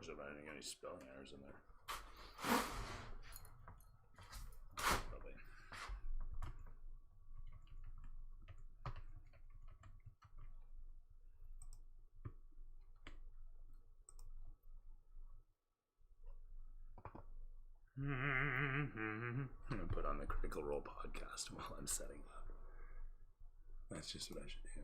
Actually, I didn't get any spelling errors in there. Probably. I'm gonna put on the Critical Role podcast while I'm setting up. That's just what I should do.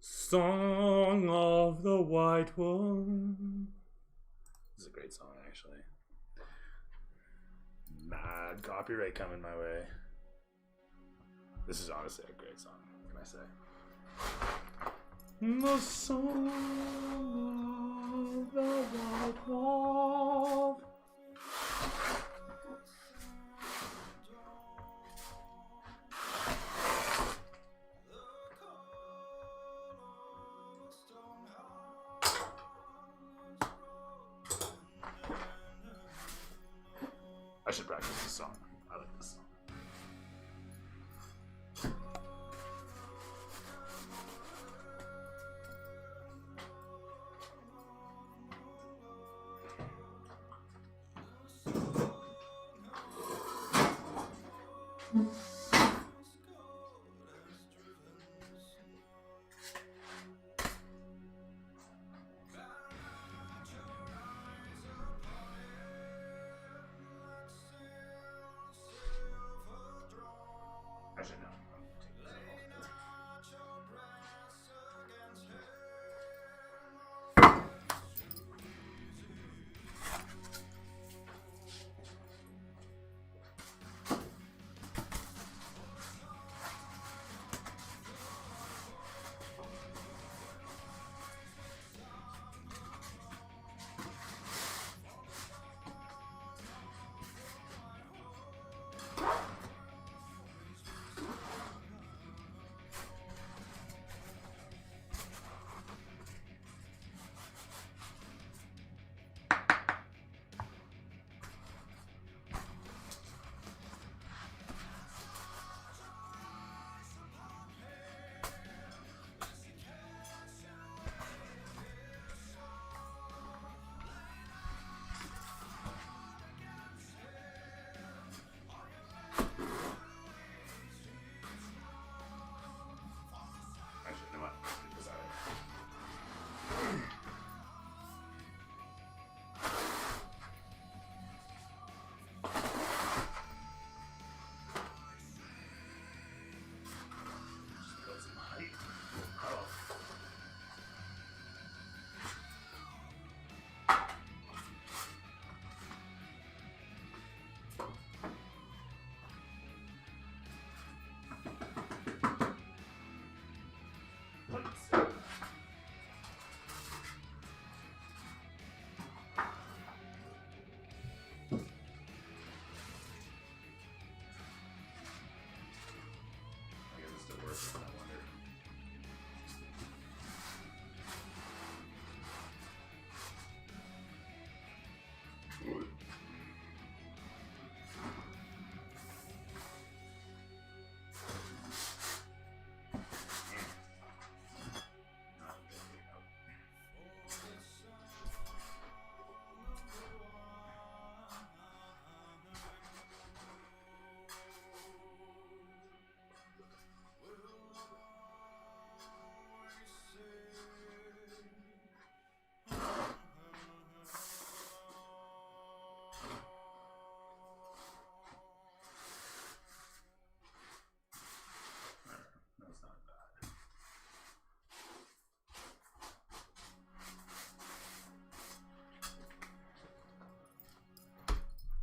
Song of the White One. This is a great song, actually. Mad copyright coming my way. This is honestly a great song. What can I say? The song of the white wolf. I should practice this song. I like this song. I should know.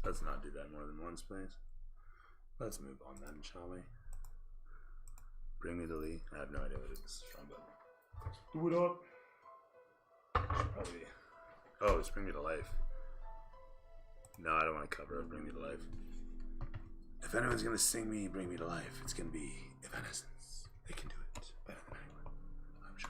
Let's not do that more than once, please. Let's move on then, shall we? Bring me to Lee. I have no idea what it is from, but do it up. Should probably. Oh, it's Bring Me to Life. No, I don't want to cover up Bring Me to Life. If anyone's gonna sing me Bring Me to Life, it's gonna be Evanescence. They can do it better than anyone, I'm sure.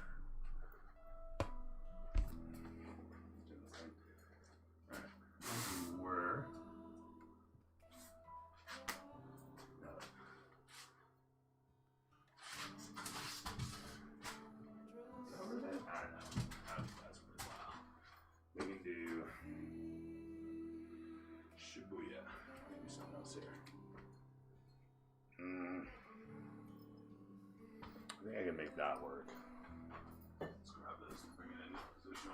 make that work. Let's grab this and bring it into position.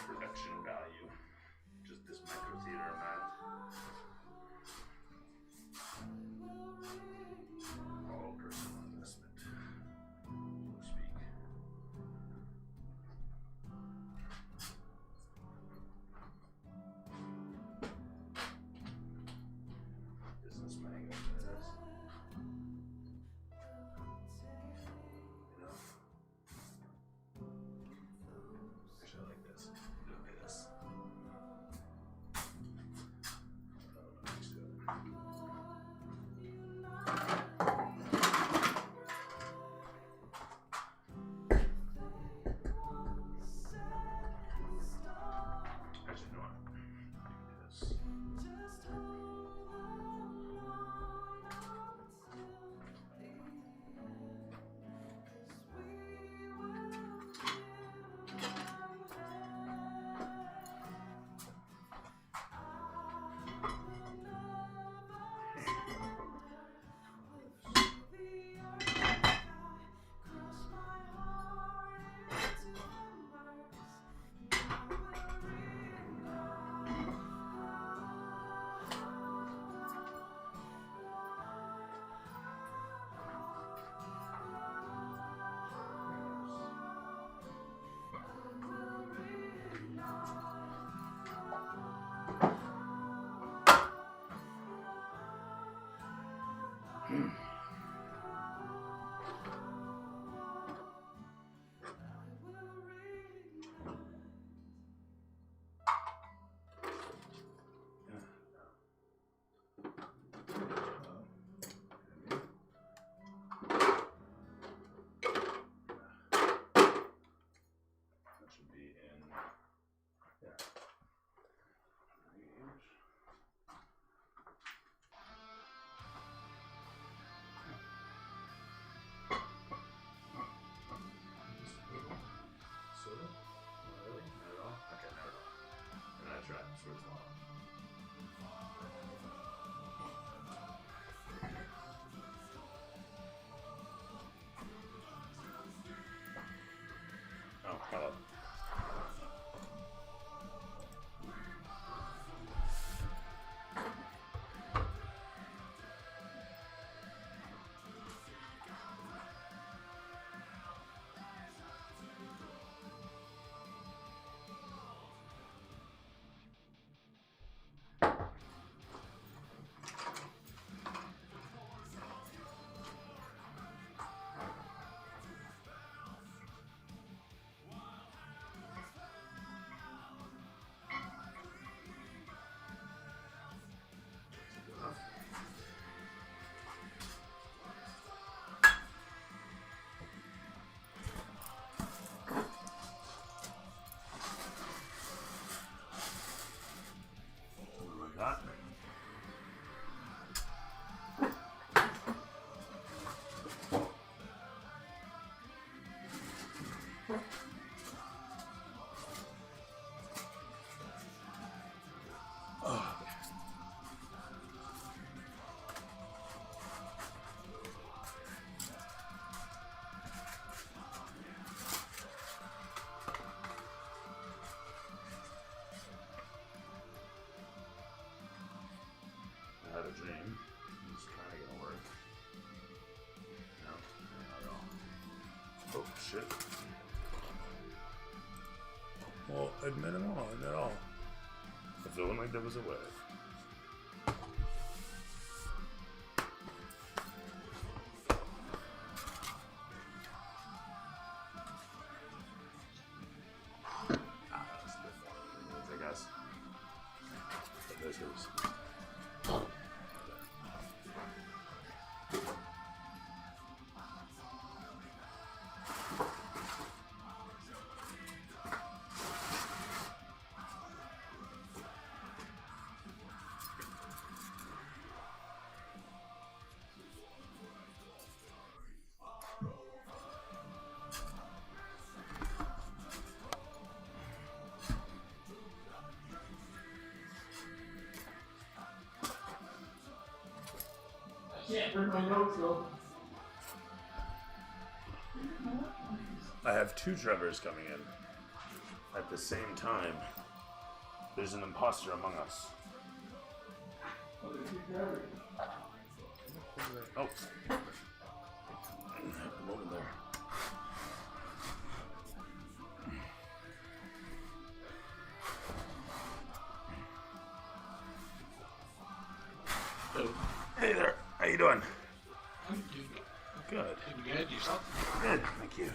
Production value, just this micro theater amount. All personal investment, so to speak. Business mango, there it is. Actually, I like this. Do it like this. Actually, no. This. Hello. A dream. It's kind of gonna work. No, not at all. Oh shit. Well, admit it all. Admit all. I feel like there was a way. That's a bit more than I guess. But this is. can't print my notes though. I have 2 Trevors coming in at the same time. There's an imposter among us. Oh. I'm over there. Hey there. How you doing? I'm doing Good. good. Yourself? Good. Thank you.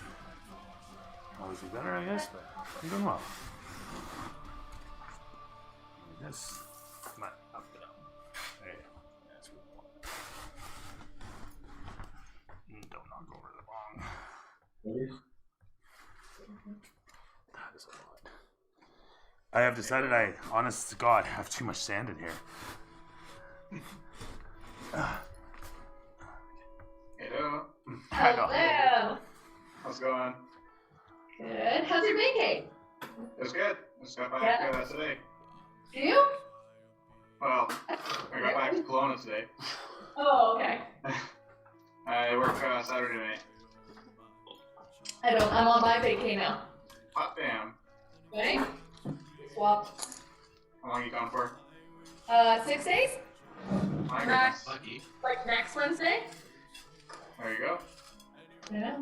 Always be better, I guess, but you're doing well. I guess. Come on. Up it up. There you go. That's what we want. Don't knock over the bong. That is a lot. I have decided honest to God, have too much sand in here. Hello. Hello. How's it going? Good. How's your vacay? It was good. I just got back today. Do you? Well, I got back to Kelowna today. Oh, okay. I work Saturday night. I'm on my vacay now. Hot damn. Right? Swap. How long are you gone for? 6 days? My goodness. Lucky. Like next Wednesday? There you go. Yeah.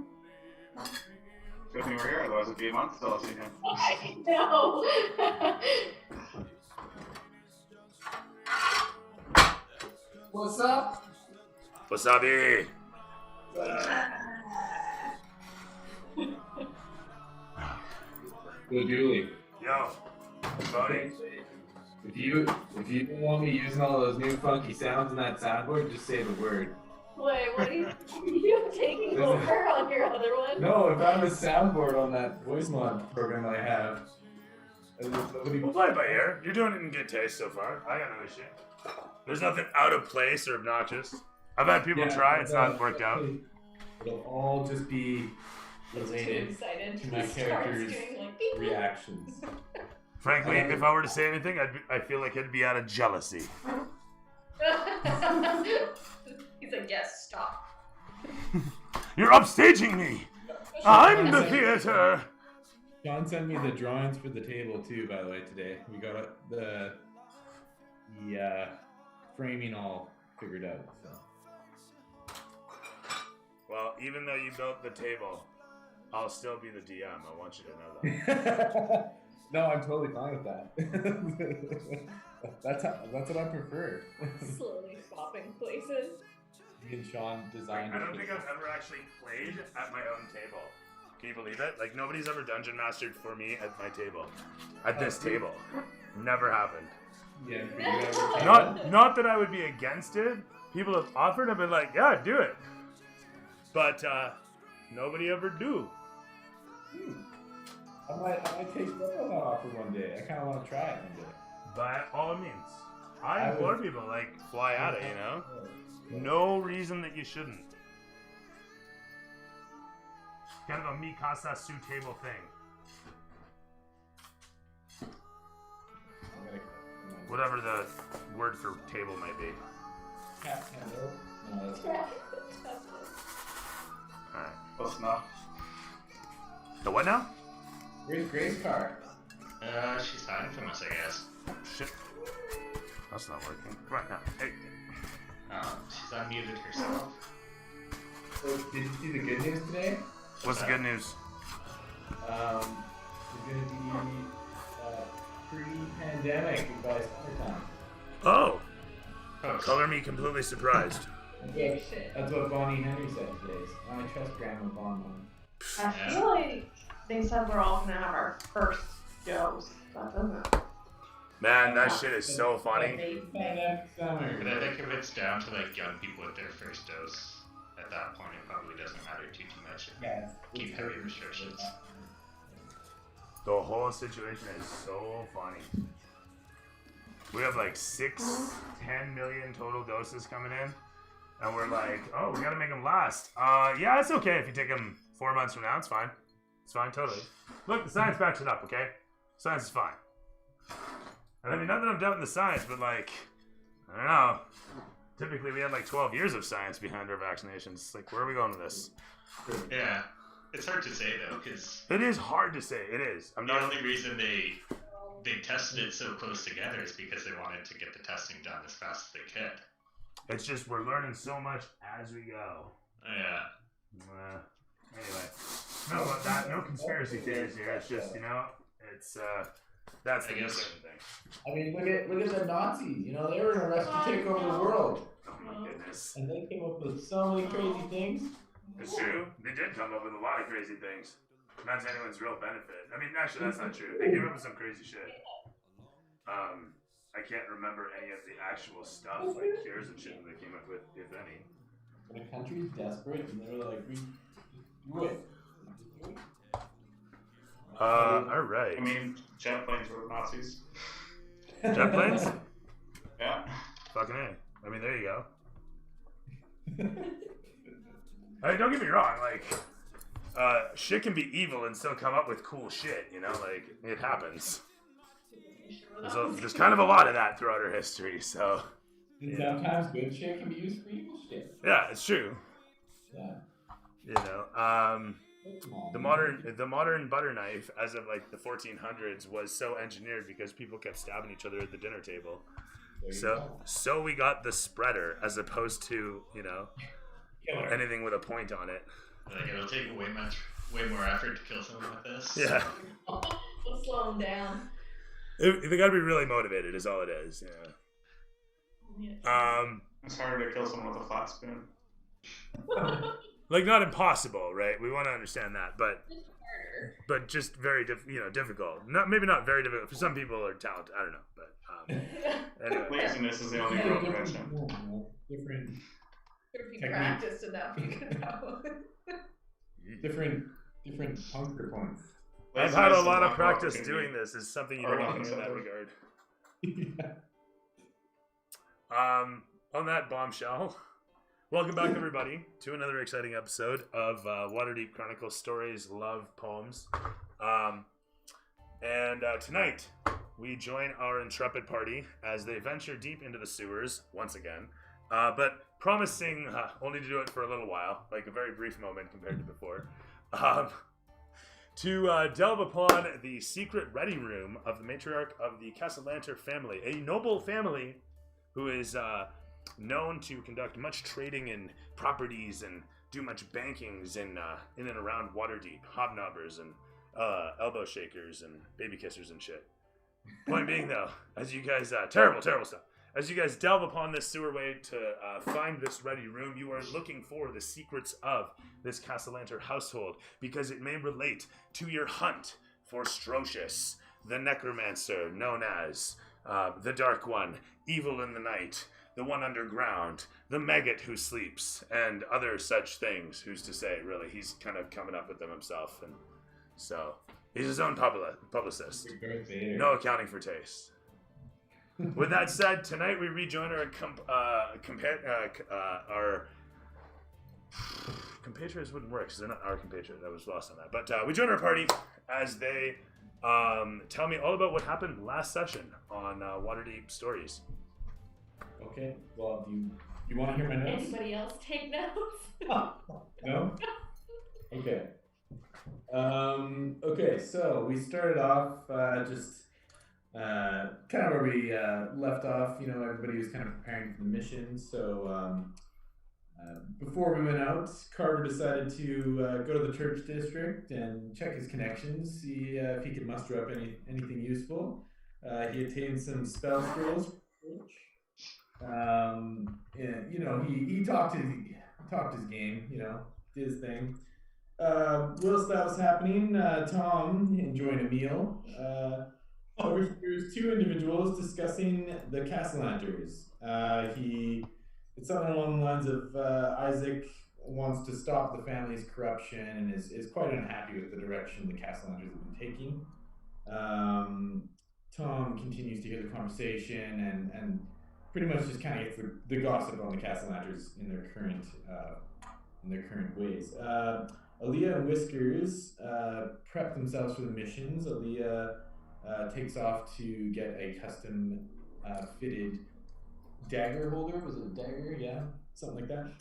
Good thing we're here, otherwise it'd be a month till I'll see him. I know. What's up? Wasabi! Hey, Julie, Yo, buddy. if you don't want me using all those new funky sounds in that soundboard, just say the word. Wait, what are you taking over on your other one? No, if I'm a soundboard on that voice mod program I have, and there's nobody. We'll play it by ear. You're doing it in good taste so far. I got no issue. There's nothing out of place or obnoxious. I've had people try, it's not worked out. It'll all just be He's too related excited. to my He starts character's doing like beep, beep. reactions. Frankly, if I were to say anything, I feel like it'd be out of jealousy. He's like, yes, stop. You're upstaging me! I'm the theater! Sean sent me the drawings for the table too, by the way, today. We got the framing all figured out. So. Well, even though you built the table, I'll still be the DM. I want you to know that. No, I'm totally fine with that. that's what I prefer. Slowly swapping places. Me and Sean designed. I don't think I've ever actually played at my own table. Can you believe it? Like, nobody's ever dungeon mastered for me at my table. At this table. Never happened. Yeah, for you ever Not that I would be against it. People have offered, I've been like, yeah, do it. But nobody ever do. I might take you up on that offer one day. I kind of want to try it one day. By all means. I implore people, like, fly at it, you know? No reason that you shouldn't. Kind of a mi casa su table thing. Whatever the word for table might be. Cat handle. No, that's Alright. Close enough. The what now? Where's Grace car? She's hiding from us, I guess. Shit. That's not working. Come on now. Hey. She's unmuted herself. So, did you see the good news today? What's the good news? We're gonna be pre-pandemic by summertime. Oh! Oh, Color me completely surprised. That's what Bonnie Henry said today. I trust Grandma Bonbon. I feel like they said we're all gonna have our first dose. That doesn't. Man, that shit is so funny. Pandemic summer. But I think if it's down to like young people with their first dose, at that point it probably doesn't matter too much. Yeah, Keep heavy restrictions. The whole situation is so funny. We have like 10 million total doses coming in. And we're like, oh, we gotta make them last. Yeah, it's okay if you take them 4 months from now. It's fine. It's fine, totally. Look, the science backs it up, okay? Science is fine. And I mean, not that I'm doubting the science, but like, I don't know. typically we had like 12 years of science behind our vaccinations. Like, where are we going with this? Yeah. It's hard to say though, because It is hard to say. It is. I'm the not. only reason they tested it so close together is because they wanted to get the testing done as fast as they could. It's just we're learning so much as we go. Yeah. Anyway, no conspiracy theories here. It's just it's that's the important thing. I mean, look at the Nazis. You know, they were in a rush to take over the world, Oh my goodness, and they came up with so many crazy things. it's true. They did come up with a lot of crazy things. Not to anyone's real benefit. I mean, actually, that's not true. They came up with some crazy shit. I can't remember any of the actual stuff, like cures and shit that they came up with, if any. When a country's desperate and they're like, we do it. All right. I mean, jet planes were Nazis. Jet planes? Yeah. Fucking A. I mean, there you go. I mean, don't get me wrong, like, shit can be evil and still come up with cool shit, like, it happens. There's kind of a lot of that throughout our history, so. And sometimes good shit can be used for evil shit. Yeah, it's true. Yeah. The modern butter knife, as of like the 1400s, was so engineered because people kept stabbing each other at the dinner table. So we got the spreader as opposed to anything with a point on it. Like, it'll take way more effort to kill someone with this. Yeah. Let's slow them down. They got to be really motivated, is all it is. Yeah. It's harder to kill someone with a flat spoon. Like, not impossible, right? We want to understand that, but just very difficult. Maybe not very difficult. For some people are talented. I don't know, but anyway. Laziness is the only real prevention. Different If you practiced enough, you could know. different puncture points. I've had a lot of practice doing this. Is something you don't want in that regard. On that bombshell, welcome back, everybody, to another exciting episode of Waterdeep Chronicles Stories, Love, Poems. And tonight, we join our intrepid party as they venture deep into the sewers once again, but promising only to do it for a little while, like a very brief moment compared to before, to delve upon the secret ready room of the matriarch of the Cassalantar family, a noble family who is known to conduct much trading in properties and do much bankings in and around Waterdeep, hobnobbers and elbow shakers and baby kissers and shit. Point being, though, as you guys terrible stuff. As you guys delve upon this sewerway to find this ready room, you are looking for the secrets of this Cassalantar household because it may relate to your hunt for Stroxius, the necromancer known as the Dark One, Evil in the Night, the One Underground, the Maggot Who Sleeps, and other such things. Who's to say, really? He's kind of coming up with them himself, and so he's his own publicist. No accounting for taste. With that said, tonight we rejoin our compatriots wouldn't work because they're not our compatriots. I was lost on that. But we join our party as they tell me all about what happened last session on Waterdeep Stories. Okay. Well, you want to hear my notes? Anybody else take notes? No? Okay. Okay, so we started off kind of where we left off. Everybody was kind of preparing for the mission. So before we went out, Carter decided to go to the church district and check his connections, see if he could muster up anything useful. He attained some spell scrolls. And, he talked his game. Did his thing. Whilst that was happening, Tom enjoying a meal. There's two individuals discussing the Cassalantars. It's something along the lines of Isaac wants to stop the family's corruption and is quite unhappy with the direction the Cassalantars have been taking. Tom continues to hear the conversation and pretty much just kind of gets the gossip on the Cassalantars in their current ways. Aaliyah and Whiskers prep themselves for the missions. Aaliyah takes off to get a custom fitted dagger holder. Was it a dagger? Yeah, something like that.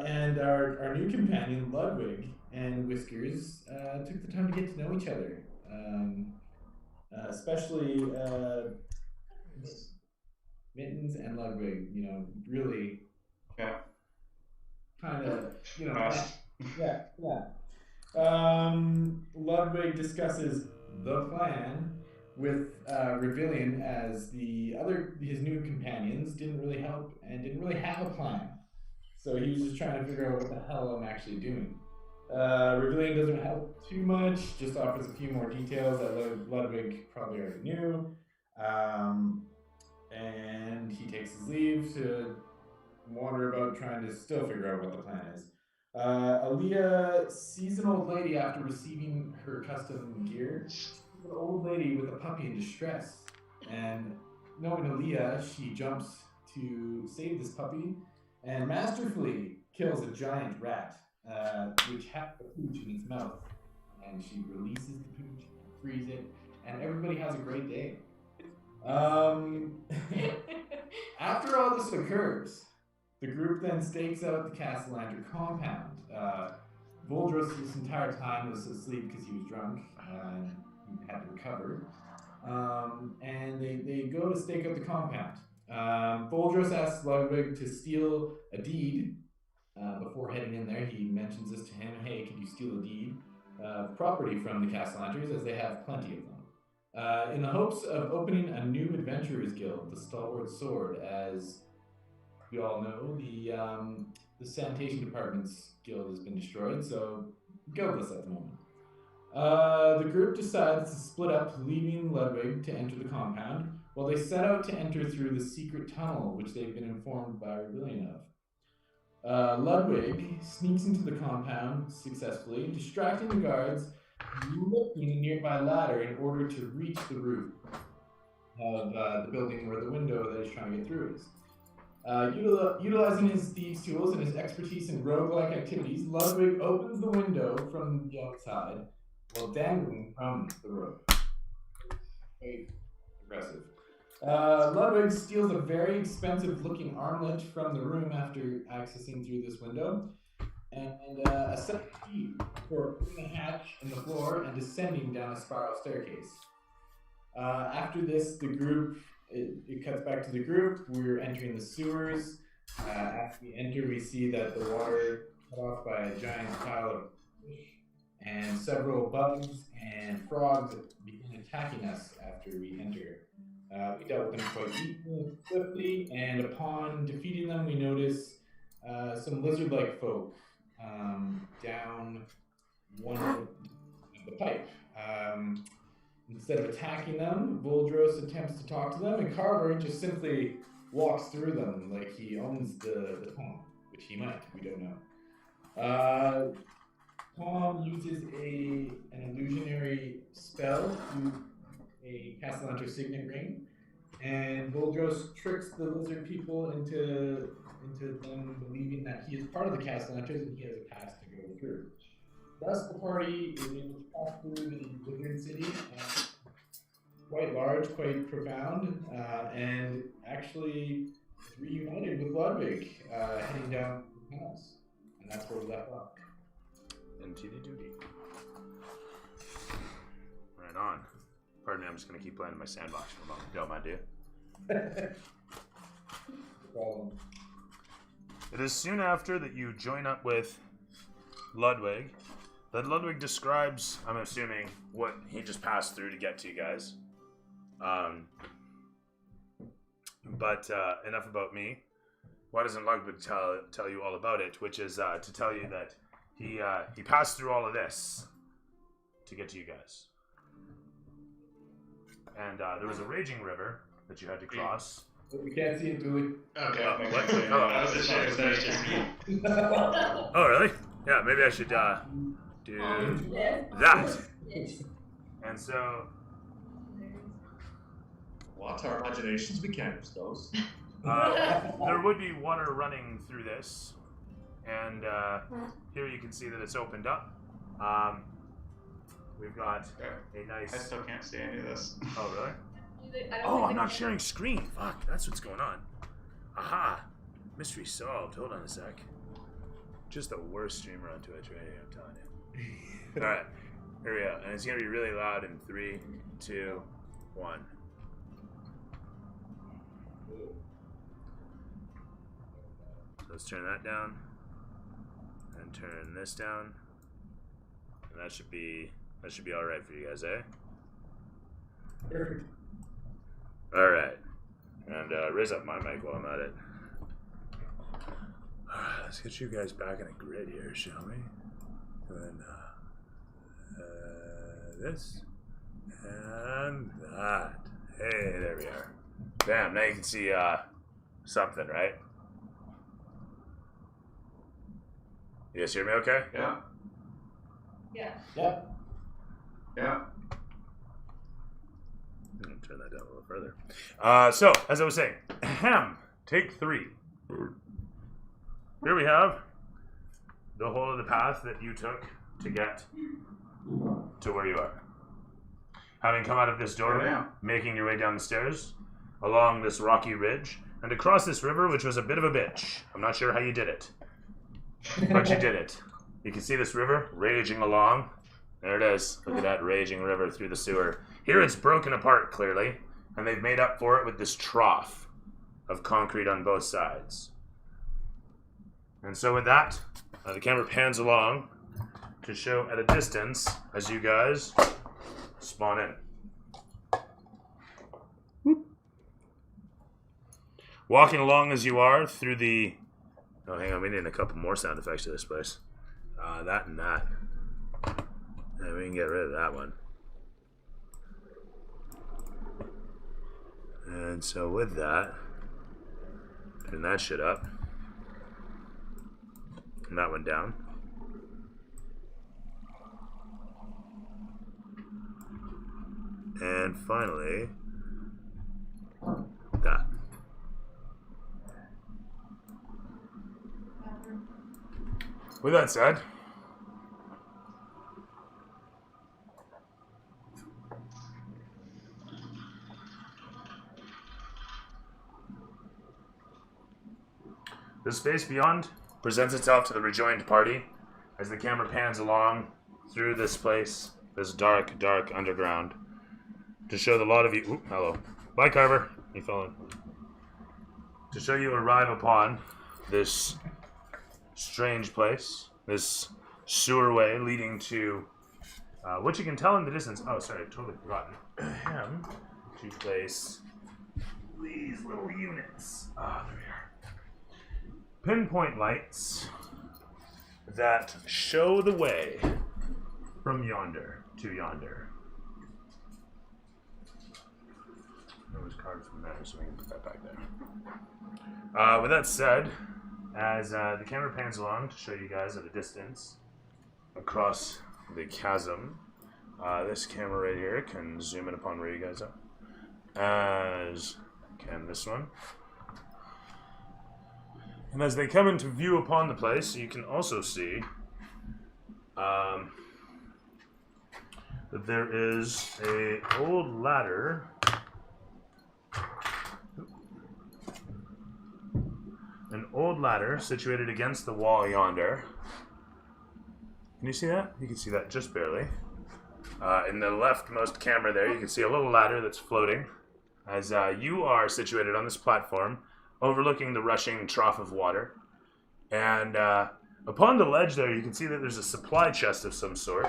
And our new companion, Ludwig and Whiskers, took the time to get to know each other. Especially Mittens and Ludwig, really kind of, yeah. Ludwig discusses the plan with Revillian, as his new companions didn't really help and didn't really have a plan. So he was just trying to figure out what the hell I'm actually doing. Revillian doesn't help too much, just offers a few more details that Ludwig probably already knew. And he takes his leave to wander about trying to still figure out what the plan is. Aaliyah sees an old lady after receiving her custom gear. She's an old lady with a puppy in distress. And knowing Aaliyah, she jumps to save this puppy and masterfully kills a giant rat, which has the pooch in its mouth. And she releases the pooch, frees it, and everybody has a great day. After all this occurs, the group then stakes out the Cassalantar compound. Voldros this entire time was asleep because he was drunk and he had to recover. And they go to stake out the compound. Voldros asks Ludwig to steal a deed. Before heading in there, he mentions this to him. Hey, can you steal a deed of property from the Cassalantars, as they have plenty of them. In the hopes of opening a new adventurers guild, the Stalwart Sword, as we all know, the sanitation department's guild has been destroyed, so guildless at the moment. The group decides to split up, leaving Ludwig to enter the compound, while they set out to enter through the secret tunnel, which they've been informed by Revillian of. Ludwig sneaks into the compound successfully, distracting the guards, lifting a nearby ladder in order to reach the roof of the building where the window that he's trying to get through is. Utilizing his thieves' tools and his expertise in roguelike activities, Ludwig opens the window from the outside while dangling from the rope. Very aggressive. Ludwig steals a very expensive-looking armlet from the room after accessing through this window, and a set of keys for opening a hatch in the floor and descending down a spiral staircase. After this, the group, it cuts back to the group. We're entering the sewers. After we enter, we see that the water cut off by a giant pile of fish, and several bugs and frogs begin attacking us after we enter. We dealt with them quite swiftly, and upon defeating them, we notice some lizard-like folk down one of the pipe. Instead of attacking them, Voldros attempts to talk to them, and Carver just simply walks through them like he owns the tunnel, which he might, we don't know. Tom uses an illusionary spell to a Cassalantar signet ring, and Voldros tricks the lizard people into them believing that he is part of the Cassalantars and he has a pass to go through. Thus, the party is able to pass through the Wizard City, quite large, quite profound, and actually reunited with Ludwig, heading down the tunnels. And that's where we left off. Into the duty. Right on. Pardon me, I'm just going to keep playing in my sandbox for a moment. Don't mind, do you? Problem. It is soon after that you join up with Ludwig that Ludwig describes, I'm assuming, what he just passed through to get to you guys. But enough about me. Why doesn't Ludwig tell you all about it? Which is to tell you that he passed through all of this to get to you guys. And there was a raging river that you had to cross. We can't see it, do we? Okay. What? Hello. I wasn't sure if that was just me. Oh, really? Yeah, maybe I should do that. And so... Lots of our imaginations, we can't use those. There would be water running through this. And here you can see that it's opened up. We've got a nice... I still can't see any of this. Oh, really? Oh, I'm not sharing screen. Fuck, that's what's going on. Aha! Mystery solved. Hold on a sec. Just the worst streamer on Twitch right here, I'm telling you. Alright, here we go. And it's going to be really loud in 3, 2, 1. So let's turn that down. And turn this down. And that should be alright for you guys, eh? Perfect. Alright. And raise up my mic while I'm at it. Let's get you guys back in a grid here, shall we? And this and that. Hey, there we are. Bam, now you can see something, right? You guys hear me okay? Yeah. Yeah. Yep. Yeah. Turn that down a little further. So, as I was saying, take 3. Here we have the whole of the path that you took to get to where you are. Having come out of this doorway, making your way down the stairs, along this rocky ridge, and across this river, which was a bit of a bitch. I'm not sure how you did it, but you did it. You can see this river raging along. There it is. Look at that raging river through the sewer. Here it's broken apart, clearly, and they've made up for it with this trough of concrete on both sides. And so with that, the camera pans along to show at a distance as you guys spawn in. Whoop. Walking along as you are through the... Oh, hang on, we need a couple more sound effects to this place. That and that. And we can get rid of that one. And so with that, turn that shit up. And that one down. And finally, that. With that said, the space beyond presents itself to the rejoined party as the camera pans along through this place, this dark, dark underground, to show the lot of you. Ooh, hello. Bye, Carver. You fell in. To show you arrive upon this strange place, this sewerway leading to what you can tell in the distance. Oh, sorry, I've totally forgotten. To place these little units. There we are. Pinpoint lights that show the way from yonder to yonder. There was cards from there, so we can put that back there. With that said, as the camera pans along to show you guys at a distance across the chasm, this camera right here can zoom in upon where you guys are, as can this one. And as they come into view upon the place, you can also see that there is an old ladder. An old ladder situated against the wall yonder. Can you see that? You can see that just barely. In the leftmost camera there, you can see a little ladder that's floating as you are situated on this platform overlooking the rushing trough of water. And upon the ledge there, you can see that there's a supply chest of some sort.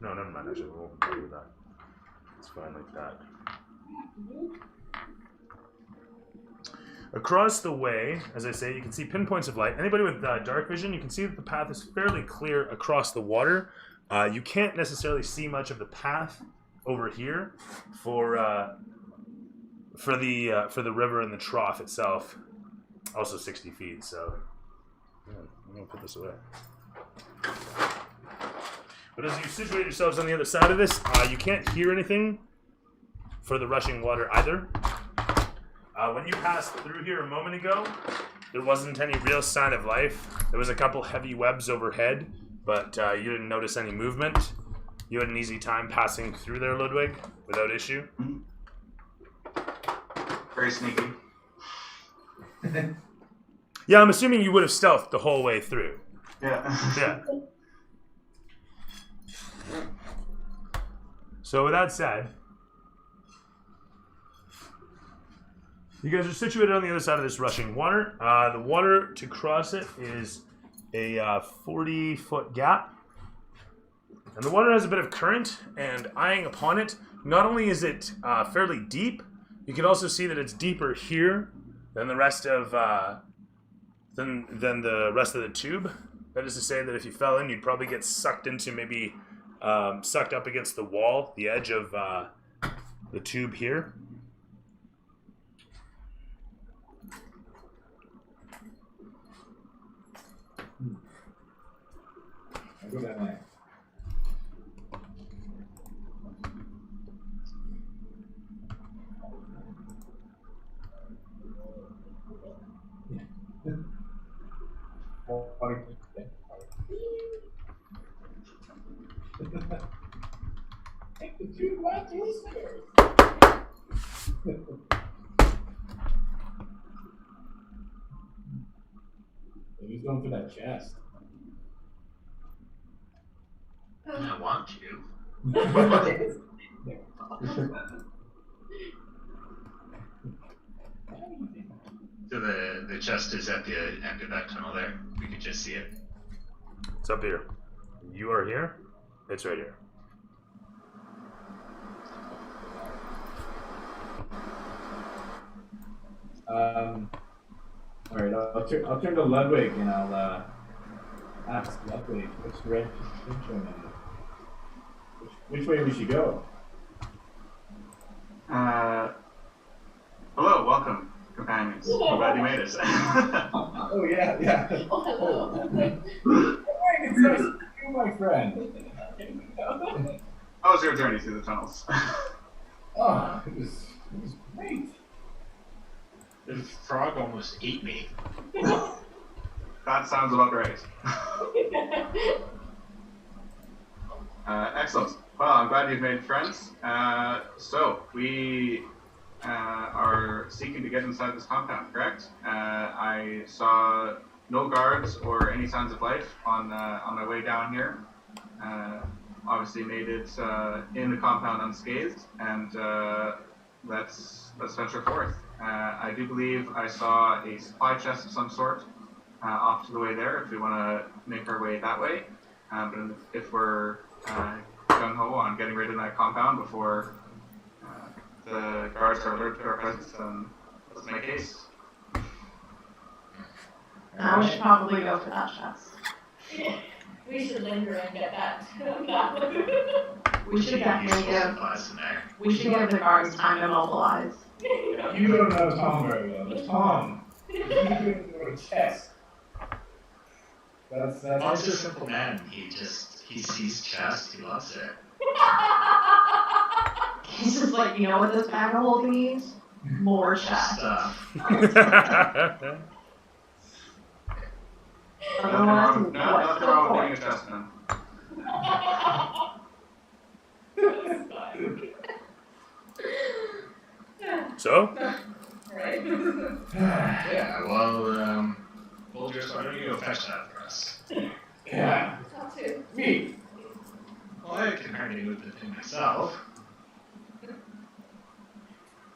No, never mind. Actually, we'll go with that. It's fine like that. Across the way, as I say, you can see pinpoints of light. Anybody with dark vision, you can see that the path is fairly clear across the water. You can't necessarily see much of the path over here for the river and the trough itself. Also 60 feet, so yeah, I'm gonna put this away. But as you situate yourselves on the other side of this, you can't hear anything for the rushing water either. When you passed through here a moment ago, there wasn't any real sign of life. There was a couple heavy webs overhead, but you didn't notice any movement. You had an easy time passing through there, Ludwig, without issue. Very sneaky. Yeah, I'm assuming you would have stealthed the whole way through. Yeah. Yeah. So with that said, you guys are situated on the other side of this rushing water. The water to cross it is a 40-foot gap. And the water has a bit of current, and eyeing upon it, not only is it fairly deep, you can also see that it's deeper here than the rest of than the rest of the tube. That is to say that if you fell in, you'd probably get sucked into maybe sucked up against the wall, the edge of the tube here. I go that way. Take the two left listeners. He's going for that chest. I want you. So the chest is at the end of that tunnel there. We can just see it. It's up here. You are here. It's right here. All right. I'll turn to Ludwig and I'll ask Ludwig which direction which way we should go. Hello, welcome, companions. I'm glad you made it. Oh yeah. Oh, hello. It's nice to meet you, my friend. How was your journey through the tunnels? Oh, it was great. The frog almost ate me. That sounds about right. Excellent. Well, I'm glad you've made friends. So, we are seeking to get inside this compound, correct? I saw no guards or any signs of life on my way down here. Obviously made it in the compound unscathed, and let's venture forth. I do believe I saw a supply chest of some sort off to the way there if we want to make our way that way. But if we're gung-ho on getting rid of that compound before the guards are alerted to our presence, then let's make haste. We should probably go for that chest. We should linger and get that. We should definitely give. Supplies in there. We should give the guards time to mobilize. You don't know Tom very well, but Tom, he's going to go to chest. That's Tom's a simple man. He sees chest. He loves it. He's just like, you know what this bag of holding needs? More chest. Stuff. Otherwise, what's Nothing the wrong with point? being a chessman. So, Right? Yeah, well, Folgers, why don't you go fetch that for us? Yeah, Not too. me. Well, I can hardly move the thing myself. It'd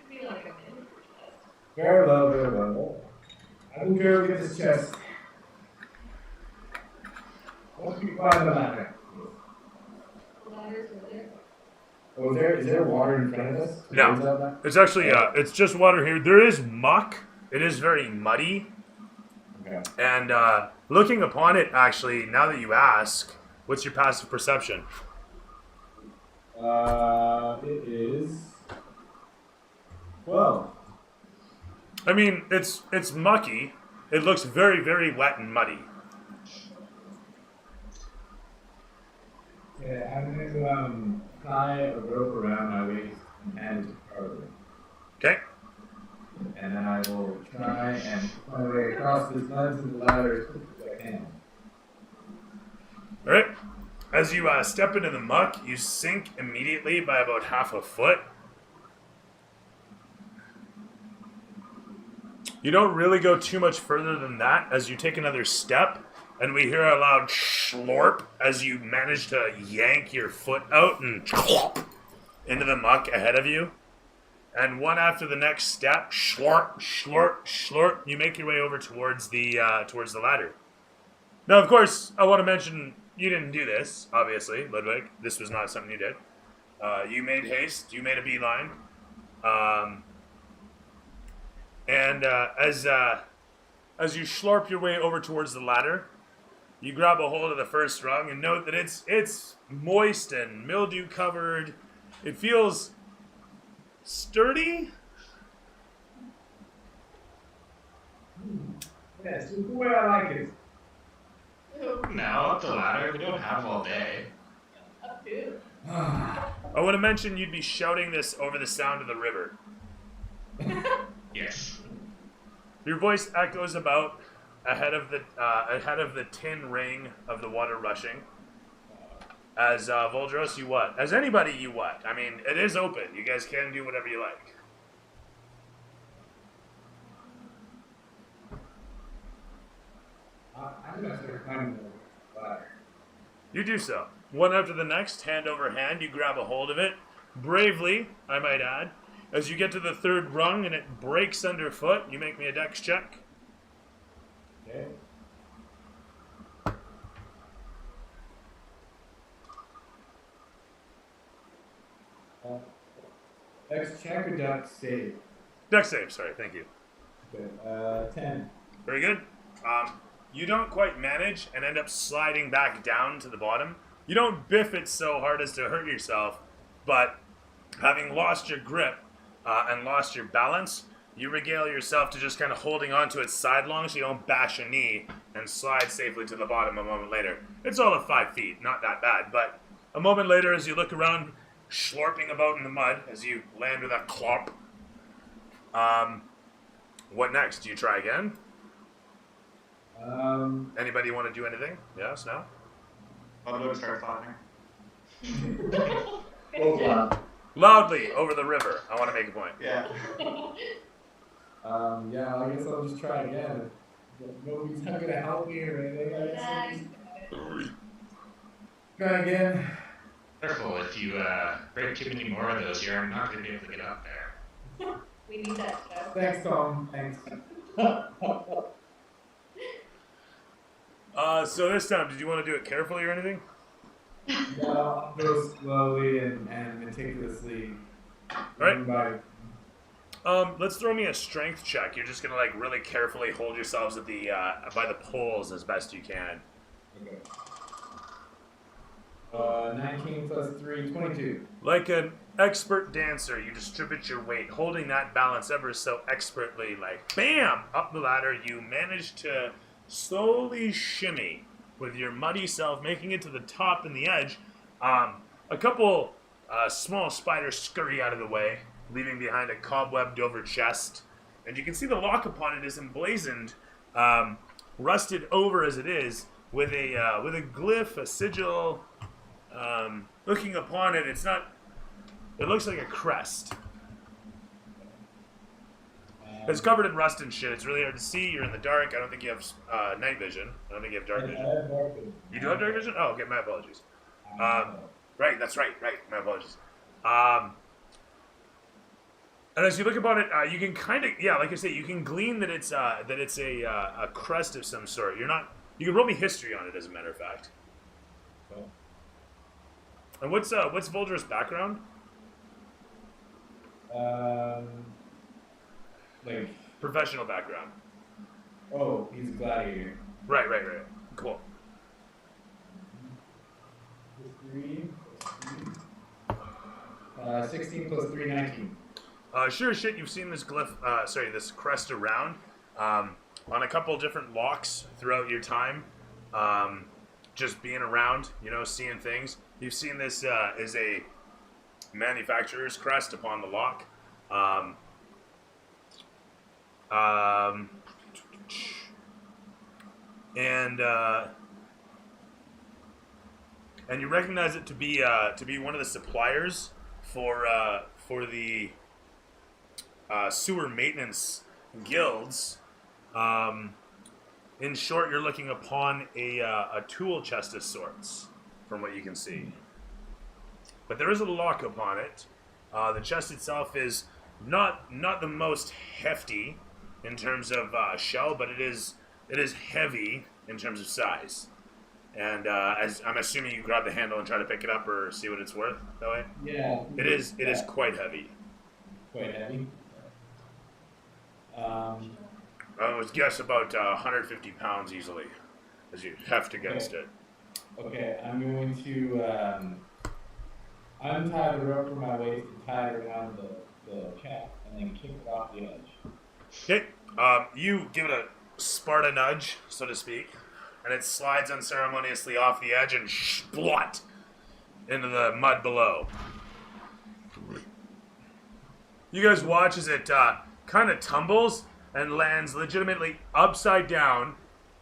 be like a minute. Very well. I will go get this chest. Once we climb the ladder. Ladders over there. Oh, is there water in front of us? No. Is that- it's actually it's just water here. There is muck. It is very muddy. Okay. And looking upon it, actually, now that you ask, what's your passive perception? It is 12. I mean, it's mucky. It looks very, very wet and muddy. Yeah, I'm going to tie a rope around my waist and hand it to Carly. Okay. And then I will try and find my way across this mud to the ladder as quickly as I can. All right. As you step into the muck, you sink immediately by about half a foot. You don't really go too much further than that as you take another step, and we hear a loud slorp as you manage to yank your foot out and into the muck ahead of you. And one after the next step, slorp, slorp, slorp, you make your way over towards the ladder. Now, of course, I want to mention you didn't do this, obviously, Ludwig. This was not something you did. You made haste. You made a beeline. And as you slurp your way over towards the ladder, you grab a hold of the first rung and note that it's moist and mildew covered. It feels sturdy. Yes, the way I like it. No, up the ladder. We don't have all day. Up to. I want to mention you'd be shouting this over the sound of the river. Yes. Your voice echoes about ahead of the tin ring of the water rushing. As Voldros, you what? As anybody, you what? I mean, it is open. You guys can do whatever you like. I'm gonna start climbing the ladder. You do so. One after the next, hand over hand, you grab a hold of it. Bravely, I might add. As you get to the third rung and it breaks underfoot, you make me a dex check. Okay. Dex check or dex save? Dex save, sorry, thank you. Okay. 10. Very good. You don't quite manage and end up sliding back down to the bottom. You don't biff it so hard as to hurt yourself, but having lost your grip and lost your balance, you regale yourself to just kind of holding onto its sidelong so you don't bash a knee and slide safely to the bottom a moment later. It's all of 5 feet, not that bad, but a moment later as you look around, slurping about in the mud as you land with a clomp. What next? Do you try again? Anybody want to do anything? Yes, no? Ludwig starts laughing. Loudly over the river. I want to make a point. Yeah. Yeah, I guess I'll just try again. Nobody's not gonna help me or anything. I guess I'll just try again. Careful, if you break too many more of those, you're not going to be able to get up there. We need that stuff. Thanks, Tom. Thanks. So this time, did you want to do it carefully or anything? Yeah, I'll go slowly and meticulously. Right. By... Let's throw me a strength check. You're just gonna like really carefully hold yourselves at the by the poles as best you can. Okay. 19 plus 3, 22. Like an expert dancer, you distribute your weight, holding that balance ever so expertly. Like bam, up the ladder. You manage to slowly shimmy with your muddy self, making it to the top and the edge. A couple small spiders scurry out of the way, leaving behind a cobwebbed over chest. And you can see the lock upon it is emblazoned, rusted over as it is, with a glyph, a sigil. Looking upon it, it looks like a crest. It's covered in rust and shit. It's really hard to see. You're in the dark. I don't think you have night vision. I don't think you have dark vision. I have dark vision. You do have dark vision? Oh, okay, my apologies. Right, that's right, my apologies. And as you look upon it, you can kind of, like I say, you can glean that it's a crest of some sort. You can roll me history on it, as a matter of fact. Okay. And what's Voldros' background? Like, Professional background. oh, he's a gladiator. Right. Cool. 3 plus 3. 16 plus 3, 19. Sure as shit, you've seen this glyph, this crest around, on a couple different locks throughout your time, just being around, seeing things. You've seen this, is a manufacturer's crest upon the lock. And you recognize it to be one of the suppliers for the sewer maintenance guilds. In short, you're looking upon a tool chest of sorts, from what you can see. But there is a lock upon it. The chest itself is not the most hefty in terms of shell, but it is heavy in terms of size. And as I'm assuming you grab the handle and try to pick it up or see what it's worth that way. Yeah. It is quite heavy. Quite heavy. I would guess about 150 pounds easily, as you heft against it. Okay, I'm going to untie the rope from my waist and tie it around the chest, and then kick it off the edge. Okay, you give it a Sparta nudge, so to speak, and it slides unceremoniously off the edge and splot into the mud below. You guys watch as it kind of tumbles and lands legitimately upside down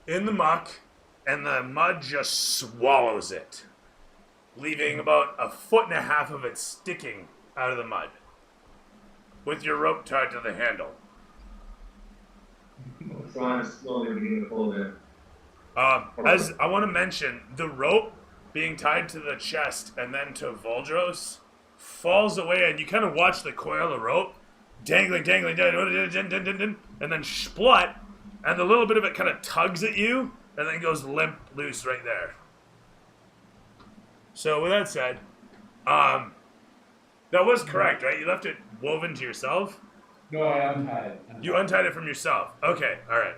in the muck, and the mud just swallows it, leaving about 1.5 feet of it sticking out of the mud, with your rope tied to the handle. So I'm slowly beginning to pull it. As I want to mention, the rope being tied to the chest and then to Voldros falls away, and you kind of watch the coil of rope dangling, and then splut, and the little bit of it kind of tugs at you, and then goes limp loose right there. So with that said, that was correct, right? You left it woven to yourself? No, I untied it. You untied it from yourself. Okay, all right.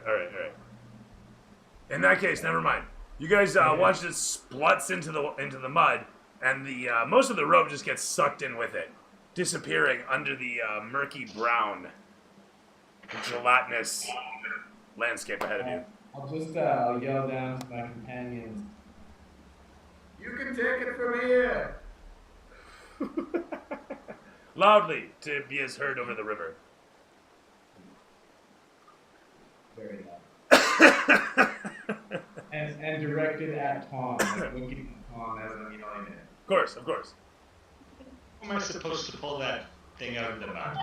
In that case, never mind. You guys watch it spluts into the mud, and the most of the rope just gets sucked in with it, disappearing under the murky brown, gelatinous landscape ahead of you. I'll just yell down to my companions. You can take it from here. Loudly, to be as heard over the river. Very loud. and directed at Tom, like looking at Tom as I'm yelling it. Of course. How am I supposed to pull that thing out of the mud?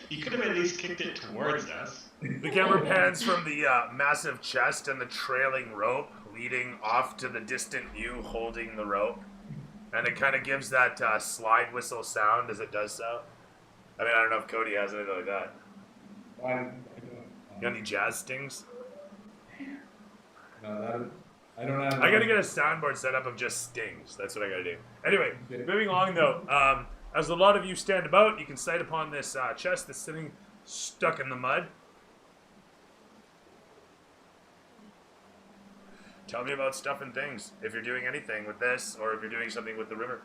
You could have at least kicked it towards us. The camera pans from the massive chest and the trailing rope leading off to the distant you holding the rope. And it kind of gives that slide whistle sound as it does so. I mean, I don't know if Cody has anything like that. I don't. You got any jazz stings? No, I don't have. I gotta get a soundboard set up of just stings. That's what I gotta do. Anyway, moving along though. As a lot of you stand about, you can sight upon this chest that's sitting stuck in the mud. Tell me about stuff and things, if you're doing anything with this, or if you're doing something with the river.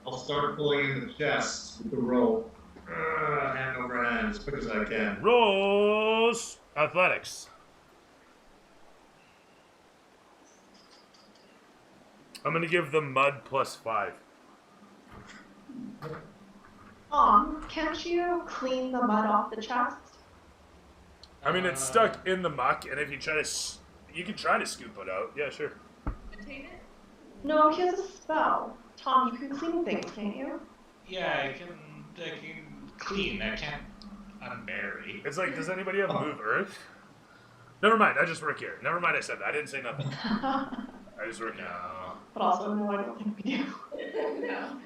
I'll start pulling in the chest with the rope. Hand over hand as quick as I can. Rolls athletics. I'm gonna give the mud +5. Can't you clean the mud off the chest? I mean, it's stuck in the muck, and if you try to, you can try to scoop it out. Yeah, sure. Contain it? No, he has a spell. Tom, you can clean things, can't you? Yeah, I can clean. I can't unbury. It's like, does anybody have move earth? Never mind. I just work here. Never mind. I said that. I didn't say nothing. I just work here. No. But also, no, I don't think we do. No.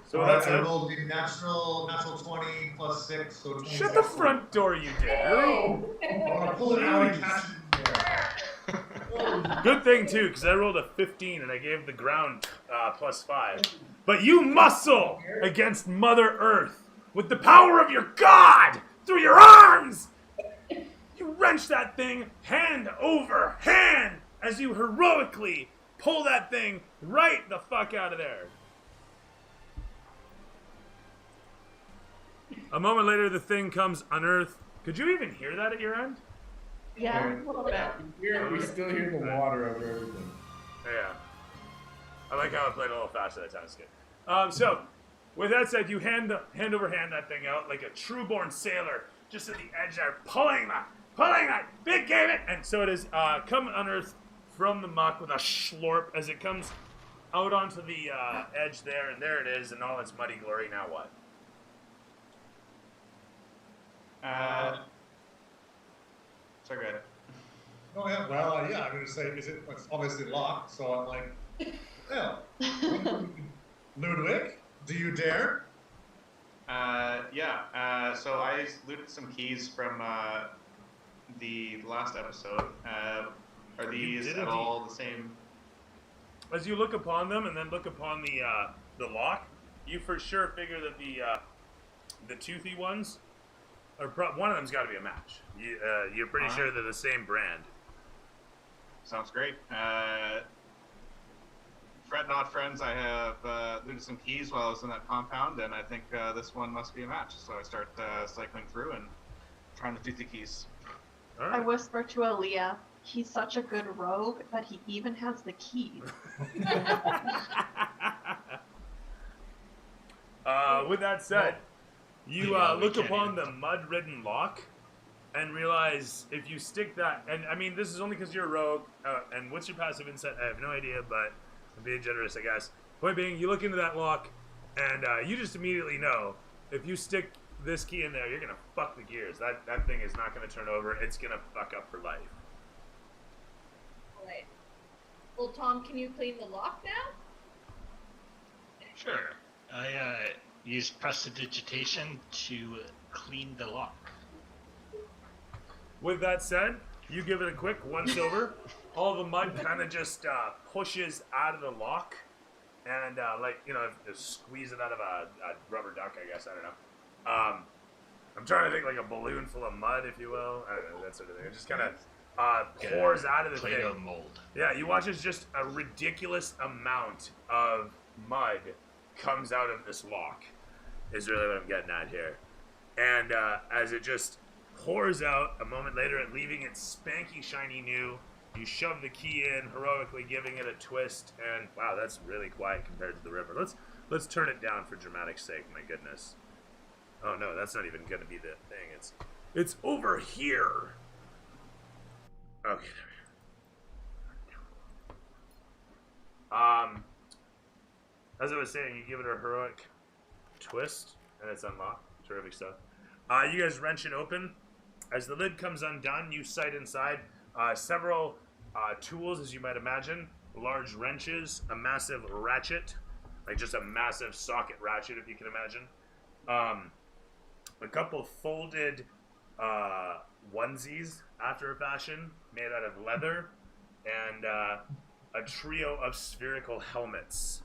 So Alright, that's I it. rolled the natural 20 plus 6, so 26. Shut the front door, you did. I want to pull it out and catch it in there. Good thing too, because I rolled a 15 and I gave the ground +5. But you muscle against Mother Earth with the power of your God through your arms. You wrench that thing hand over hand as you heroically pull that thing right the fuck out of there. A moment later, the thing comes unearthed. Could you even hear that at your end? Yeah, a little bit. We still hear the water over everything. Yeah. I like how I played a little faster that time. It's good. So, with that said, you hand over hand that thing out like a true-born sailor, just at the edge there, pulling that big game it, and so it is come unearthed from the muck with a slurp as it comes out onto the edge there, and there it is in all its muddy glory. Now what? Sorry, go ahead. Oh yeah, well, yeah. I'm gonna say, it's obviously locked. So I'm like, well, Ludwig, do you dare? Yeah. So I looted some keys from the last episode. Are these at all the same? As you look upon them and then look upon the lock, you for sure figure that the toothy ones are one of them's got to be a match. You're pretty sure they're the same brand. Sounds great. Fret not, friends. I have looted some keys while I was in that compound, and I think this one must be a match. So I start cycling through and trying to do the keys. All I right. whisper to Aaliyah, he's such a good rogue that he even has the keys. With that said, you Yeah, we look can't upon even- the mud-ridden lock and realize if you stick that, and I mean this is only because you're a rogue, and what's your passive insight? I have no idea, but I'm being generous, I guess. Point being, you look into that lock, and you just immediately know if you stick this key in there, you're gonna fuck the gears. That thing is not gonna turn over. It's gonna fuck up for life. Alright. Well, Tom, can you clean the lock now? Sure. I use prestidigitation to clean the lock. With that said, you give it a quick once over. All the mud kind of just pushes out of the lock, and just squeeze it out of a rubber duck, I guess. I don't know. I'm trying to think like a balloon full of mud, if you will. I don't know, that sort of thing. It just kind of pours out of the Play-Doh thing. mold. Yeah, you watch as just a ridiculous amount of mud comes out of this lock, is really what I'm getting at here. And as it just pours out a moment later and leaving it spanky shiny new, you shove the key in, heroically giving it a twist, and wow, that's really quiet compared to the river. Let's turn it down for dramatic sake, my goodness. Oh no, that's not even gonna be the thing. It's over here. Okay. As I was saying, you give it a heroic twist, and it's unlocked. Terrific stuff. You guys wrench it open. As the lid comes undone, you sight inside several tools, as you might imagine. Large wrenches, a massive ratchet, like just a massive socket ratchet, if you can imagine. A couple folded onesies, after a fashion, made out of leather, and a trio of spherical helmets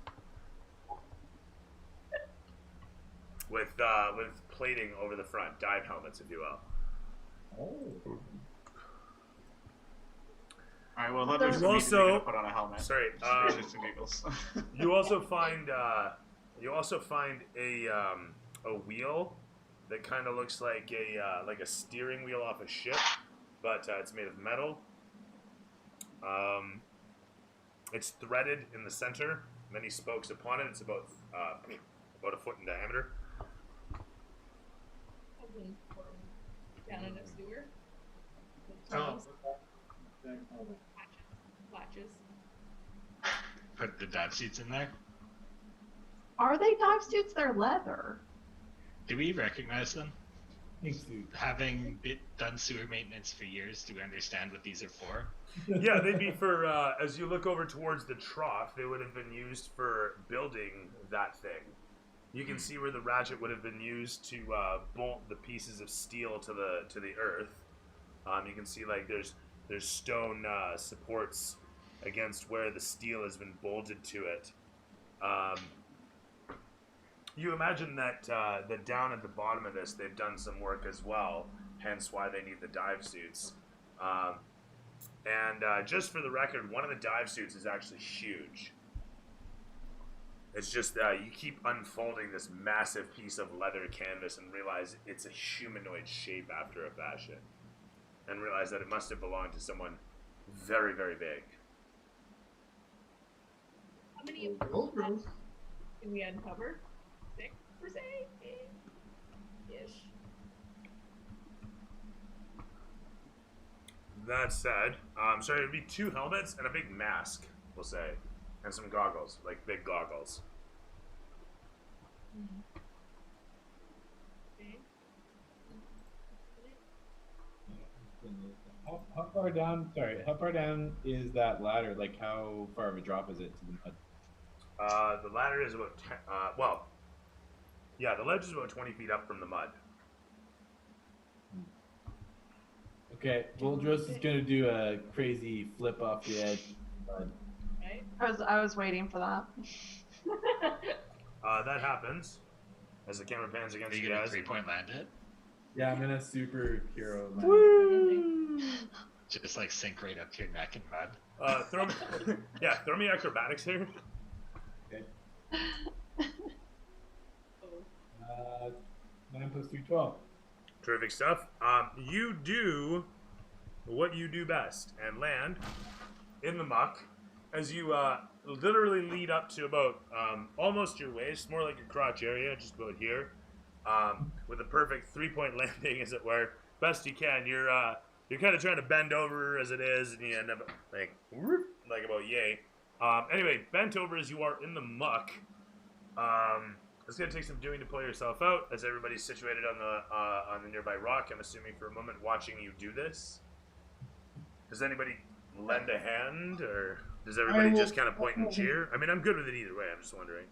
with plating over the front, dive helmets, if you will. Oh. All right. Well, leather's You immediately also- gonna put on a helmet. Sorry, Just for shits and giggles. you also find a wheel that kind of looks like a steering wheel off a ship, but it's made of metal. It's threaded in the center, many spokes upon it. It's about a foot in diameter. Something down in a sewer. With Oh. tunnels, latches. Put the dive suits in there. Are they dive suits? They're leather. Do we recognize them? Suit. Having done sewer maintenance for years, do we understand what these are for? Yeah, they'd be for, as you look over towards the trough, they would have been used for building that thing. You can see where the ratchet would have been used to bolt the pieces of steel to the earth. You can see like there's stone supports against where the steel has been bolted to it. You imagine that down at the bottom of this, they've done some work as well, hence why they need the dive suits. And just for the record, one of the dive suits is actually huge. It's just you keep unfolding this massive piece of leather canvas and realize it's a humanoid shape after a fashion. And realize that it must have belonged to someone very, very big. How many of those can we uncover? 6 per se? Ish. That said, sorry, it'd be 2 helmets and a big mask, we'll say. And some goggles, like big goggles. Okay. far down? Sorry, how far down is that ladder? Like, how far of a drop is it to the mud? The ladder is about the ledge is about 20 feet up from the mud. Okay, Voldros is gonna do a crazy flip off the edge. Right? I was waiting for that. That happens as the camera pans Are against you you gonna guys. 3-point land it? Yeah, I'm gonna super hero. Just like sink right up to your neck in mud. Throw me acrobatics here. Okay. 9 plus 3, 12. Terrific stuff. You do what you do best and land in the muck as you literally lead up to about almost your waist, more like your crotch area, just about here, with a perfect 3-point landing, as it were, best you can. You're kind of trying to bend over as it is, and you end up like about yay. Anyway, bent over as you are in the muck. It's gonna take some doing to pull yourself out, as everybody's situated on the nearby rock. I'm assuming for a moment watching you do this. Does anybody lend a hand, or does everybody just kind of point and cheer? I mean, I'm good with it either way. I'm just wondering.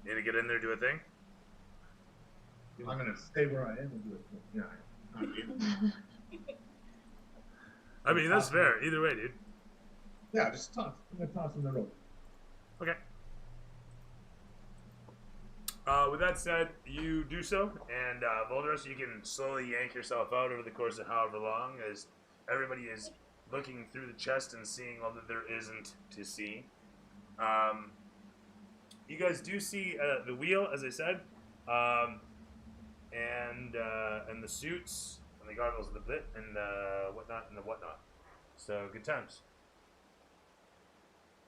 Need to get in there, do a thing. I'm gonna stay where I am and do it. Yeah. I mean, that's fair. Either way, dude. Yeah, just toss. I'm gonna toss in the rope. Okay. With that said, you do so, and Voldros, you can slowly yank yourself out over the course of however long, as everybody is looking through the chest and seeing all that there isn't to see. You guys do see the wheel, as I said, and the suits and the goggles, and the bit, and the whatnot. So good times.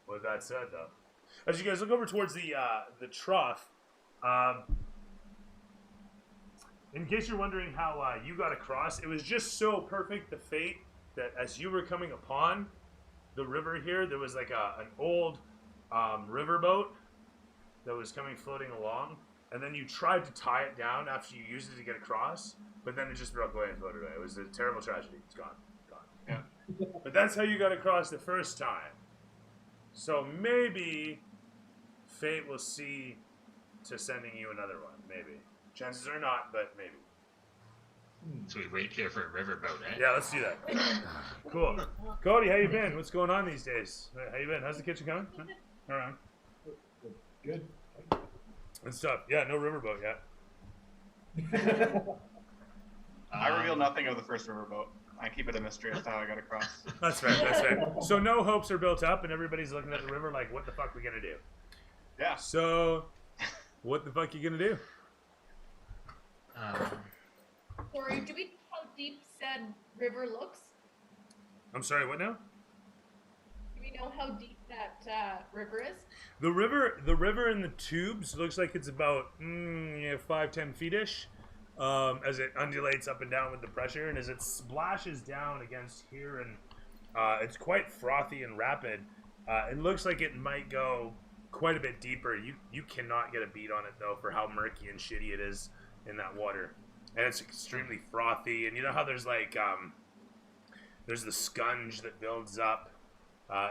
With that said, though, as you guys look over towards the trough, in case you're wondering how you got across, it was just so perfect, the fate, that as you were coming upon the river here, there was like an old riverboat that was coming floating along, and then you tried to tie it down after you used it to get across, but then it just broke away and floated away. It was a terrible tragedy. It's gone. Yeah. But that's how you got across the first time. So maybe fate will see to sending you another one. Maybe. Chances are not, but maybe. So we wait here for a riverboat, eh? Yeah, let's do that. Cool. Cody, how you been? What's going on these days? How you been? How's the kitchen coming? Huh? Around. Good. And stuff. Yeah, no riverboat yet. I reveal nothing of the first riverboat. I keep it a mystery as to how I got across. That's fair. That's fair. So no hopes are built up, and everybody's looking at the river like, "What the fuck we gonna do?" Yeah. So, what the fuck you gonna do? Corey, do we know how deep said river looks? I'm sorry. What now? Do we know how deep that river is? The river in the tubes looks like it's about 5-10 feet ish, as it undulates up and down with the pressure, and as it splashes down against here, and it's quite frothy and rapid. It looks like it might go quite a bit deeper. You cannot get a beat on it though for how murky and shitty it is in that water, and it's extremely frothy. And you know how there's like there's the sponge that builds up.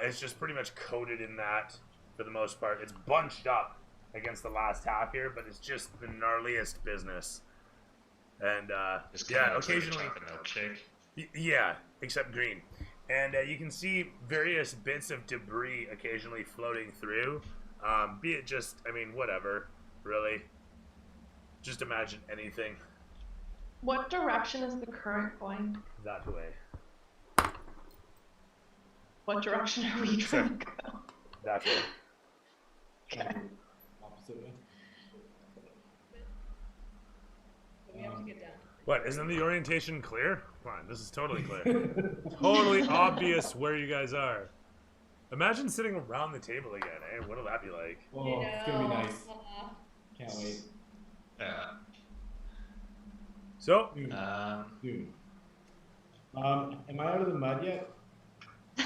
It's just pretty much coated in that for the most part. It's bunched up against the last half here, but it's just the gnarliest business. And yeah, occasionally, yeah, except green. And you can see various bits of debris occasionally floating through. Be it just, I mean, whatever, really. Just imagine anything. What direction is the current going? That way. What direction are we trying to go? That way. Okay. Opposite way. So we have to get down. What, isn't the orientation clear? Come on, this is totally clear. Totally obvious where you guys are. Imagine sitting around the table again, eh? What'll that be like? Oh, it's gonna be nice. Can't wait. So, Dude. Am I out of the mud yet?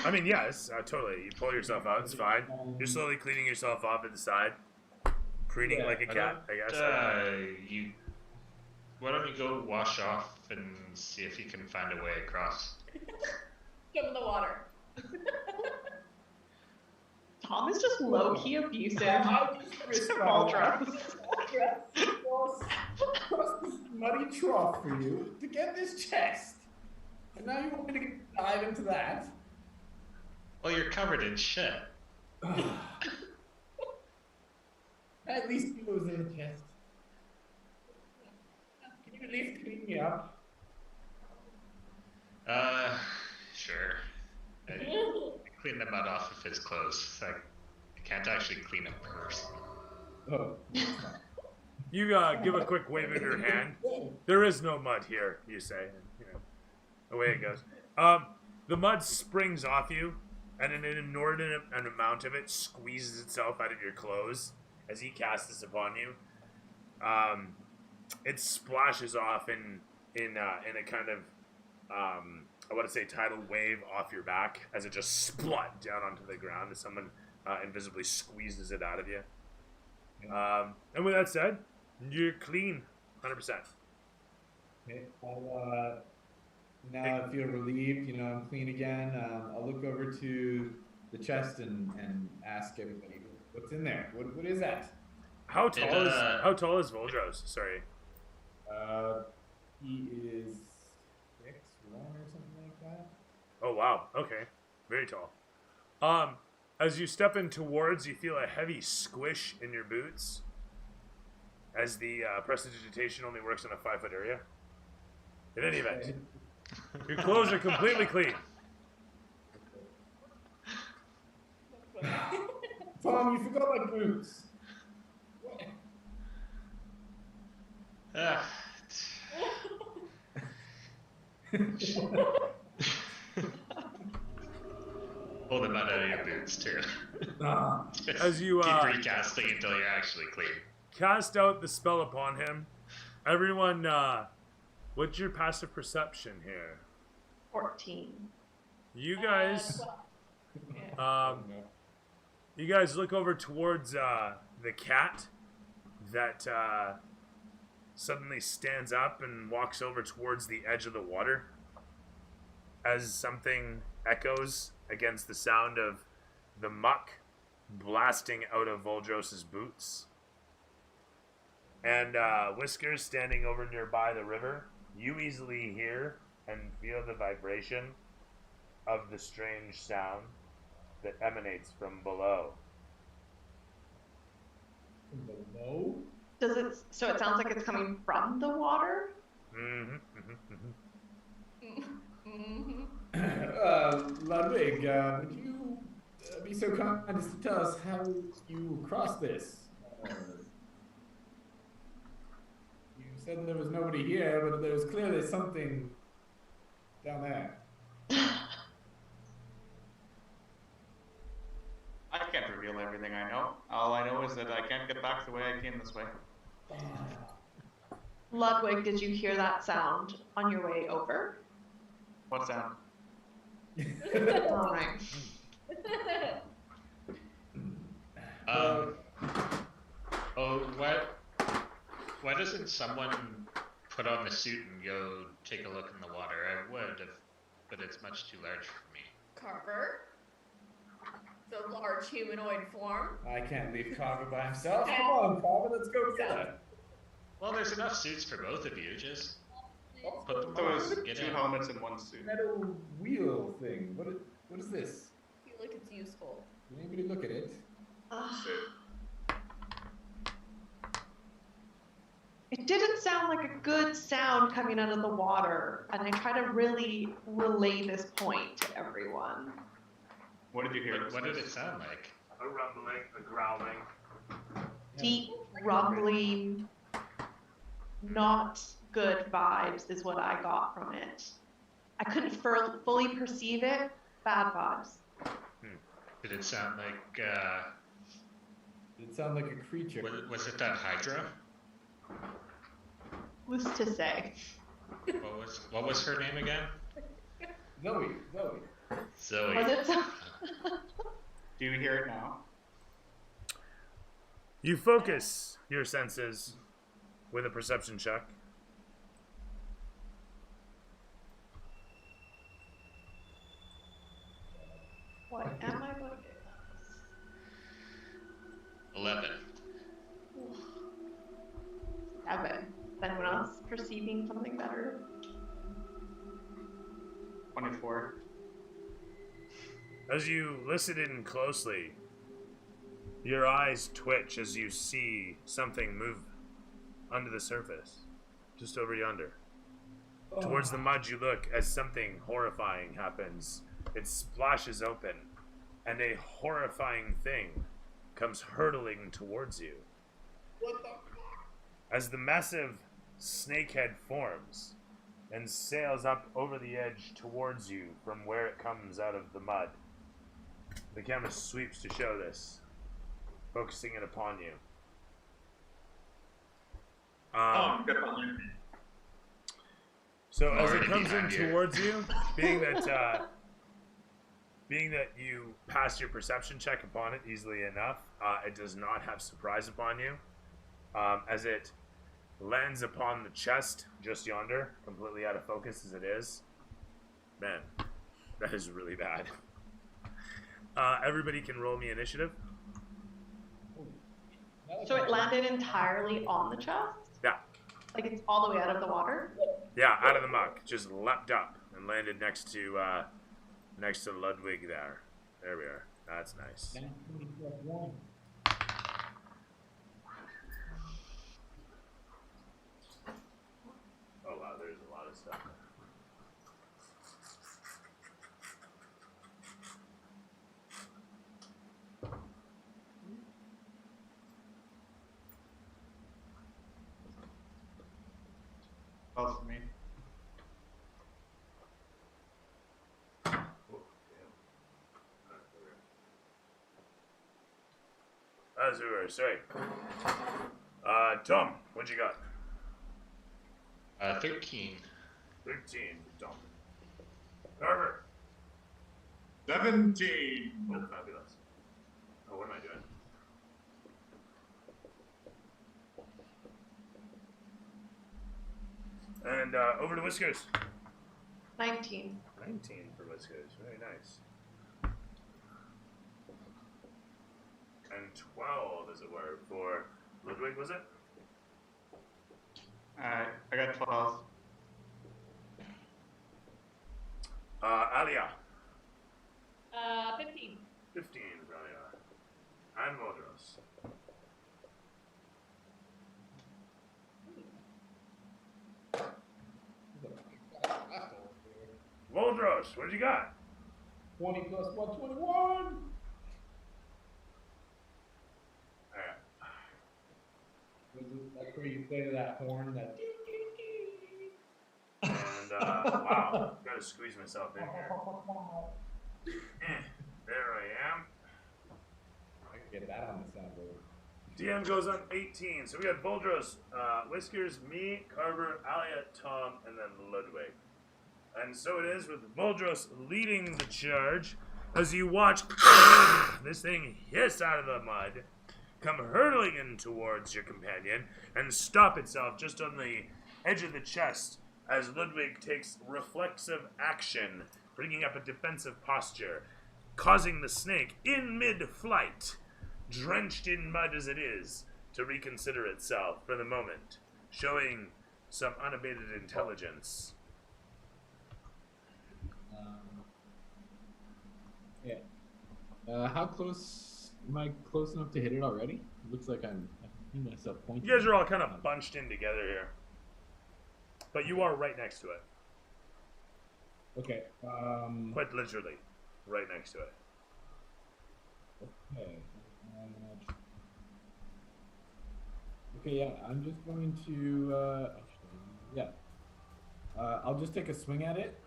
I mean, yes, totally. You pull yourself out, it's fine. You're slowly cleaning yourself off at the side. Preening like a cat, I guess. why don't you go wash off and see if you can find a way across? Jump in the water. Tom is just low-key abusive I just to risked my Voldros. Cross this muddy trough for you to get this chest. And now you want me to dive into that? Well, you're covered in shit. At least it was in the chest. Can you at least clean me up? Sure. I clean the mud off of his clothes. I can't actually clean a person. Oh. You give a quick wave of your hand. There is no mud here, you say. You know, away it goes. The mud springs off you, and an inordinate amount of it squeezes itself out of your clothes as he casts this upon you. It splashes off in a kind of I want to say tidal wave off your back as it just splat down onto the ground as someone invisibly squeezes it out of you. And with that said, you're clean, 100%. Okay, now I feel relieved, you know, I'm clean again. I'll look over to the chest and ask everybody, what's in there? What is that? How tall is Voldros? Sorry. He is 6'1" or something like that. Oh wow. Okay. Very tall. As you step in towards, you feel a heavy squish in your boots. As the prestidigitation only works in a 5-foot area. In any event, your clothes are completely clean. Tom, you forgot my boots. Pull the mud out of your boots too. As you keep recasting until you're actually clean. Cast out the spell upon him. Everyone, what's your passive perception here? 14. You guys, you guys look over towards the cat that suddenly stands up and walks over towards the edge of the water as something echoes against the sound of the muck blasting out of Voldros' boots. And Whiskers, standing over nearby the river, you easily hear and feel the vibration of the strange sound that emanates from below. Below? Does it? So it sounds like it's coming from the water. Ludwig, would you be so kind as to tell us how you crossed this? You said there was nobody here, but there was clearly something down there. I can't reveal everything I know. All I know is that I can't get back the way I came this way. Ludwig, did you hear that sound on your way over? What sound? All right. Why doesn't someone put on the suit and go take a look in the water? I would have, but it's much too large for me. Carver. The large humanoid form. I can't leave Carver by himself. Come on, Carver, let's go together. Well, there's enough suits for both of you. Just put them So on. it's Get two in. helmets and one suit. Metal wheel thing. What is this? I feel like it's useful. Can anybody look at it? It didn't sound like a good sound coming out of the water, and I try to really relay this point to everyone. What did you hear? What did it sound like? A rumbling, a growling. Deep, rumbling, not good vibes is what I got from it. I couldn't fully perceive it. Bad vibes. Did it sound like? Did it sound like a creature? Was it that Hydra? Who's to say? What was her name again? Zoe. Zoe. Was it so? Do you hear it now? You focus your senses with a perception check. Okay. Is anyone else perceiving something better? 24. As you listen in closely, your eyes twitch as you see something move under the surface, just over yonder. Towards the mud you look as something horrifying happens. It splashes open, and a horrifying thing comes hurtling towards you. What the fuck? As the massive snakehead forms and sails up over the edge towards you from where it comes out of the mud. The camera sweeps to show this, focusing it upon you. Get behind me. So as it Already comes in behind you. towards you, being that you pass your perception check upon it easily enough, it does not have surprise upon you. As it lands upon the chest just yonder, completely out of focus as it is. Man, that is really bad. Everybody can roll me initiative. So it landed entirely on the chest? Yeah. Like it's all the way out of the water? Yeah, out of the muck. Just leapt up and landed next to Ludwig there. There we are. That's nice. Oh wow, there's a lot of stuff. Well, for me. Azure, sorry. Tom, what you got? 13. 13, Tom. Carver. 17. Oh, fabulous. Oh, what am I doing? And over to Whiskers. 19. 19 for Whiskers. Very nice. And 12, as it were, for Ludwig, was it? I got 12. Alia. 15. 15 for Alia. And Modros. Modros, what did you got? 20 plus 1, 21. That's where you play that horn. That. And wow, gotta squeeze myself in here. There I am. I can get that on the soundboard. DM goes on 18. So we got Boldros, Whiskers, me, Carver, Alia, Tom, and then Ludwig. And so it is with Boldros leading the charge as you watch this thing hiss out of the mud, come hurtling in towards your companion, and stop itself just on the edge of the chest as Ludwig takes reflexive action, bringing up a defensive posture, causing the snake in mid-flight, drenched in mud as it is, to reconsider itself for the moment, showing some unabated intelligence. Yeah. How close am I close enough to hit it already? It looks like I'm myself pointing. You guys are all kind of bunched in together here. But you are right next to it. Okay. Quite literally, right next to it. Okay. Okay, yeah, I'm just going to, I'll just take a swing at it.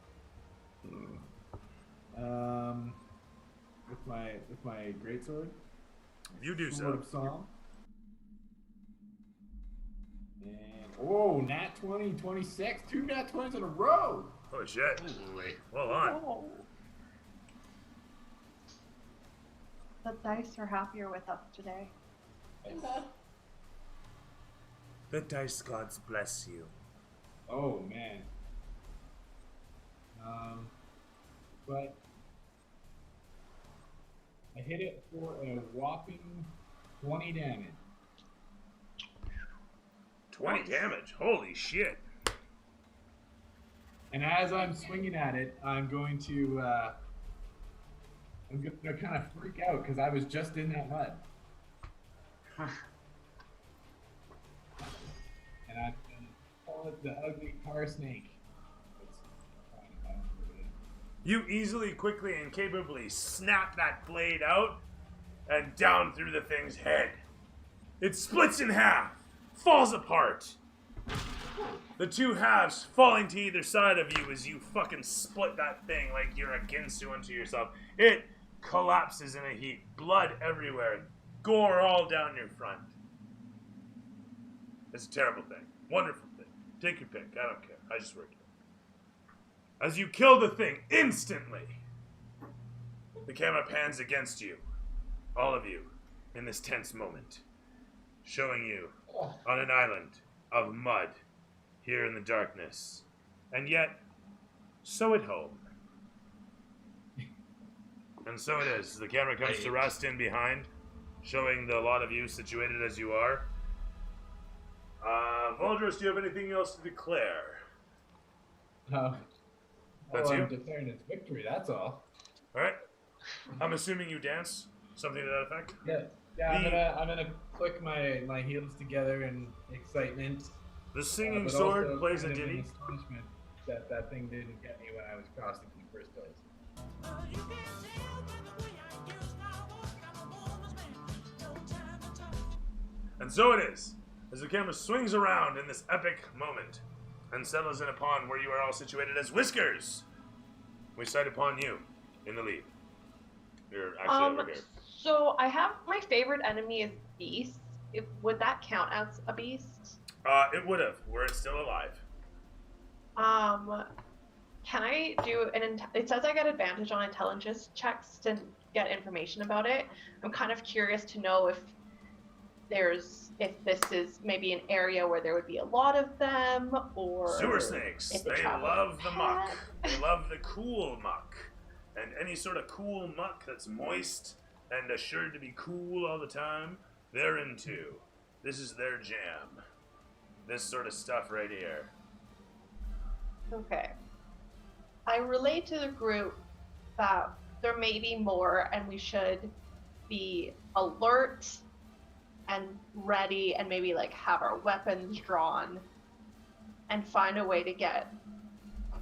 With my greatsword. You do Sword so. of Song. And nat 20, 26, 2 nat 20s in a row. Holy shit. Holy. Well on. Oh. The dice are happier with us today. The dice gods bless you. Oh man. But I hit it for a whopping 20 damage. 20 damage. Holy shit. And as I'm swinging at it, I'm going to kind of freak out because I was just in that mud. And I'm going to call it the ugly tar snake. You easily, quickly, and capably snap that blade out and down through the thing's head. It splits in half, falls apart. The two halves falling to either side of you as you fucking split that thing like you're a Ginsu unto yourself. It collapses in a heap, blood everywhere, gore all down your front. It's a terrible thing. Wonderful thing. Take your pick. I don't care. I just work here. As you kill the thing instantly, the camera pans against you, all of you, in this tense moment, showing you on an island of mud here in the darkness, and yet so at home. And so it is. The camera comes to rest in behind, showing the lot of you situated as you are. Voldros, do you have anything else to declare? That's you? I'm declaring its victory, that's all. Alright. I'm assuming you dance? Something to that effect? Yeah, I'm gonna click my heels together in excitement. The singing sword plays a kind of in ditty. astonishment that thing didn't get me when I was crossing in the first place. And so it is, as the camera swings around in this epic moment and settles in upon where you are all situated as Whiskers. We sight upon you in the lead. You're actually over here. So I have my favorite enemy is beasts. Would that count as a beast? It would have, were it still alive. Can I do it says I get advantage on intelligence checks to get information about it. I'm kind of curious to know if this is maybe an area where there would be a lot of them, or sewer snakes. They love the muck. They love the cool muck. And any sort of cool muck that's moist and assured to be cool all the time, they're into. This is their jam. This sort of stuff right here. Okay. I relate to the group that there may be more and we should be alert and ready and maybe like have our weapons drawn and find a way to get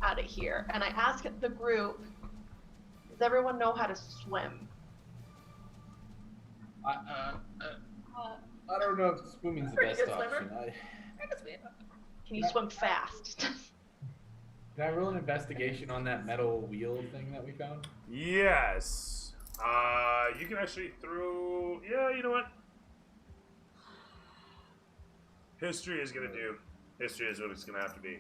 out of here. And I ask the group, does everyone know how to swim? I don't know if swimming's the best option. Can you swim fast? Can I roll an investigation on that metal wheel thing that we found? Yes. You can actually throw... Yeah, you know what? History is going to do. History is what it's going to have to be.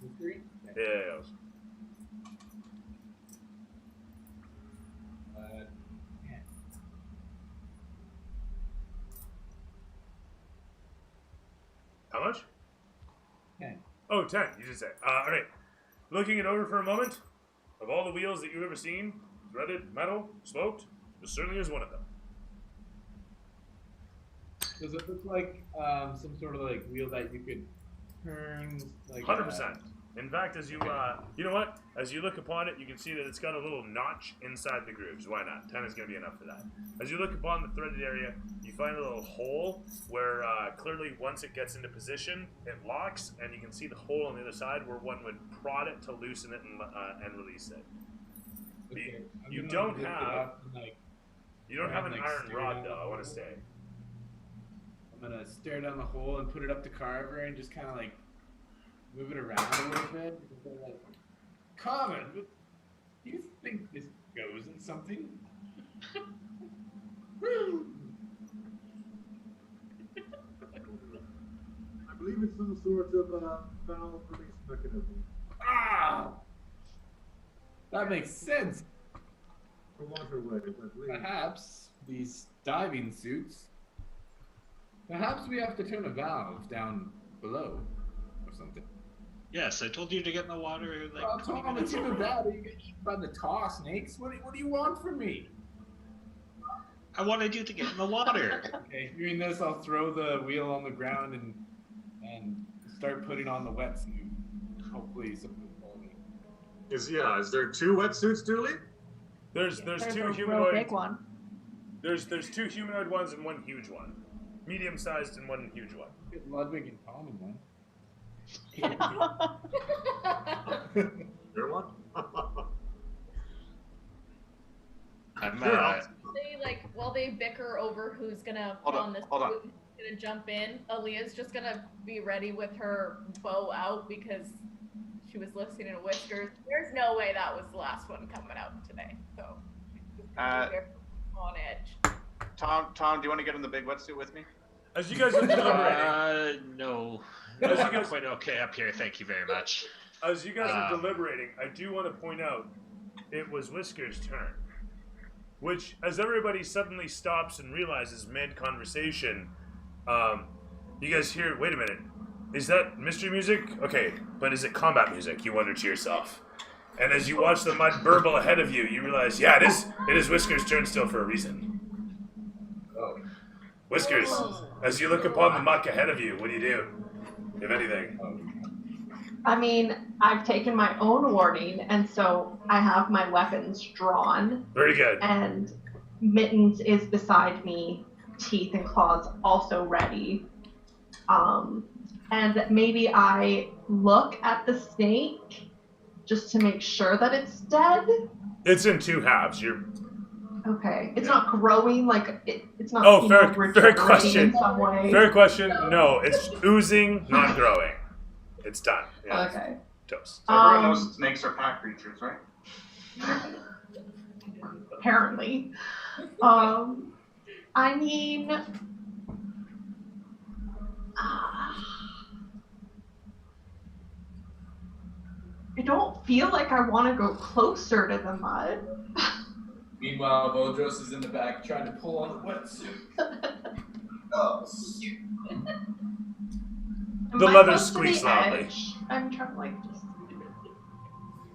History? Yeah. How much? 10. Oh, 10. You just said. All right. Looking it over for a moment, of all the wheels that you've ever seen, threaded, metal, smoked, this certainly is one of them. Does it look like some sort of like wheel that you could turn? Like 100%. In fact, as you, you know what? As you look upon it, you can see that it's got a little notch inside the grooves. Why not? 10 is going to be enough for that. As you look upon the threaded area, you find a little hole where clearly once it gets into position, it locks, and you can see the hole on the other side where one would prod it to loosen it and release it. Okay. You don't have an iron rod though. I want to say. I'm gonna stare down the hole and put it up to Carver and just kind of like move it around a little bit. Like, Carver, do you think this goes in something? I believe it's some sort of valve release mechanism. Ah! That makes sense. For waterways, I believe. Perhaps these diving suits. Perhaps we have to turn a valve down below or something. Yes, I told you to get in the water like Oh, 20 Tom, minutes it's ago. even bad. You get eaten by the tar snakes. What do you want from me? I wanted you to get in the water. Okay, hearing this, I'll throw the wheel on the ground and and start putting on the wetsuit. Hopefully something will me. Is there 2 wetsuits, Dooley? There's There's two a real humanoid. big one. There's 2 humanoid ones and 1 huge one, medium sized and 1 huge one. Get Ludwig and Tom in one. There one? I'm Sure, I'll- They while they bicker over who's gonna put on this hold on. suit, who's gonna jump in, Aaliyah's just gonna be ready with her bow out because she was listening to Whiskers. There's no way that was the last one coming out today. So she's gonna be very on edge. Tom, do you want to get in the big wetsuit with me? As you guys are deliberating, No. As you I'm guys- quite okay up here, thank you very much. as you guys are deliberating, I do want to point out it was Whisker's turn. Which, as everybody suddenly stops and realizes mid-conversation, you guys hear, wait a minute, is that mystery music? Okay, but is it combat music? You wonder to yourself. And as you watch the mud burble ahead of you, you realize, yeah, it is Whisker's turn still for a reason. Oh. Whiskers, as you look upon the muck ahead of you, what do? If anything. I mean, I've taken my own warning, and so I have my weapons drawn. Very good. And Mittens is beside me, teeth and claws also ready. And maybe I look at the snake just to make sure that it's dead. It's in 2 halves. You're Okay, it's not growing it's not. Oh, you fair- know, fair regenerating question. In some way. Fair question. No, it's oozing, not growing. It's done. Yeah. Okay. Toast. So everyone knows snakes are pack creatures, right? Apparently. I mean, I don't feel like I want to go closer to the mud. Meanwhile, Bodros is in the back trying to pull on the wetsuit. Oh. Am The I leather close to the squeaks loudly. edge? I'm trying to just.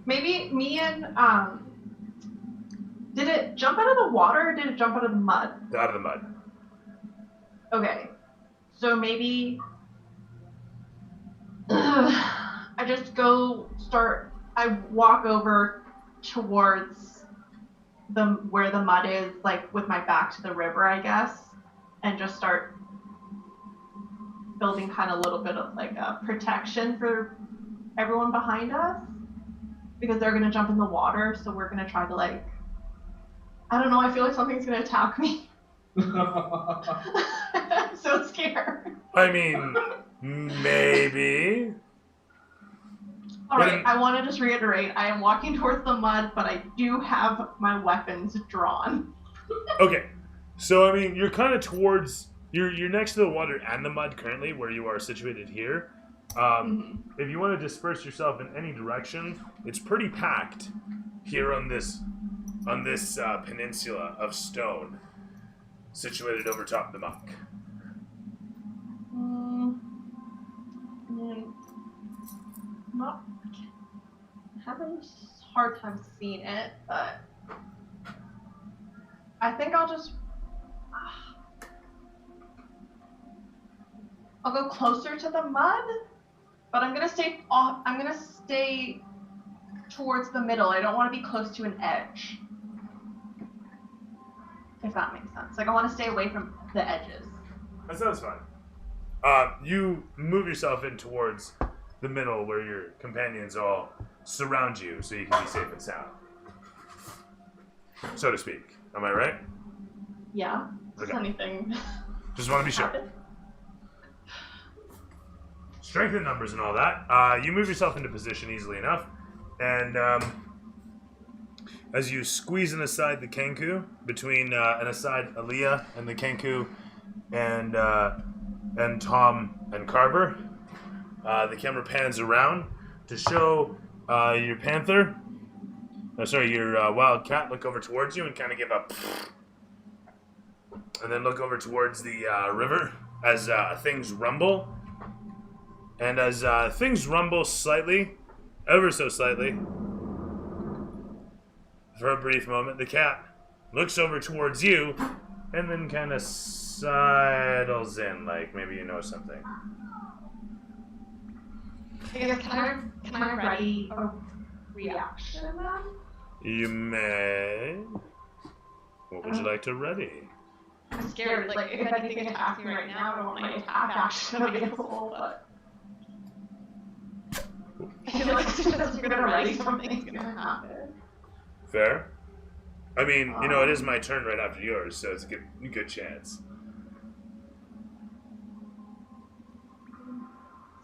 Maybe me and did it jump out of the water or did it jump out of the mud? Out of the mud. Okay, so maybe I just I walk over towards where the mud is, like with my back to the river, I guess, and just start building kind of a little bit of like a protection for everyone behind us because they're going to jump in the water, so we're going to try to I don't know, I feel like something's going to attack me. I'm so scared. I mean, maybe. Alright, I want to just reiterate, I am walking towards the mud, but I do have my weapons drawn. Okay, so I mean, you're kind of towards. You're next to the water and the mud currently, where you are situated here. If you want to disperse yourself in any direction, it's pretty packed here on this peninsula of stone, situated over top of the muck. Not having a hard time seeing it, but I think I'll just I'll go closer to the mud, but I'm gonna stay off. I'm gonna stay towards the middle. I don't want to be close to an edge, if that makes sense. Like I want to stay away from the edges. That sounds fine. You move yourself in towards the middle where your companions all surround you so you can be safe and sound. So to speak. Am I right? Yeah. Okay. Does anything Just want to be sure. happen? Strength in numbers and all that. You move yourself into position easily enough. And as you squeeze and aside the Kenku, between and aside Aaliyah and the Kenku and Tom and Carver, the camera pans around to show your panther, your wildcat look over towards you and kind of give a and then look over towards the river as things rumble. And as things rumble slightly, ever so slightly, for a brief moment, the cat looks over towards you and then kind of sidles in, like maybe you know something. I guess can I ready a reaction then? You may. What would you like to ready? I'm scared. Like if anything attacks me right now, I don't want my attack action available. But I feel like as soon as I'm gonna ready, something's gonna happen. Fair. I mean, you know, it is my turn right after yours, so it's a good chance.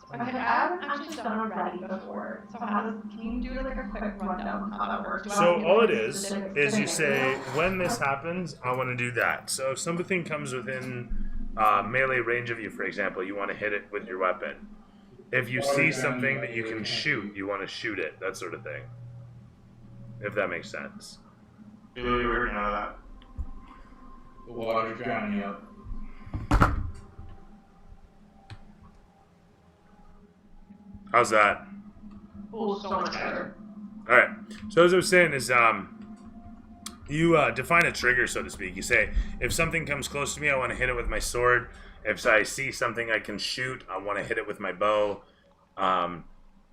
Okay, I haven't actually done a ready before, so can you do like a quick rundown on how that works? So all it is you say, when this happens, I want to do that. So if something comes within melee range of you, for example, you want to hit it with your weapon. If you see something that you can shoot, you want to shoot it, that sort of thing. If that makes sense. Really weird none of that. The water's drowning out. How's that? Oh, so much better. Alright, so as I was saying is, you define a trigger, so to speak. You say, if something comes close to me, I want to hit it with my sword. If I see something I can shoot, I want to hit it with my bow.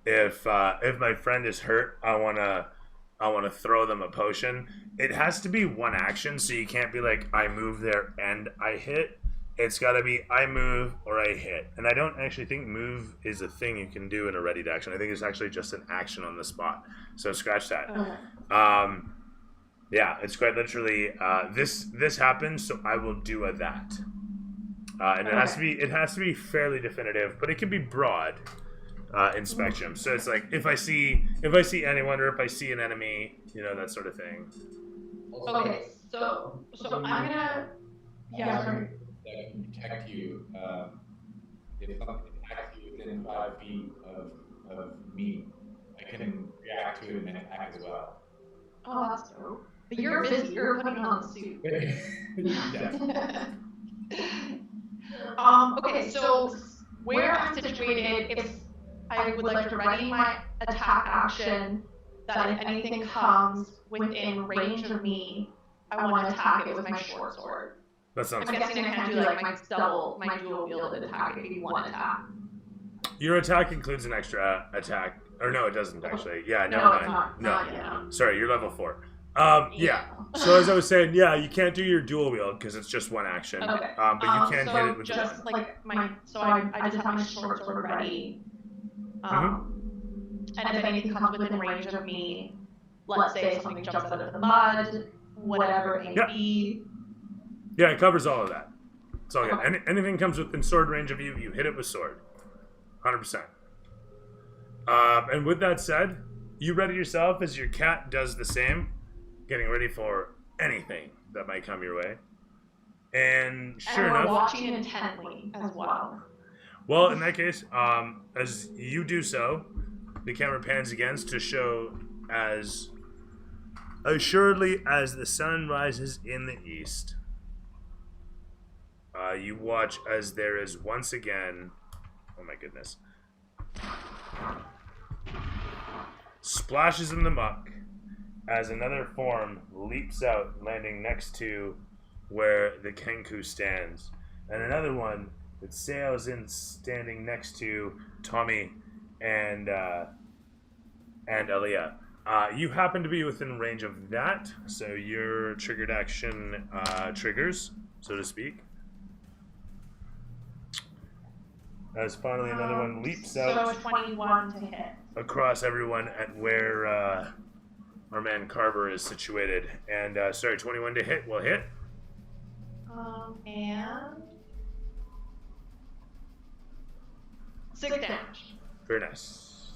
If my friend is hurt, I want to throw them a potion. It has to be one action, so you can't be like, I move there and I hit. It's got to be I move or I hit. And I don't actually think move is a thing you can do in a readied action. I think it's actually just an action on the spot. So scratch that. Okay. Yeah, it's quite literally this happens, so I will do that. And it has to be fairly definitive, but it can be broad in spectrum. So it's like if I see anyone or if I see an enemy, you know, that sort of thing. Okay, so I'm gonna sorry. That can protect you if something attacks you within 5 feet of me. I can react to it and attack as well. Oh, that's dope. But you're busy. You're putting on the suit. Yeah. Okay, so where I'm situated, if I would like to ready my attack action, that if anything comes within range of me, I want to attack it with my short sword. That sounds I'm guessing I can't do like my dual wielded attack. It could be one attack. Your attack includes an extra attack. Or no, it doesn't actually. Yeah, never No, mind. it's not. No. Not yet. Sorry, you're level 4. Yeah. So as I was saying, yeah, you can't do your dual wield because it's just one action. Okay. But you can hit it with just the like I just have my short sword ready. And if anything comes within range of me, let's say something jumps out of the mud, whatever it may be. Yeah, it covers all of that. It's all good. Anything comes within sword range of you, you hit it with sword. 100%. And with that said, you ready yourself as your cat does the same, getting ready for anything that might come your way. And sure enough, watching intently as well. Well, in that case, as you do so, the camera pans again to show as assuredly as the sun rises in the east. You watch as there is once again, oh my goodness, splashes in the muck as another form leaps out, landing next to where the Kenku stands, and another one that sails in, standing next to Tommy and Elia. You happen to be within range of that, so your triggered action triggers, so to speak. As finally another one leaps out. So 21 to hit. Across everyone at where our man Carver is situated. And, 21 to hit will hit. And 6 damage. Very nice.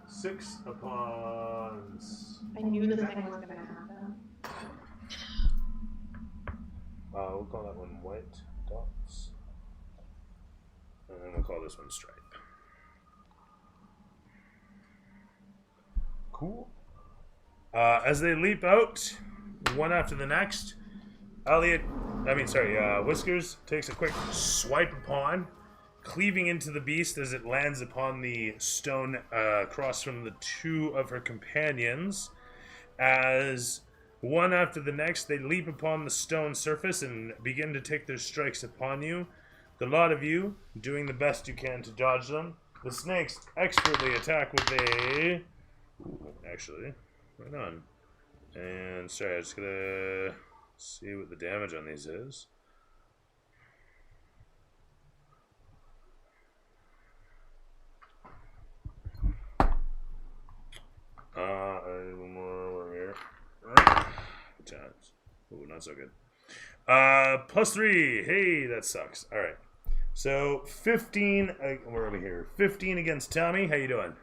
Six upon... I knew this thing was going to happen. We'll call that one white dots. And then we'll call this one stripe. Cool. As they leap out, one after the next, Whiskers takes a quick swipe upon, cleaving into the beast as it lands upon the stone across from the two of her companions. As one after the next, they leap upon the stone surface and begin to take their strikes upon you. The lot of you doing the best you can to dodge them. The snakes expertly attack with a... Ooh, actually, right on. And sorry, I just gotta see what the damage on these is. One more over here. Ooh, not so good. +3. Hey, that sucks. All right. So 15. We're over here. 15 against Tommy. How you doing?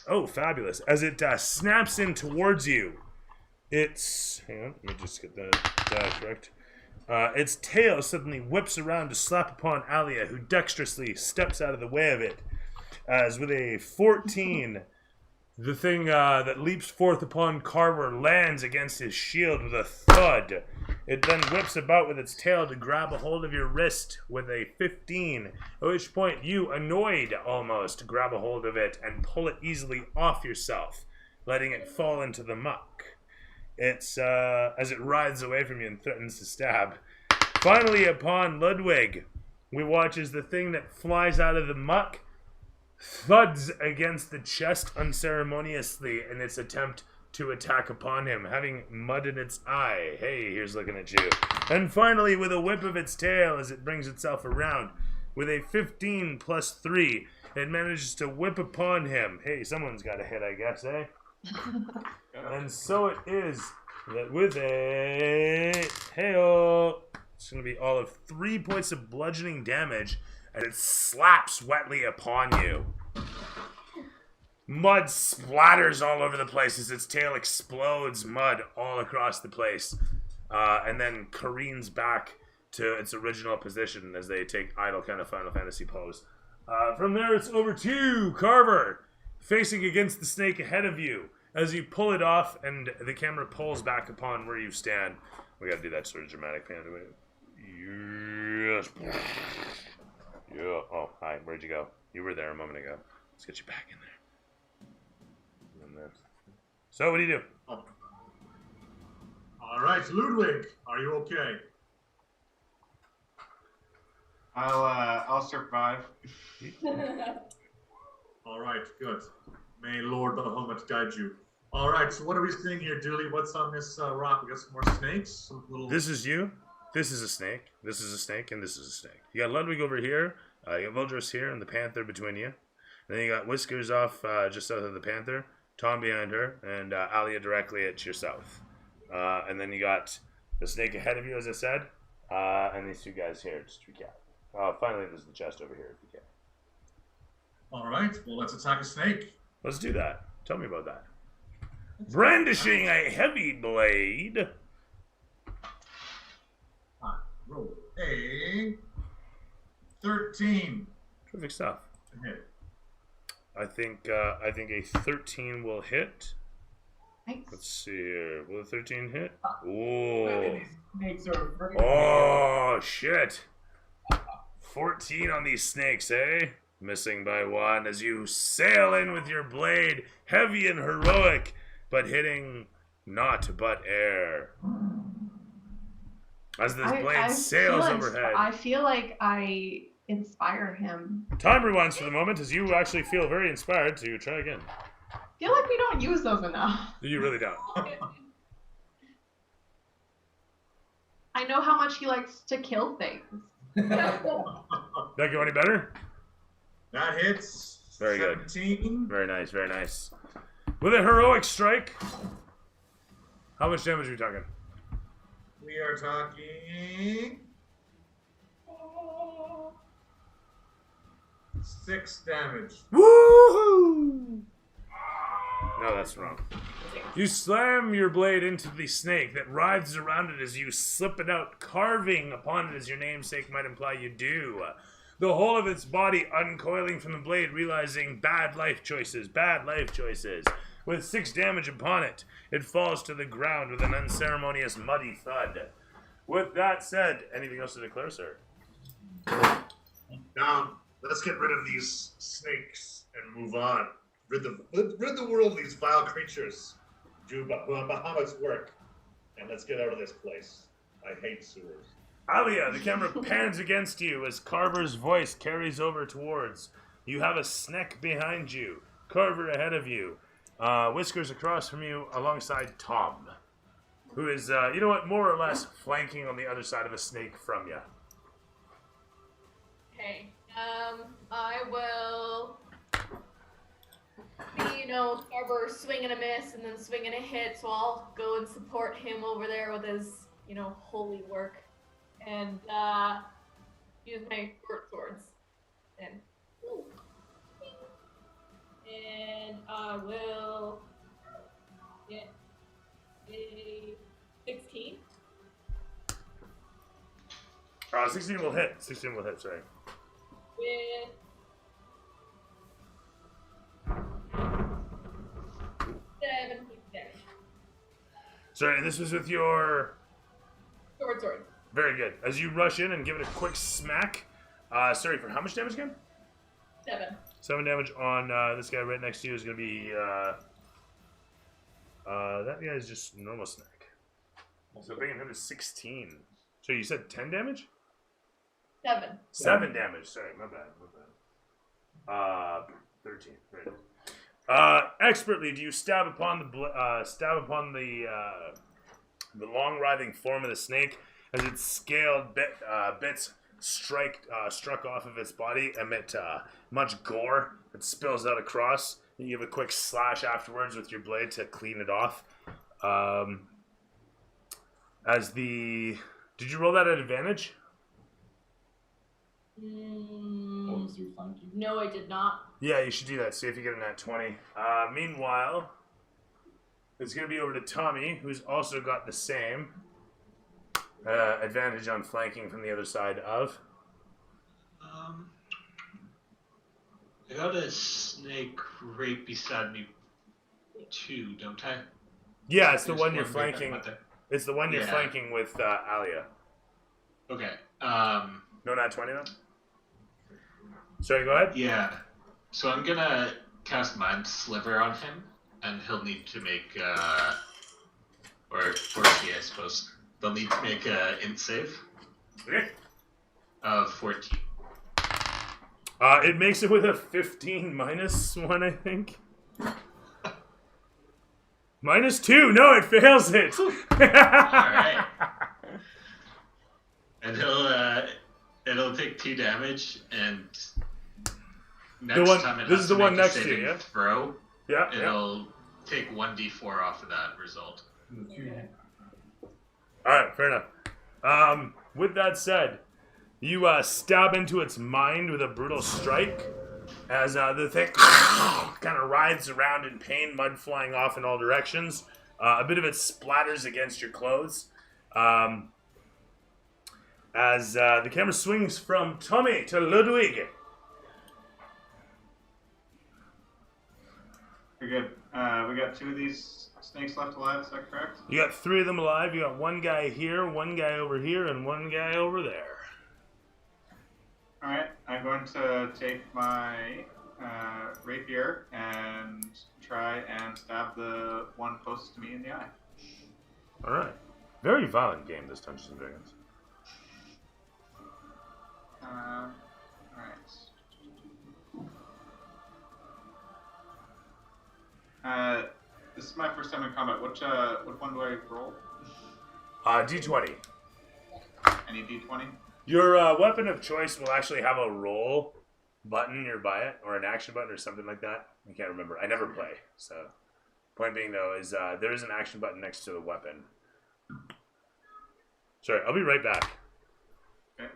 Oh, fabulous. As it snaps in towards you, it's... Hang on, let me just get that correct. Its tail suddenly whips around to slap upon Alia, who dexterously steps out of the way of it. As with a 14, the thing that leaps forth upon Carver lands against his shield with a thud. It then whips about with its tail to grab a hold of your wrist with a 15, at which point you, annoyed almost, grab a hold of it and pull it easily off yourself, letting it fall into the muck. It's, as it writhes away from you and threatens to stab. Finally, upon Ludwig, we watch as the thing that flies out of the muck thuds against the chest unceremoniously in its attempt to attack upon him, having mud in its eye. Hey, here's looking at you. And finally, with a whip of its tail as it brings itself around, with a 15 +3, it manages to whip upon him. Hey, someone's got a hit, I guess, eh? And so it is that with a... Hey-oh! It's going to be all of 3 points of bludgeoning damage, and it slaps wetly upon you. Mud splatters all over the place as its tail explodes mud all across the place, and then careens back to its original position as they take idle kind of Final Fantasy pose. From there, it's over to Carver, facing against the snake ahead of you as you pull it off, and the camera pulls back upon where you stand. We gotta do that sort of dramatic pan. Yes. Yeah. Oh, hi. Where'd you go? You were there a moment ago. Let's get you back in there. So, what do you do? Oh. All right, Ludwig, are you okay? I'll survive. All right, good. May Lord Bahamut guide you. All right, so what are we seeing here, Dooley? What's on this rock? We got some more snakes. Some little. This is you. This is a snake. This is a snake, and this is a snake. You got Ludwig over here. You got Voldros here, and the Panther between you. And then you got Whiskers off just south of the Panther. Tom behind her, and Alia directly at your south. And then you got the snake ahead of you, as I said, and these two guys here, just to recap. Finally, there's the chest over here, if you can. All right, well, let's attack a snake. Let's do that. Tell me about that. Brandishing a heavy blade. Roll a 13. Terrific stuff. Hit. I think a 13 will hit. Nice. Let's see here. Will a 13 hit? Oh. Snakes are Oh, shit. 14 on these snakes, eh? Missing by 1 as you sail in with your blade, heavy and heroic, but hitting naught but air. As this blade sails overhead. I feel like I inspire him. Time rewinds for the moment as you actually feel very inspired to try again. I feel like we don't use those enough. You really don't. I know how much he likes to kill things. That go any better? That hits. Very 17. good. Very nice, very nice. With a heroic strike, how much damage are we talking? We are talking 6 damage. Woohoo! No, that's wrong. You slam your blade into the snake that writhes around it as you slip it out, carving upon it as your namesake might imply you do. The whole of its body uncoiling from the blade, realizing bad life choices. With 6 damage upon it, it falls to the ground with an unceremonious muddy thud. With that said, anything else to declare, sir? Now, let's get rid of these snakes and move on. Rid the world of these vile creatures. Do Bahamut's work, and let's get out of this place. I hate sewers. Alia, the camera pans against you as Carver's voice carries over towards. You have a snake behind you, Carver ahead of you, Whiskers across from you alongside Tom, who is, you know what, more or less flanking on the other side of a snake from you. Okay. I will be, Carver swing and a miss and then swing and a hit, so I'll go and support him over there with his, holy work. And use my short swords. And I will get a 16. 16 will hit. 16 will hit, sorry. With 7 damage. Sorry, this was with your... Sword. Very good. As you rush in and give it a quick smack. Sorry, for how much damage again? 7. 7 damage on this guy right next to you is going to be... that guy is just normal snake. So bringing him to 16. So you said 10 damage? 7. 7 damage. Sorry, my bad. 13. Right. Expertly, do you stab upon the long writhing form of the snake as its scaled bits struck off of its body, emit much gore that spills out across. You give a quick slash afterwards with your blade to clean it off. Did you roll that at advantage? No, I did not. Yeah, you should do that. See if you get a nat 20. Meanwhile, it's going to be over to Tommy, who's also got the same advantage on flanking from the other side of. I got a snake right beside me too, don't I? Yeah, it's the There's one you're right flanking. there. It's the one you're flanking with Alia. Okay. No nat 20 though? Sorry, go ahead. Yeah. So I'm gonna cast Mind Sliver on him, and he'll need to make or she, I suppose. They'll need to make a int save. Okay. Of 14. It makes it with a 15 minus 1, I think. Minus 2. No, it fails it. Alright. And it'll take 2 damage, and next time it this has is the to one make a next to saving you, yeah? throw, Yeah. it'll take 1d4 off of that result. Alright, fair enough. With that said, you stab into its mind with a brutal strike as the thing kind of writhes around in pain, mud flying off in all directions. A bit of it splatters against your clothes. As the camera swings from Tommy to Ludwig. Very good. We got 2 of these snakes left alive, is that correct? You got 3 of them alive. You got 1 guy here, 1 guy over here, and 1 guy over there. Alright, I'm going to take my rapier and try and stab the one closest to me in the eye. Alright. Very violent game, this Dungeons & Dragons. Alright. This is my first time in combat. What one do I roll? D20. Any D20? Your weapon of choice will actually have a roll button nearby it, or an action button or something like that. I can't remember. I never play, so... Point being, though, is there is an action button next to the weapon. Sorry, I'll be right back. Okay.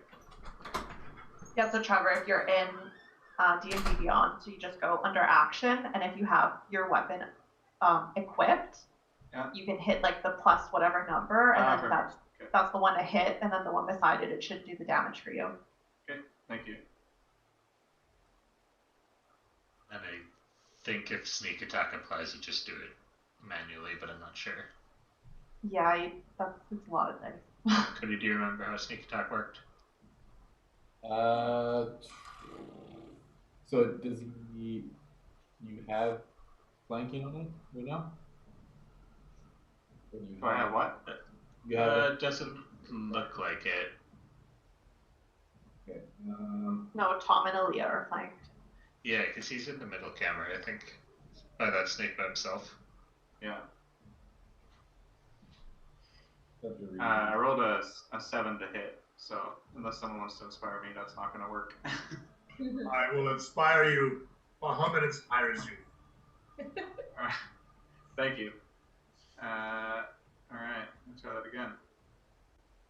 Yeah, so Trevor, if you're in D&D Beyond, so you just go under action, and if you have your weapon equipped, you can hit like the plus whatever number, and then that's the one to hit, and then the one beside it, it should do the damage for you. Okay, thank you. And I think if sneak attack applies, you just do it manually, but I'm not sure. Yeah, that's a lot of things. Cody, do you remember how sneak attack worked? So does you have flanking on it right now? Do I have what? You have It doesn't look like it. No, Tom and Aaliyah are flanked. Yeah, because he's in the middle camera, I think. By that snake by himself. Yeah. I rolled a 7 to hit, so unless someone wants to inspire me, that's not going to work. I will inspire you. Muhammad inspires you. All right. Thank you. All right, let's try that again.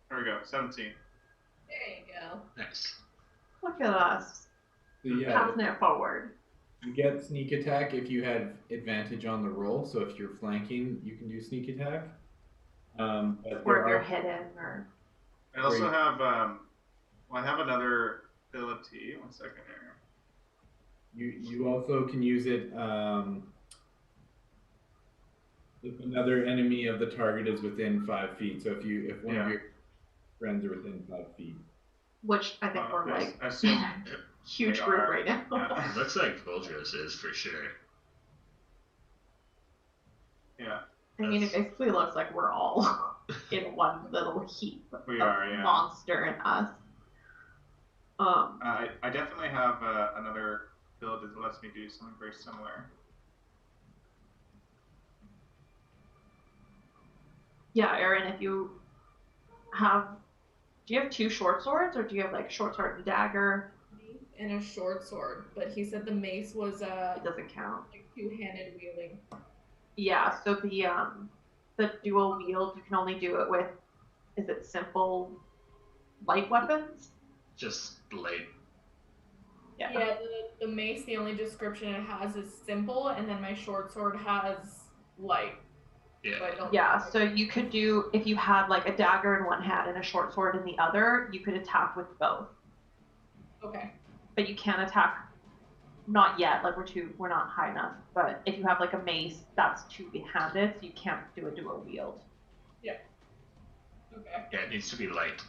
There we go, 17. There you go. Nice. Look at us. So yeah, Passing it forward. you get sneak attack if you have advantage on the roll. So if you're flanking, you can do sneak attack. But Or there if you're are hidden, or I also have, I have another ability. 1 second here. you also can use it if another enemy of the target is within 5 feet. So if one of your friends are within 5 feet. which I think we're like I assume huge they group are. right now. Yeah. Looks like Goldros is for sure. Yeah. I mean, it basically looks like we're all in one little heap We of are, yeah. monster and us. I definitely have another ability that lets me do something very similar. Yeah, Aaron, if you have, do you have 2 short swords, or do you have like short sword and dagger? And a short sword, but he said the mace was It doesn't count. like 2-handed wielding. Yeah, so the dual wield, you can only do it with, is it simple light weapons? Just light. Yeah. Yeah, the mace, the only description it has is simple, and then my short sword has light. Yeah. So I don't Yeah, so you could do, if you had like a dagger in one hand and a short sword in the other, you could attack with both. Okay. But you can't attack, not yet, like we're not high enough, but if you have like a mace, that's 2-handed, so you can't do a dual wield. Okay. Yeah, it needs to be light.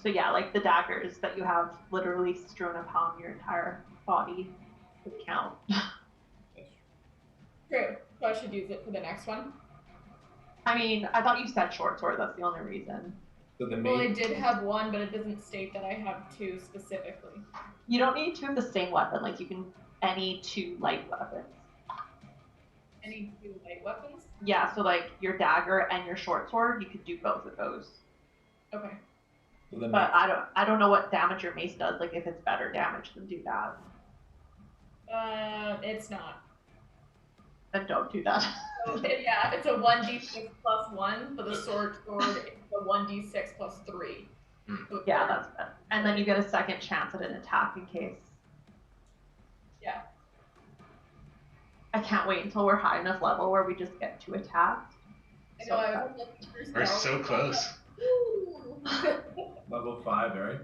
So yeah, like the daggers that you have literally strewn upon your entire body would count. True. So I should use it for the next one. I mean, I thought you said short sword, that's the only reason. So the Well, I main did have one, but it doesn't state that I have 2 specifically. You don't need 2 of the same weapon, like you can, any 2 light weapons. Any 2 light weapons? Yeah, so like your dagger and your short sword, you could do both of those. Okay. so the But I don't know what damage your mace does, like if it's better damage than do that. It's not. Then don't do that. Okay, yeah, it's a 1d6 plus 1, but the sword it's a 1d6 plus 3. So Yeah, that's better. And then you get a second chance at an attack in case. Yeah. I can't wait until we're high enough level where we just get to attack. I know, I was looking for We're spells. so close. Woo! level 5, right?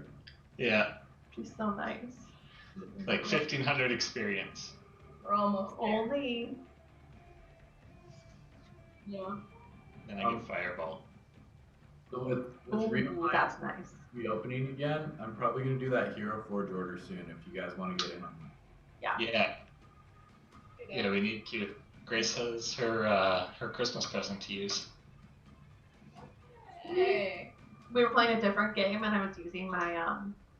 Yeah. She's so nice. Like 1500 experience. We're almost there. Only. Yeah. Then I get fireball. So with Ooh, that's nice. reopening again, I'm probably gonna do that Hero Forge order soon if you guys want to get in on that. Yeah. Yeah, we need to. Grace has her Christmas present to use. Hey. We were playing a different game and I was using my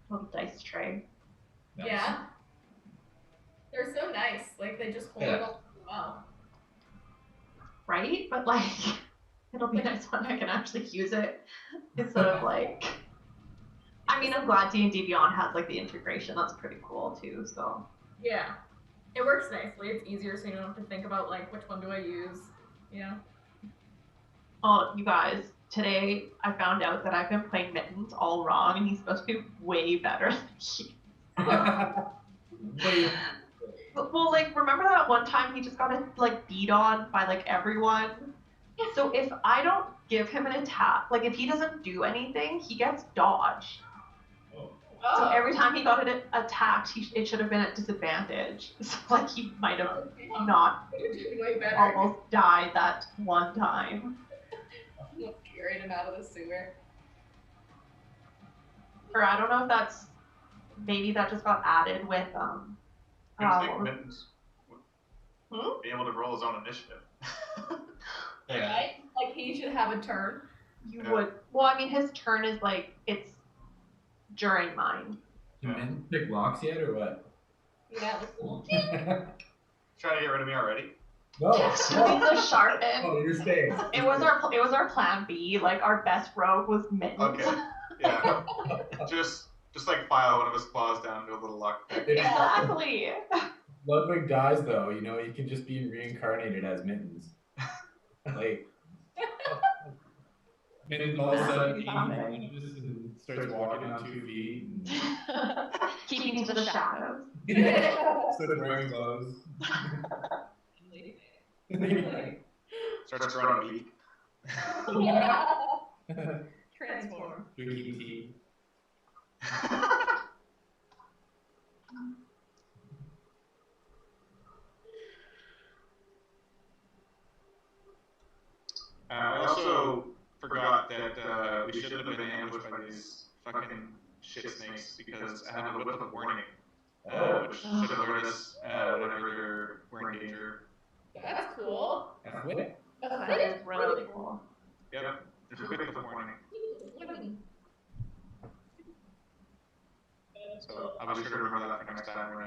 little dice tray. Nice. Yeah. They're so nice. Like, they just hold it all so well. Right? But like, it'll be nice when I can actually use it instead of like. I mean, I'm glad D&D Beyond has like the integration. That's pretty cool too. So. Yeah. It works nicely. It's easier, so you don't have to think about, like, which one do I use, you know? Oh, you guys, today I found out that I've been playing Mittens all wrong, and he's supposed to be way better than he. Wait, Well, like, remember that one time he just got like beat on by like everyone? So if I don't give him an attack, like if he doesn't do anything, he gets dodged. So every time he got it attacked, it should have been at disadvantage. So like he might have not Way better. almost died that one time. Carried him out of the sewer. Or I don't know if that's, maybe that just got added with I think Mittens would Hmm? be able to roll his own initiative. Yeah. Right? Like, he should have a turn. you Yeah. would, well, I mean his turn is like, it's during mine. You men pick locks yet or what? Yeah. Trying to get rid of me already? No. Yes, we need to sharpen. Oh, you're staying. It was our plan B. Like our best rogue was mittens. Okay. Yeah. just like file one of his claws down to a little lock pick. Exactly. Ludwig dies though, you know, he can just be reincarnated as Mittens. Like Mittens all of a sudden changes and starts walking on 2 feet. Keeping to the shadows. Starts wearing clothes. Starts growing a beak. Transform. Drinking tea. I also forgot that we shouldn't have been ambushed by these fucking shit snakes because I have a whip of warning, which should alert us whenever we're in danger. That's cool. Whip? That is really cool. Yep, there's a whip of warning. So I'll be sure to remember that for next time we're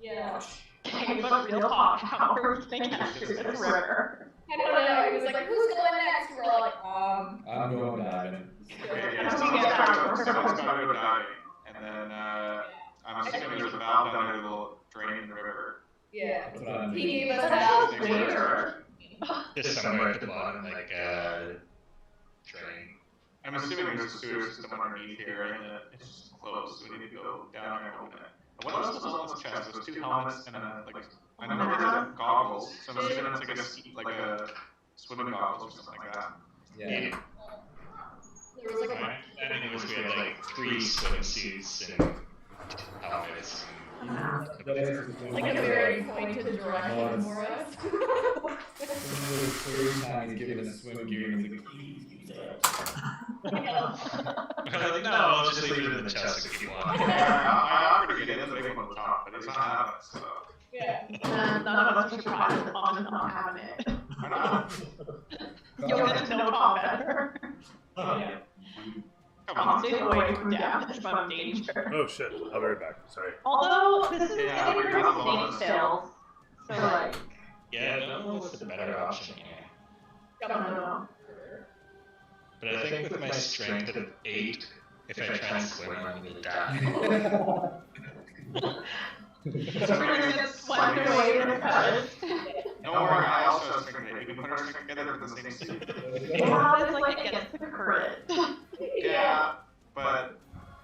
Yeah. Okay, but real talk, how are we gonna get through this river? I don't know. He was like, "Who's going next?" We're like, I'm going diving. Okay, yeah, How do we get back? someone's got to go diving, and then I'm assuming there's a valve down there that will drain the river. Yeah. That's what I'm He doing. gave us But that. that's where. Just somewhere at the bottom, like drain. I'm assuming there's a sewer system underneath here, and it's just closed, so we need to go down there and open it. What else was on this chest? There's 2 helmets and I know there's goggles, so I'm assuming it's like a swimming goggles or something like that. Yeah. There was like My understanding was we had like 3 swimsuits and helmets. like a very pointed direction for us. He's giving us swim gear and he's like, please use it. Like, no, I'll just leave it in the chest if you want. I offered to get in the big one on the top, but it's not having it, so. Yeah. None of us are surprised that Tom is not having it. Why not? You'll get to know Tom better. Yeah. Come Tom, on. stay away from damage from danger. Oh shit, I'll be right back. Sorry. Although, this is Yeah, getting we're not pretty alone. snake sales. So, like, Yeah, I don't know what's the better option here. I don't know. But I think with my strength of 8, if I try and swim, I'm gonna die. So we're gonna get swept away in the current. Don't worry, I also have strength 8. We can put our strength together in the same suit. Yeah, it's like against the current. Yeah, but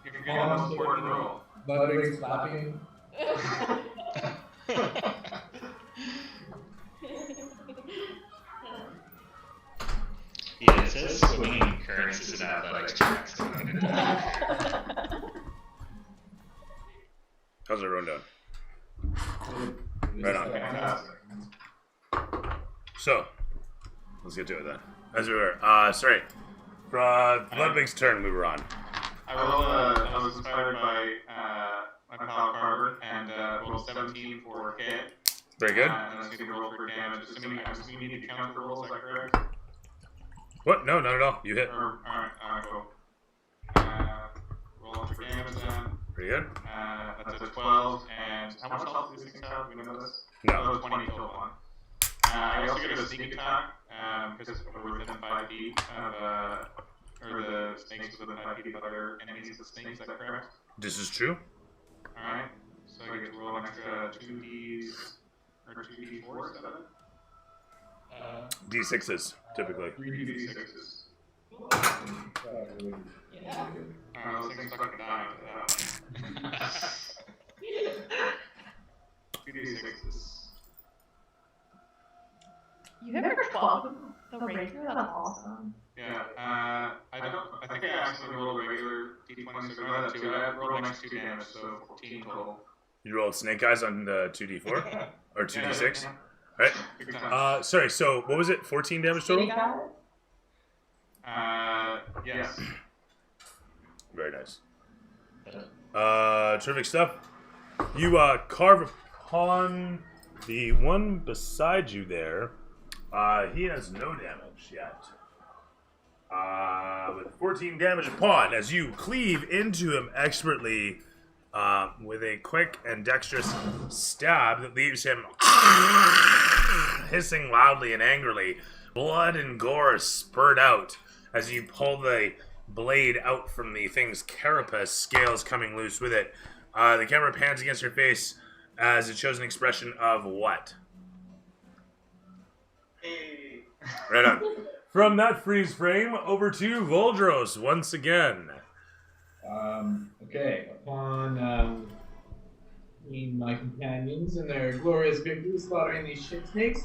you're forgetting the most important rule. Ludwig's clapping. Yeah, it says swimming in currents is an athletics check, so I'm gonna die. How's everyone doing? Right on. Fantastic. So, let's get to it then. As we were, sorry. For Ludwig's turn, we were on. I was inspired by my pal Carver and rolled 17 for hit. Very good. And I was going to roll for damage. I'm assuming you need to count the rolls, is that correct? What? No, not at all. You hit. Alright, cool. Roll for damage then. Pretty good. That's a 12. And how much health do these things have? Do we know this? No. Oh, 20 killed one. I also get a sneak attack because we're within 5 feet of or the snakes within 5 feet of other enemies of snakes. Is that correct? This is true. Alright. So I get to roll an extra 2d or 2d4, is that it? D6s, typically. 3d6s. Yeah. Those things fucking die into that. 2d6s. You have your 12 the ranger, that's awesome. Yeah, I think I actually rolled a regular d20, so ignore that too. I rolled an extra 2 damage, so 14 total. You rolled snake eyes on the 2d4? Or 2d6? Yeah. Right? Big time. Sorry, so what was it? 14 damage total? Yes. Very nice. Terrific stuff. You carve upon the one beside you there. He has no damage yet. With 14 damage upon as you cleave into him expertly with a quick and dexterous stab that leaves him hissing loudly and angrily. Blood and gore spurt out as you pull the blade out from the thing's carapace, scales coming loose with it. The camera pans against your face as it shows an expression of what? Hey. Right on. From that freeze frame, over to Voldros once again. Okay, upon seeing my companions and their glorious victory slaughtering these shit snakes,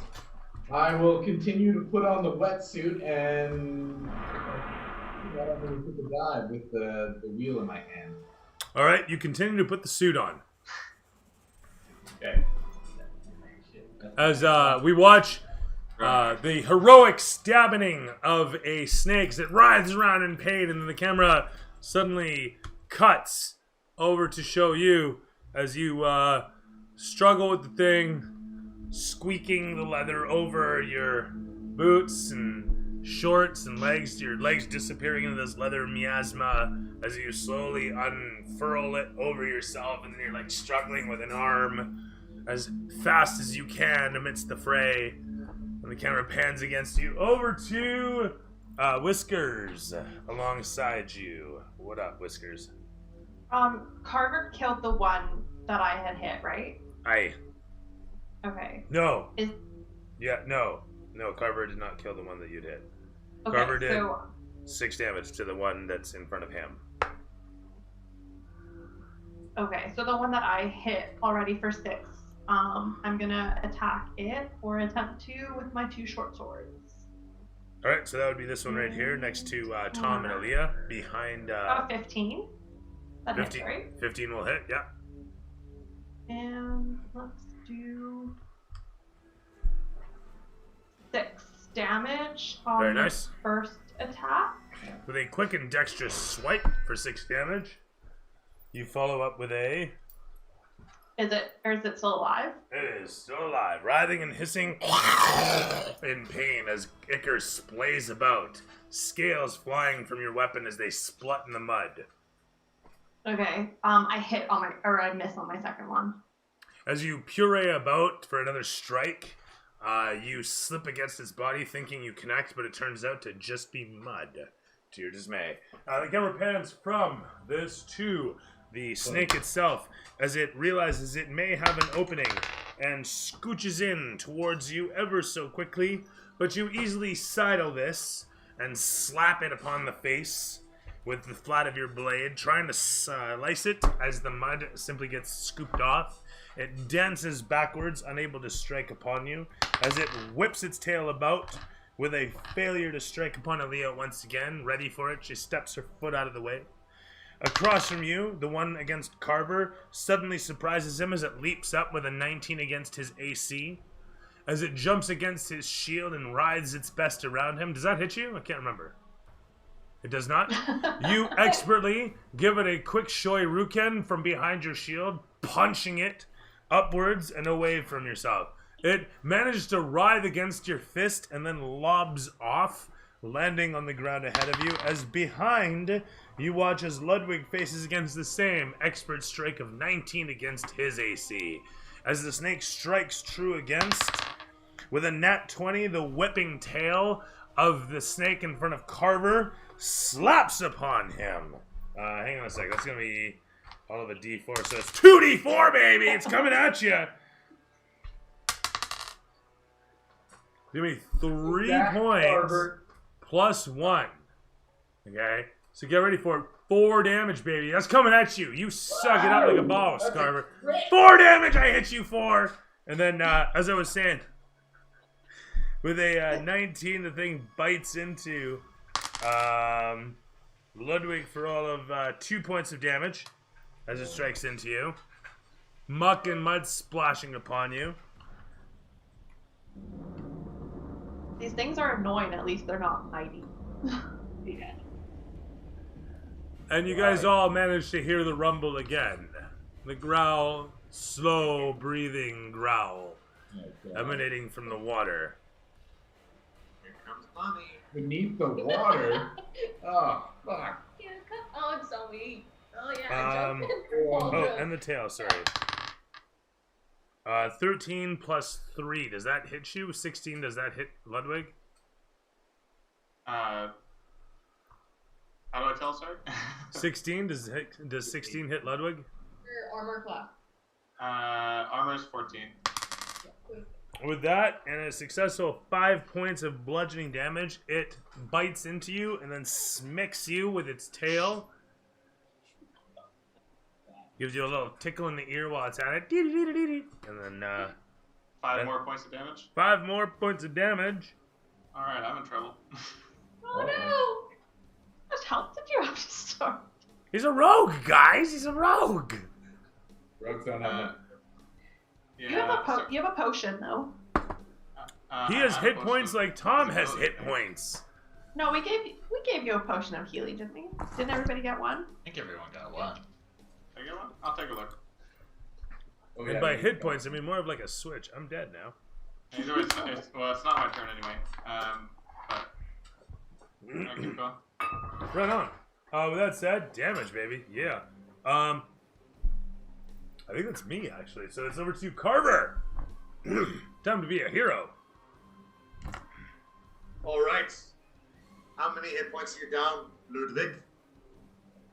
I will continue to put on the wetsuit and I'm going to put the dive with the wheel in my hand. All right, you continue to put the suit on. Okay. As we watch the heroic stabbing of a snake as it writhes around in pain, and then the camera suddenly cuts over to show you as you struggle with the thing, squeaking the leather over your boots and shorts and legs, your legs disappearing into this leather miasma as you slowly unfurl it over yourself, and then you're like struggling with an arm as fast as you can amidst the fray. And the camera pans against you over to Whiskers alongside you. What up, Whiskers? Carver killed the one that I had hit, right? Aye. Okay. No. No, Carver did not kill the one that you'd hit. Okay, Carver did so 6 damage to the one that's in front of him. okay, so the one that I hit already for 6, I'm gonna attack it or attempt to with my 2 short swords. All right, so that would be this one right here, next to Tom and Aaliyah, behind. 15. That 15. hits, right? 15 will hit, yeah. And let's do 6 damage on Very the nice. first attack. With a quick and dexterous swipe for 6 damage, you follow up with a. Is it still alive? It is still alive, writhing and hissing in pain as ichor splays about, scales flying from your weapon as they splut in the mud. Okay. I miss on my second one. As you puree about for another strike, you slip against its body thinking you connect, but it turns out to just be mud, to your dismay. The camera pans from this to the snake itself as it realizes it may have an opening and scooches in towards you ever so quickly, but you easily sidle this and slap it upon the face with the flat of your blade, trying to slice it as the mud simply gets scooped off. It dances backwards, unable to strike upon you, as it whips its tail about with a failure to strike upon Aaliyah once again. Ready for it, she steps her foot out of the way. Across from you, the one against Carver suddenly surprises him as it leaps up with a 19 against his AC. As it jumps against his shield and writhes its best around him. Does that hit you? I can't remember. It does not. You expertly give it a quick shoryuken from behind your shield, punching it upwards and away from yourself. It manages to writhe against your fist and then lobs off, landing on the ground ahead of you, as behind you watch as Ludwig faces against the same expert strike of 19 against his AC. As the snake strikes true against, with a nat 20, the whipping tail of the snake in front of Carver slaps upon him. Hang on a sec, that's going to be all of a D4, so it's 2D4, baby! It's coming at you! Give me 3 points Carver. plus 1. Okay? So get ready for it. 4 damage, baby. That's coming at you. You suck it up like a boss, Carver. 4 damage, I hit you 4! And then, as I was saying, with a 19, the thing bites into Ludwig for all of 2 points of damage as it strikes into you. Muck and mud splashing upon you. These things are annoying, at least they're not mighty. Yeah. And you guys all managed to hear the rumble again. The growl, slow breathing growl, emanating from the water. Here comes mommy. Beneath the water? Oh, fuck. Yeah, oh, it's so weak. Oh yeah, jump in. Oh, and the tail, sorry. 13 plus 3, does that hit you? 16, does that hit Ludwig? How do I tell, sorry? 16, does 16 hit Ludwig? Your armor class. Armor is 14. With that, and a successful 5 points of bludgeoning damage, it bites into you and then smicks you with its tail. Gives you a little tickle in the ear while it's at it. And then, 5 more points of damage? 5 more points of damage. Alright, I'm in trouble. Oh no! What help did you have to start? He's a rogue, guys! He's a rogue! Rogues don't have Yeah, You have a potion, though. He has I have hit a points potion. like Tom has hit points. No, we gave you a potion of healing, didn't we? Didn't everybody get one? I think everyone got one. Take it one? I'll take a look. Oh, And by hit points, I mean more of like a switch. I'm dead now. Either way, it's not my turn anyway. But I keep going. Right on. With that said, damage, baby. Yeah. I think that's me, actually. So it's over to Carver. Time to be a hero. All right. How many hit points are you down, Ludwig?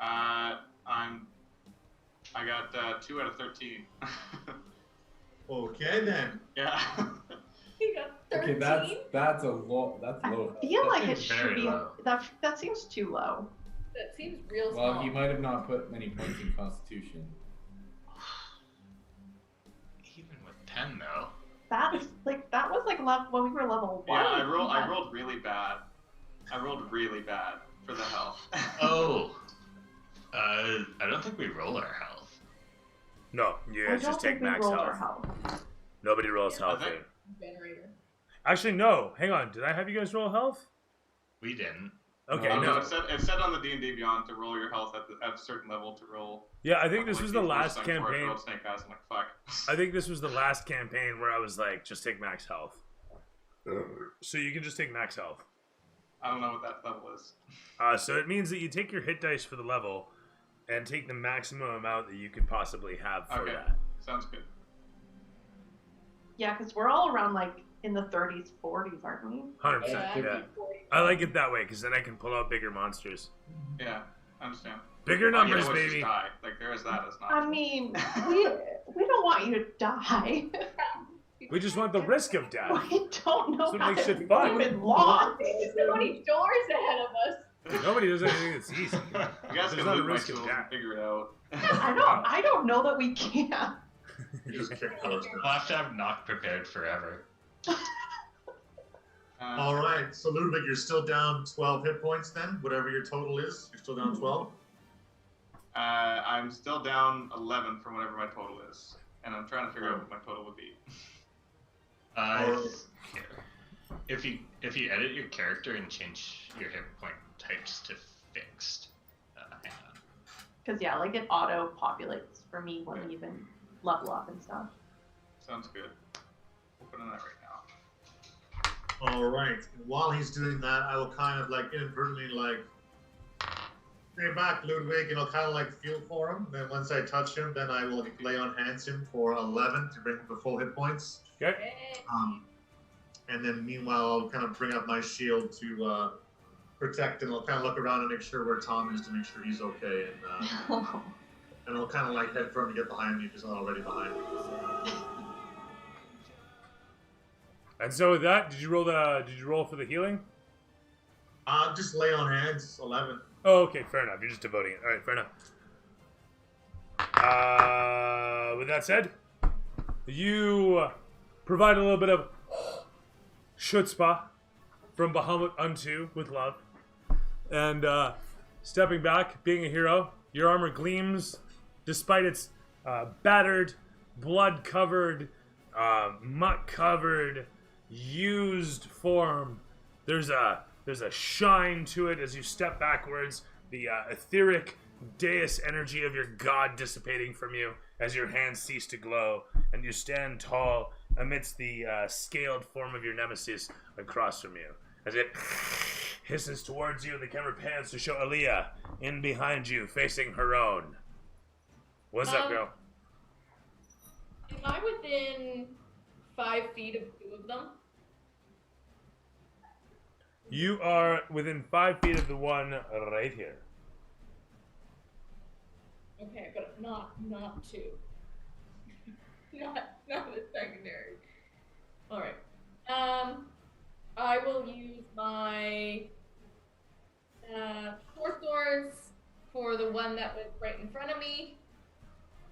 I got 2 out of 13. Okay then. Yeah. You got 13. Okay, that's a low. That's I low. feel like it seems should very be. low. That seems too low. That seems real small. Well, he might have not put many points in Constitution. Even with 10 though. That was like level when we were level 1. Yeah, I rolled really bad. I rolled really bad for the health. Oh. I don't think we roll our health. No, you guys just take max health. Nobody rolls health Okay. here. Generator. Actually, no. Hang on. Did I have you guys roll health? We didn't. Okay, Oh, no. It said on the D&D Beyond to roll your health at a certain level to roll. Yeah, I think this Like, was the these last first, like, four campaign. rolled snake eyes, I'm like, fuck. I think this was the last campaign where I was like, just take max health. So you can just take max health. I don't know what that level is. So it means that you take your hit dice for the level and take the maximum amount that you can possibly have for Okay. that. Sounds good. Yeah, because we're all around like in the 30s, 40s, aren't we? 100%. Yeah, Yeah. I like it that way because then I can pull out bigger monsters. Yeah, I understand. Bigger Oh, you numbers, know what, just baby. die. Like, there is that as an I option. mean, we don't want you to die. We just want the risk of death. We don't know That's what how makes to shit fun. even lost. There's so many doors ahead of us. Nobody does anything that's easy. You guys There's can not a loot my risk of tools death. and figure it out. I don't know that we can. You just kicked those We'll guys. have to have not prepared forever. All right, so Ludwig, you're still down 12 hit points then, whatever your total is. You're still down 12. I'm still down 11 from whatever my total is. And I'm trying to figure out what my total would be. Here. If you edit your character and change your hit point types to fixed, hang on. Because yeah, like it auto populates for me when we even level up and stuff. Sounds good. Opening that right now. All right, and while he's doing that, I will kind of like inadvertently like stay back, Ludwig, and I'll kind of like feel for him. Then once I touch him, then I will lay on hands him for 11 to bring him to full hit points. Okay. And then meanwhile, I'll kind of bring up my shield to protect, and I'll kind of look around and make sure where Tom is to make sure he's okay. And I'll kind of like head for him to get behind me if he's not already behind me. And so with that, did you roll for the healing? Just lay on hands, 11. Oh, okay, fair enough. You're just devoting it. All right, fair enough. With that said, you provide a little bit of chutzpah from Bahamut unto with love, and stepping back, being a hero, your armor gleams despite its battered, blood-covered, muck-covered, used form. There's a shine to it as you step backwards, the etheric deus energy of your god dissipating from you as your hands cease to glow, and you stand tall amidst the scaled form of your nemesis across from you. As it hisses towards you, the camera pans to show Aaliyah in behind you, facing her own. What's up, girl? Am I within 5 feet of 2 of them? You are within 5 feet of the one right here. Okay, but not 2. not the secondary. All right. I will use my short swords for the one that was right in front of me,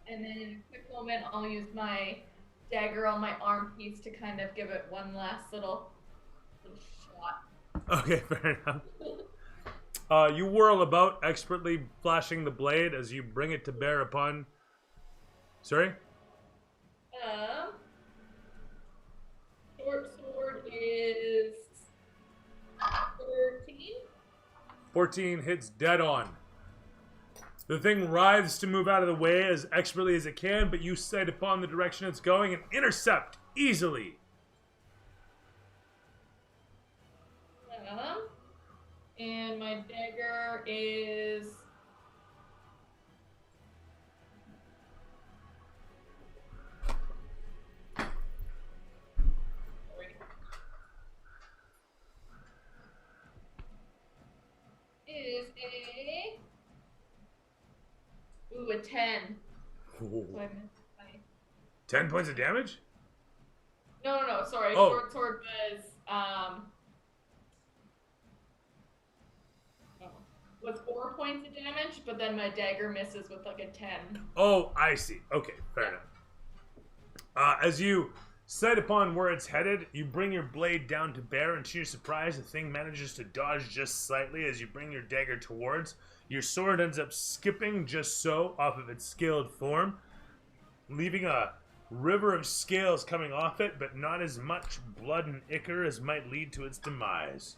and then in a quick moment, I'll use my dagger on my arm piece to kind of give it one last little shot. Okay, fair enough. You whirl about, expertly flashing the blade as you bring it to bear upon. Sorry? Short sword is 13. 14 hits dead on. The thing writhes to move out of the way as expertly as it can, but you sight upon the direction it's going and intercept easily. And my dagger is a 10. So I missed my... 10 points of damage? No, sorry. Oh. Short sword was 4 points of damage, but then my dagger misses with like a 10. Oh, I see. Okay, fair enough. As you sight upon where it's headed, you bring your blade down to bear, and to your surprise, the thing manages to dodge just slightly as you bring your dagger towards. Your sword ends up skipping just so off of its scaled form, leaving a river of scales coming off it, but not as much blood and ichor as might lead to its demise.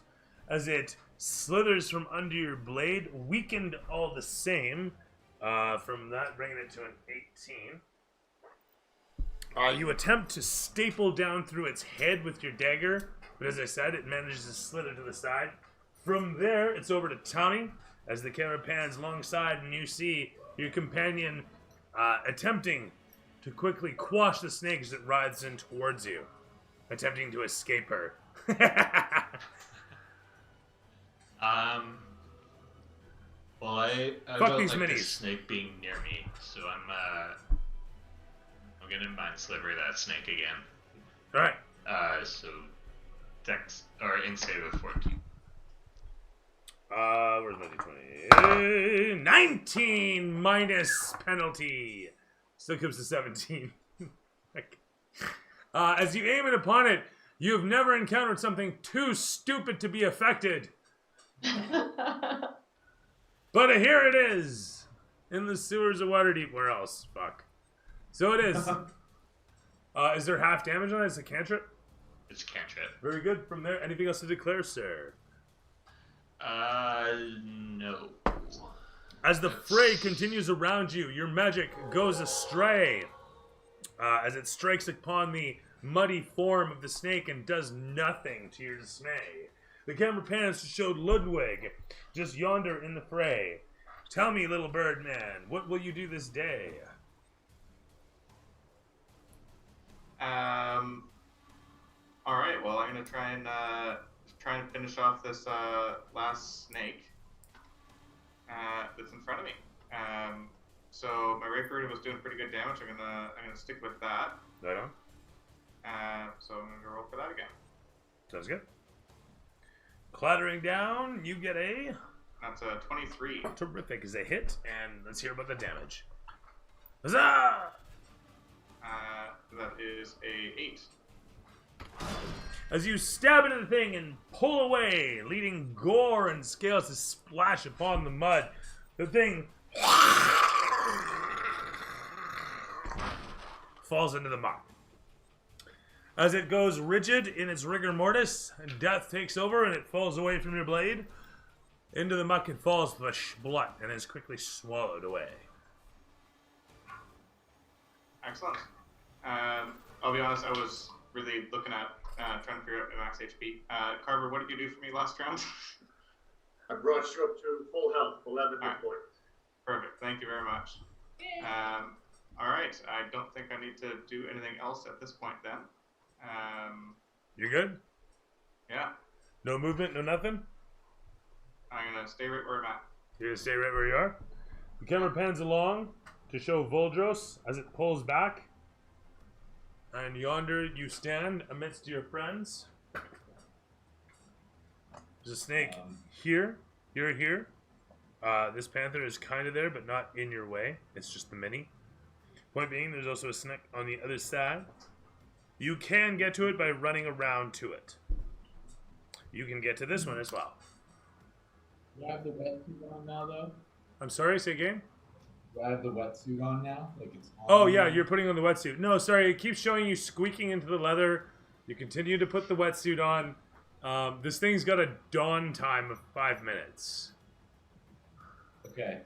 As it slithers from under your blade, weakened all the same, from that bringing it to an 18. You attempt to staple down through its head with your dagger, but as I said, it manages to slither to the side. From there, it's over to Tommy, as the camera pans alongside, and you see your companion attempting to quickly quash the snake as it writhes in towards you, attempting to escape her. Well, I Fuck don't these like minis. this snake being near me, so I'm gonna mind sliver that snake again. All right. So Dex or in save of 14. Where's my d20? 19 minus penalty. Still comes to 17. As you aim it upon it, you have never encountered something too stupid to be affected. But here it is, in the sewers of Waterdeep. Where else? Fuck. So it is. Is there half damage on it? It's a cantrip? It's a cantrip. Very good. From there, anything else to declare, sir? No. As the fray continues around you, your magic goes astray. As it strikes upon the muddy form of the snake and does nothing to your dismay. The camera pans to show Ludwig, just yonder in the fray. Tell me, little bird man, what will you do this day? All right. Well, I'm gonna try and finish off this last snake that's in front of me. So my rapier was doing pretty good damage. I'm gonna stick with that. Right on. So I'm gonna roll for that again. Sounds good. Clattering down, you get a... That's a 23. Terrific as a hit, and let's hear about the damage. Huzzah! That is a 8. As you stab into the thing and pull away, leading gore and scales to splash upon the mud, the thing falls into the muck. As it goes rigid in its rigor mortis, death takes over and it falls away from your blade. Into the muck it falls blunt and is quickly swallowed away. Excellent. I'll be honest, I was really looking at trying to figure out my max HP. Carver, what did you do for me last round? I brought you up to full health, 11 hit Alright. points. Perfect. Thank you very much. All right. I don't think I need to do anything else at this point then. You're good? Yeah. No movement, no nothing? I'm gonna stay right where I'm at. You're gonna stay right where you are? The camera pans along to show Voldros as it pulls back. And yonder you stand amidst your friends. There's a snake here. This panther is kind of there, but not in your way. It's just the mini. Point being, there's also a snake on the other side. You can get to it by running around to it. You can get to this one as well. Do I have the wetsuit on now, though? I'm sorry, say again? Do I have the wetsuit on now? Like it's on Oh, yeah, now? you're putting on the wetsuit. No, sorry, it keeps showing you squeaking into the leather. You continue to put the wetsuit on. This thing's got a dawn time of 5 minutes. Okay.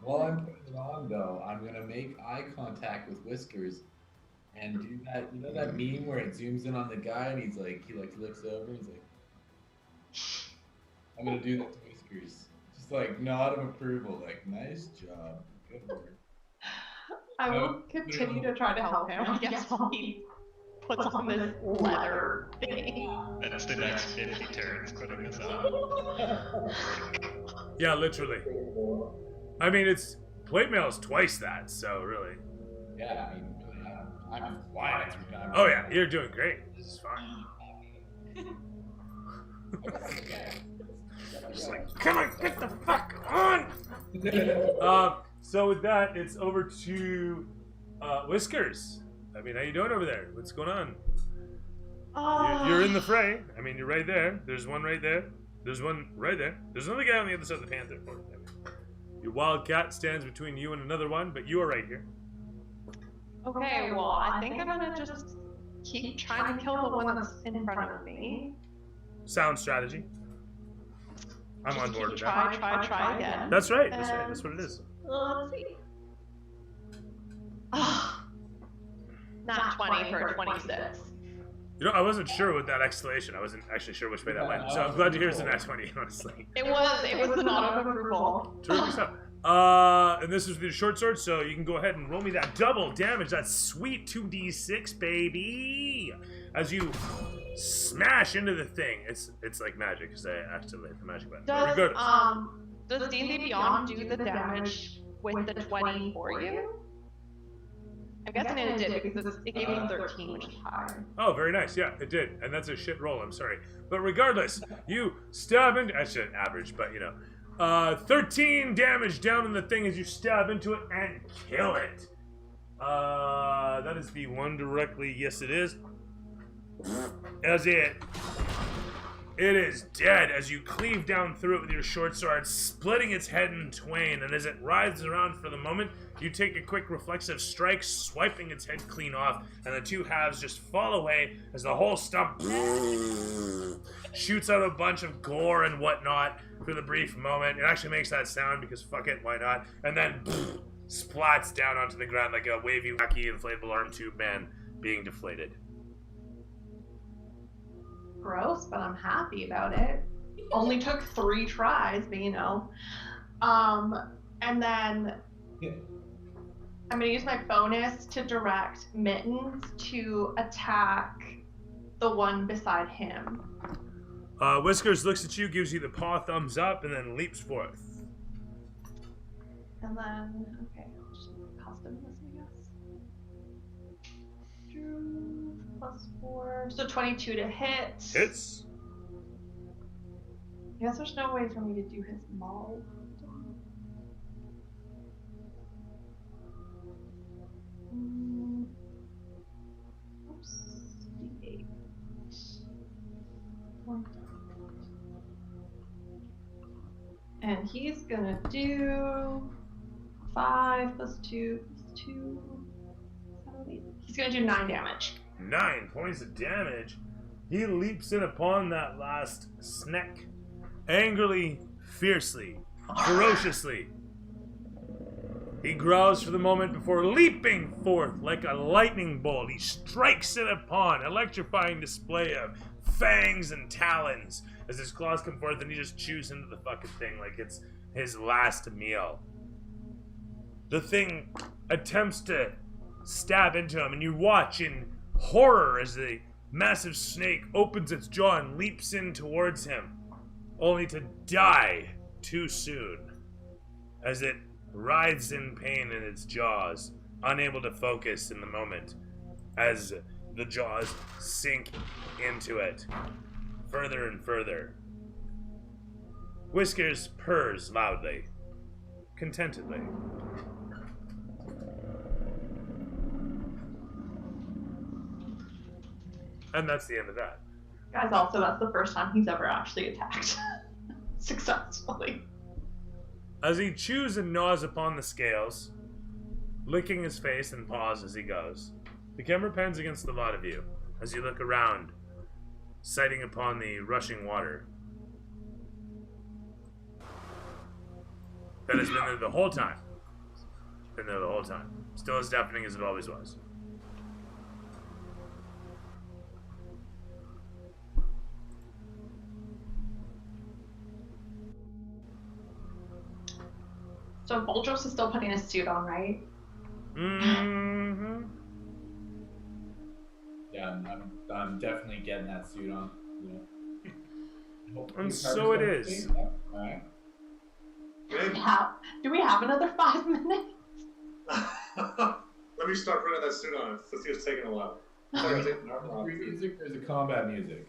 While I'm putting it on, though, I'm going to make eye contact with Whiskers and do that, you know that meme where it zooms in on the guy and he looks over and he's like, I'm going to do that to Whiskers. Just like nod of approval, like, nice job. Good work. I will continue to try to help him, I guess, while he puts on this leather thing. That's the next 50 turns putting this on. Yeah, literally. I mean, it's plate mail is twice that, so really. Yeah, I mean, really, I'm flying through time. Oh yeah, you're doing great. This is fine. Just like, come on, get the fuck on! So with that, it's over to Whiskers. I mean, how you doing over there? What's going on? You're in the fray. I mean, you're right there. There's one right there. There's one right there. There's another guy on the other side of the panther. Your wildcat stands between you and another one, but you are right here. Okay, well, I think I'm gonna just keep trying to kill the one that's in front of me. Sound strategy. I'm on board with that. Try again. That's right. That's right. That's what it is. Let's see. Not 20 for a 26. You know, I wasn't sure with that exclamation. I wasn't actually sure which way that went. So I'm glad to hear it's a nat 20, honestly. It was a nod of approval. Terrific stuff. And this is with your short sword, so you can go ahead and roll me that double damage. That sweet 2d6, baby. As you smash into the thing. It's like magic, because I accidentally hit the magic button. But regardless. Does D&D Beyond do the damage with the 20 for you? I'm guessing it did because it gave me 13, which is high. Oh, very nice. Yeah, it did. And that's a shit roll. I'm sorry. But regardless, you stab into... I should average, but you know. 13 damage down in the thing as you stab into it and kill it. That is the one directly. Yes, it is. As it is dead as you cleave down through it with your short sword, splitting its head in twain. And as it writhes around for the moment, you take a quick reflexive strike, swiping its head clean off, and the two halves just fall away as the whole stump shoots out a bunch of gore and whatnot for the brief moment. It actually makes that sound because fuck it, why not? And then splats down onto the ground like a wavy, wacky, inflatable arm tube man being deflated. Gross, but I'm happy about it. Only took 3 tries, but you know. And then I'm gonna use my bonus to direct Mittens to attack the one beside him. Whiskers looks at you, gives you the paw thumbs up, and then leaps forth. And then, okay, I'll just custom this, I guess. +4, so 22 to hit. Hits. I guess there's no way for me to do his maul. Oops. D8. And he's gonna do 5 + 2 + 2. He's gonna do 9 damage. 9 points of damage. He leaps in upon that last snack, angrily, fiercely, ferociously. He growls for the moment before leaping forth like a lightning bolt. He strikes it upon, electrifying display of fangs and talons as his claws come forth, and he just chews into the fucking thing like it's his last meal. The thing attempts to stab into him, and you watch in horror as the massive snake opens its jaw and leaps in towards him, only to die too soon as it writhes in pain in its jaws, unable to focus in the moment as the jaws sink into it further and further. Whiskers purrs loudly, contentedly. And that's the end of that. Guys, also, that's the first time he's ever actually attacked successfully. As he chews and gnaws upon the scales, licking his face and paws as he goes, the camera pans against the lot of you as you look around, sighting upon the rushing water that has been there the whole time. Been there the whole time. Still as deafening as it always was. So Voldros is still putting his suit on, right? Mm-hmm. Yeah, I'm definitely getting that suit on. Yeah. And so it is. All right. Do we have another 5 minutes? Let me start putting that suit on. Let's see what's taking a while. Music, there's a combat music.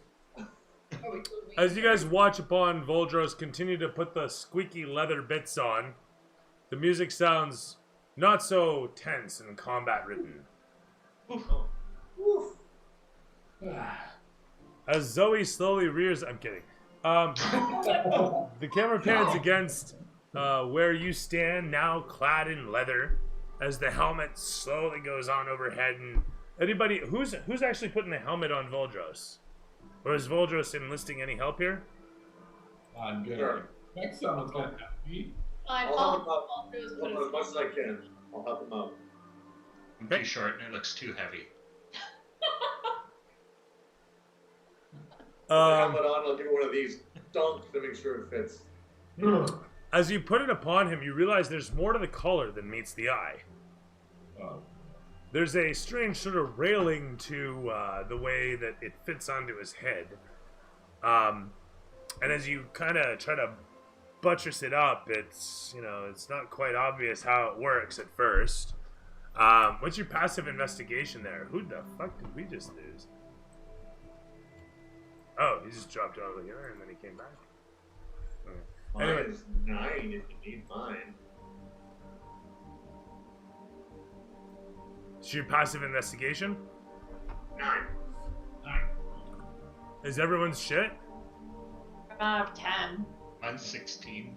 As you guys watch upon Voldros continue to put the squeaky leather bits on, the music sounds not so tense and combat ridden. As Zoe slowly rears, I'm kidding. The camera pans against where you stand, now clad in leather, as the helmet slowly goes on overhead. And anybody who's actually putting the helmet on Voldros, or is Voldros enlisting any help here? I'm good. Sure. Next someone's gonna have me. Fine, I'll help him out. Voldros I'll put help his as much as I can. I'll help him out. I'm too short and it looks too heavy. Helmet on, I'll give it one of these donks to make sure it fits. As you put it upon him, you realize there's more to the collar than meets the eye. Oh. There's a strange sort of railing to the way that it fits onto his head. And as you kind of try to buttress it up, it's not quite obvious how it works at first. What's your passive investigation there? Who the fuck did we just lose? Oh, he just dropped over here and then he came back. Okay. Mine Anyway. is 9 if you need mine. It's your passive investigation? 9. Is everyone's shit? 10. Mine's 16.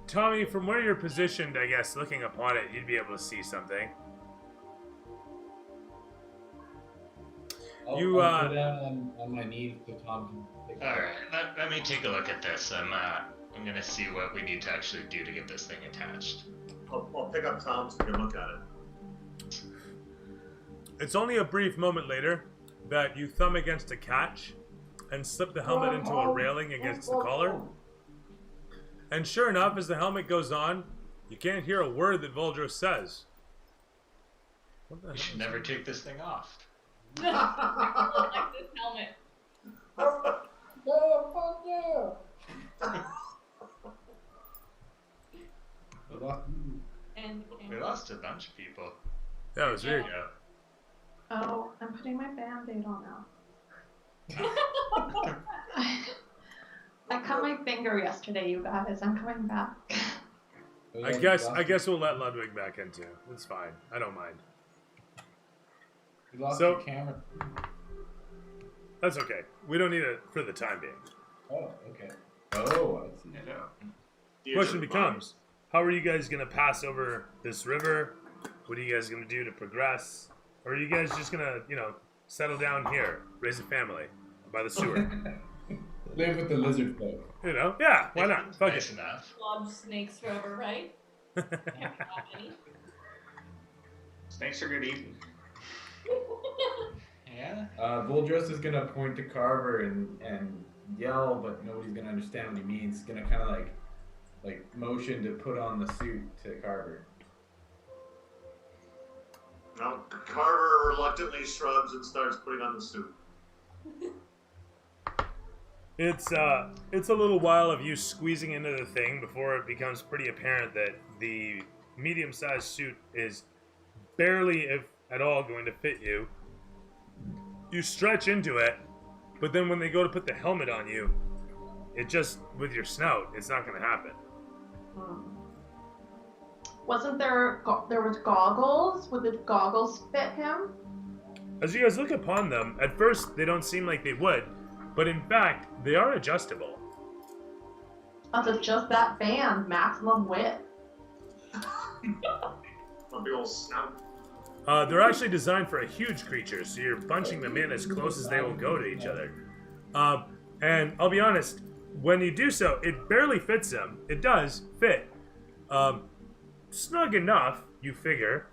Tommy, from where you're positioned, I guess, looking upon it, you'd be able to see something. I'll You, go down on my knees so Tom can take All right, let me take a look at this. I'm gonna see what we need to actually do to get this thing attached. I'll pick up Tom so we can look at it. It's only a brief moment later that you thumb against a catch and slip the helmet into a railing against the collar. And sure enough, as the helmet goes on, you can't hear a word that Voldros says. What the We hell should is never that? take this thing off. I like this helmet. Oh, fuck yeah! And We lost a bunch of people. That was weird. Yeah. Oh, I'm putting my band-aid on now. I cut my finger yesterday, you guys. I'm coming back. I guess we'll let Ludwig back in too. It's fine. I don't mind. You lost So- your camera. That's okay. We don't need it for the time being. Oh, okay. Oh, I see. Question becomes, how are you guys going to pass over this river? What are you guys going to do to progress? Or are you guys just going to, settle down here, raise a family by the sewer? Live with the lizard folk. Yeah, why not? Fuck Nice it. enough. lodge snakes forever, right? Snakes are good eating. Yeah. Voldros is gonna point to Carver and yell, but nobody's gonna understand what he means. He's gonna kind of like motion to put on the suit to Carver. Now, Carver reluctantly shrugs and starts putting on the suit. It's a little while of you squeezing into the thing before it becomes pretty apparent that the medium-sized suit is barely, if at all, going to fit you. You stretch into it, but then when they go to put the helmet on you, it just, with your snout, it's not going to happen. Wasn't there was goggles? Would the goggles fit him? As you guys look upon them, at first they don't seem like they would, but in fact, they are adjustable. Oh, so it's just that band, maximum width. A big old snout. They're actually designed for a huge creature, so you're bunching them in as close as they will go to each other. And I'll be honest, when you do so, it barely fits them. It does fit. Snug enough, you figure.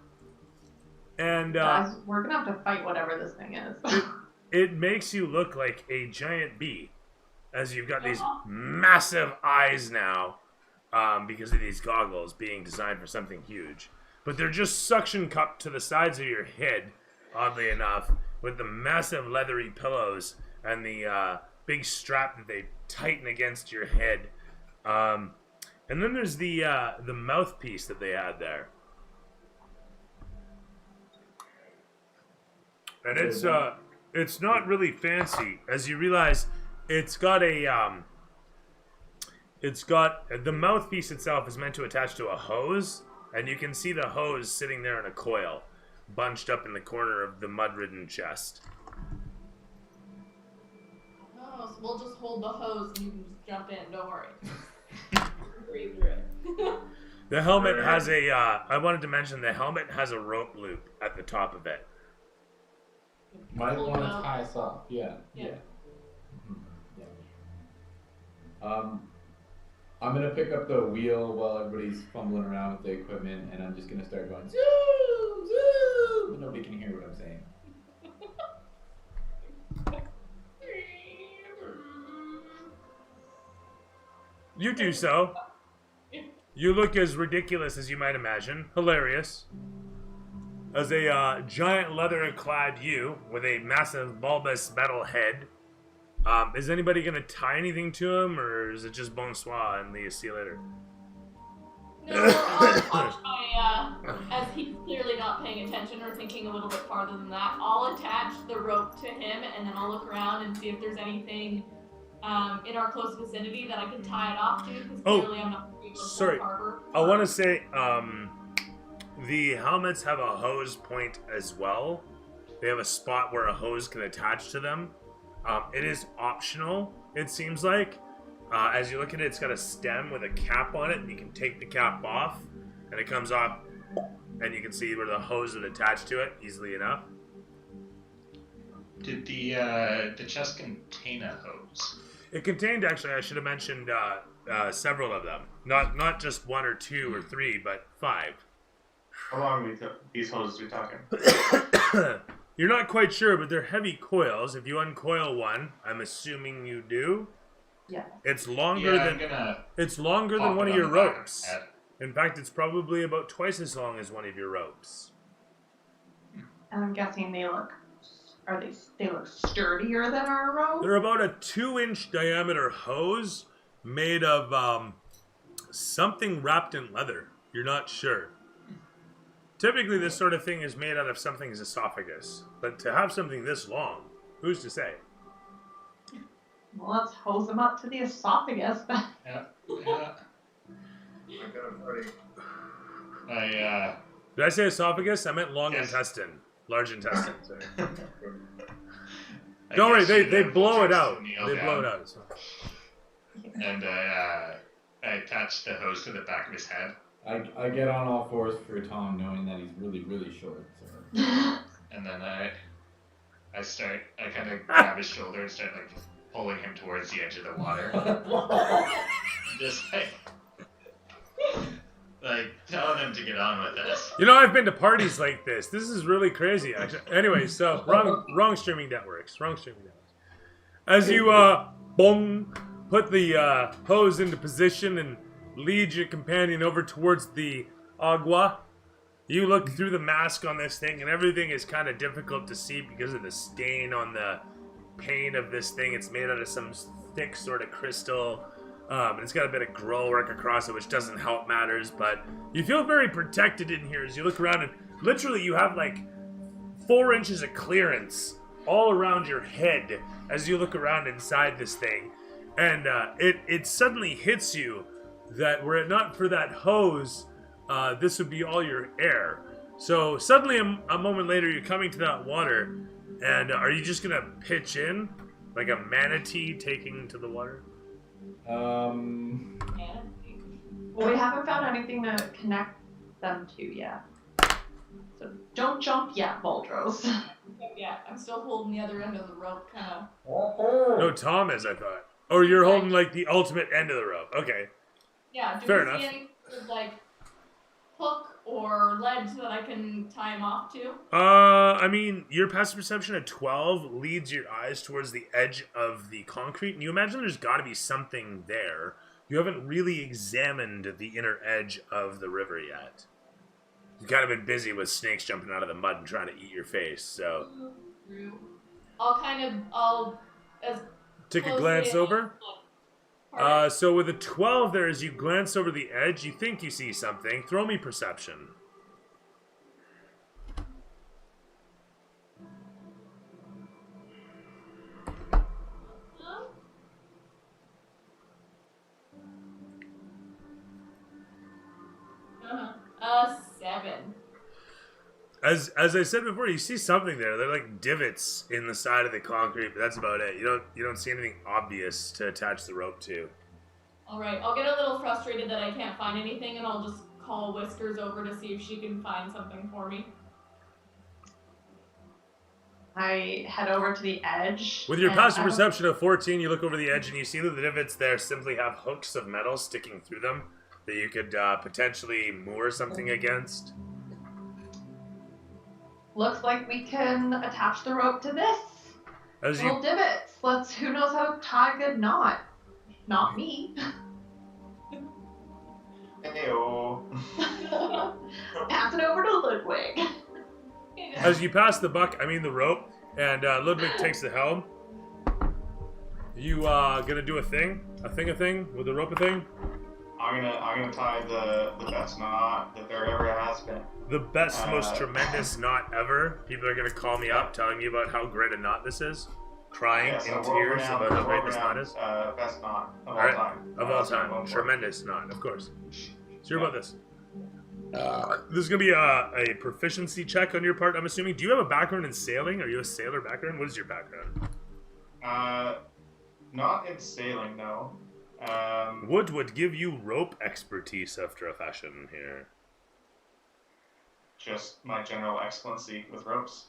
And Guys, we're gonna have to fight whatever this thing is. it makes you look like a giant bee, as you've got these massive eyes now, because of these goggles being designed for something huge. But they're just suction cupped to the sides of your head, oddly enough, with the massive leathery pillows and the big strap that they tighten against your head. And then there's the mouthpiece that they had there. And it's not really fancy, as you realize it's got the mouthpiece itself is meant to attach to a hose, and you can see the hose sitting there in a coil, bunched up in the corner of the mud-ridden chest. Oh, so we'll just hold the hose and you can just jump in, don't worry. Breathe through it. The helmet has I wanted to mention the helmet has a rope loop at the top of it. Might Pull want to him out. tie us off. Yeah. I'm gonna pick up the wheel while everybody's fumbling around with the equipment, and I'm just gonna start going zoom, zoom, but nobody can hear what I'm saying. You do so. You look as ridiculous as you might imagine. Hilarious. As a giant leather-clad you with a massive bulbous metal head. Is anybody going to tie anything to him, or is it just bonsoir and see you later? No, I'll watch my, as he's clearly not paying attention or thinking a little bit farther than that, I'll attach the rope to him and then I'll look around and see if there's anything in our close vicinity that I can tie it off to, because clearly I'm not going to sorry. I want to say, the helmets have a hose point as well. They have a spot where a hose can attach to them. It is optional, it seems like. As you look at it, it's got a stem with a cap on it, and you can take the cap off, and it comes off, and you can see where the hose would attach to it easily enough. Did the chest contain a hose? It contained, actually, I should have mentioned several of them. Not just one or two or three, but 5. How long are these hoses we talking? You're not quite sure, but they're heavy coils. If you uncoil one, I'm assuming you do. Yeah. It's longer than one of your ropes. In fact, it's probably about twice as long as one of your ropes. And I'm guessing they look sturdier than our rope? They're about a 2-inch diameter hose made of something wrapped in leather. You're not sure. Typically, this sort of thing is made out of something's esophagus. But to have something this long, who's to say? Well, let's hose them up to the esophagus. Yeah. Did I say esophagus? I meant long Yes. intestine. Large intestine, sorry. I Don't worry, guess they you blow it just out. kneel They blow down, it out. So. And I attached the hose to the back of his head, I get on all fours for Tom, knowing that he's really, really short. So. and then I kind of grab his shoulder and start like pulling him towards the edge of the water. Just like him to get on with this. You know, I've been to parties like this. This is really crazy, actually. Anyway, so wrong streaming networks. Wrong streaming networks. As you put the hose into position and lead your companion over towards the agua, you look through the mask on this thing, and everything is kind of difficult to see because of the stain on the paint of this thing. It's made out of some thick sort of crystal. And it's got a bit of grill work across it, which doesn't help matters, but you feel very protected in here as you look around, and literally you have like 4 inches of clearance all around your head as you look around inside this thing. And it suddenly hits you that were it not for that hose, this would be all your air. So suddenly a moment later you're coming to that water, and are you just gonna pitch in like a manatee taking to the water? Well, we haven't found anything to connect them to yet. So don't jump yet, Voldros. Yeah, I'm still holding the other end of the rope, kind of. No, Tom is, I thought. Or you're holding like the ultimate end of the rope. Okay. Yeah, do Fair we enough. see any sort of, like, hook or ledge that I can tie him off to? I mean, your passive perception at 12 leads your eyes towards the edge of the concrete, and you imagine there's got to be something there. You haven't really examined the inner edge of the river yet. You've kind of been busy with snakes jumping out of the mud and trying to eat your face, so... I'll Take a glance over. So with a 12 there, as you glance over the edge, you think you see something. Throw me perception. Uh-huh. 7. As I said before, you see something there. They're like divots in the side of the concrete, but that's about it. You don't see anything obvious to attach the rope to. Alright, I'll get a little frustrated that I can't find anything, and I'll just call Whiskers over to see if she can find something for me. I head over to the edge. With your passive perception of 14, you look over the edge and you see that the divots there simply have hooks of metal sticking through them that you could potentially moor something against. Looks like we can attach the rope to this. Little divots. Who knows how to tie a good knot? Not me. Heyo. Pass it over to Ludwig. As you pass the rope, and Ludwig takes the helm, you gonna do a thing with the rope a thing? I'm gonna tie the best knot that there ever has been. The best, most tremendous knot ever. People are gonna call me up, telling me about how great a knot this is, crying in tears about how great this knot is. Best knot of all Alright, time. of all time, tremendous knot, of course. So you're about this. This is gonna be a proficiency check on your part, I'm assuming. Do you have a background in sailing? Are you a sailor background? What is your background? Not in sailing, no. What would give you rope expertise after a fashion here? Just my general excellency with ropes.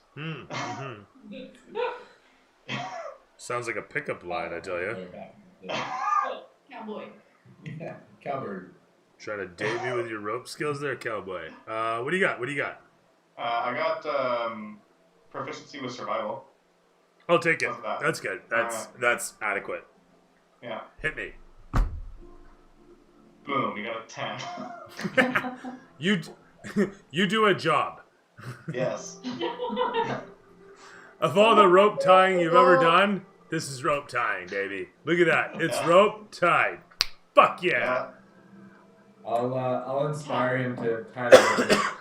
Sounds like a pickup line, I tell you. Cowboy. Yeah, cowboy. Trying to date me with your rope skills there, cowboy. What do you got? I got proficiency with survival. I'll take it. That's good. That's adequate. Yeah. Hit me. Boom, you got a 10. You do a job. Yes. Of all the rope tying you've ever done, this is rope tying, baby. Look at that. It's rope tied. Fuck yeah. I'll inspire him to kind of.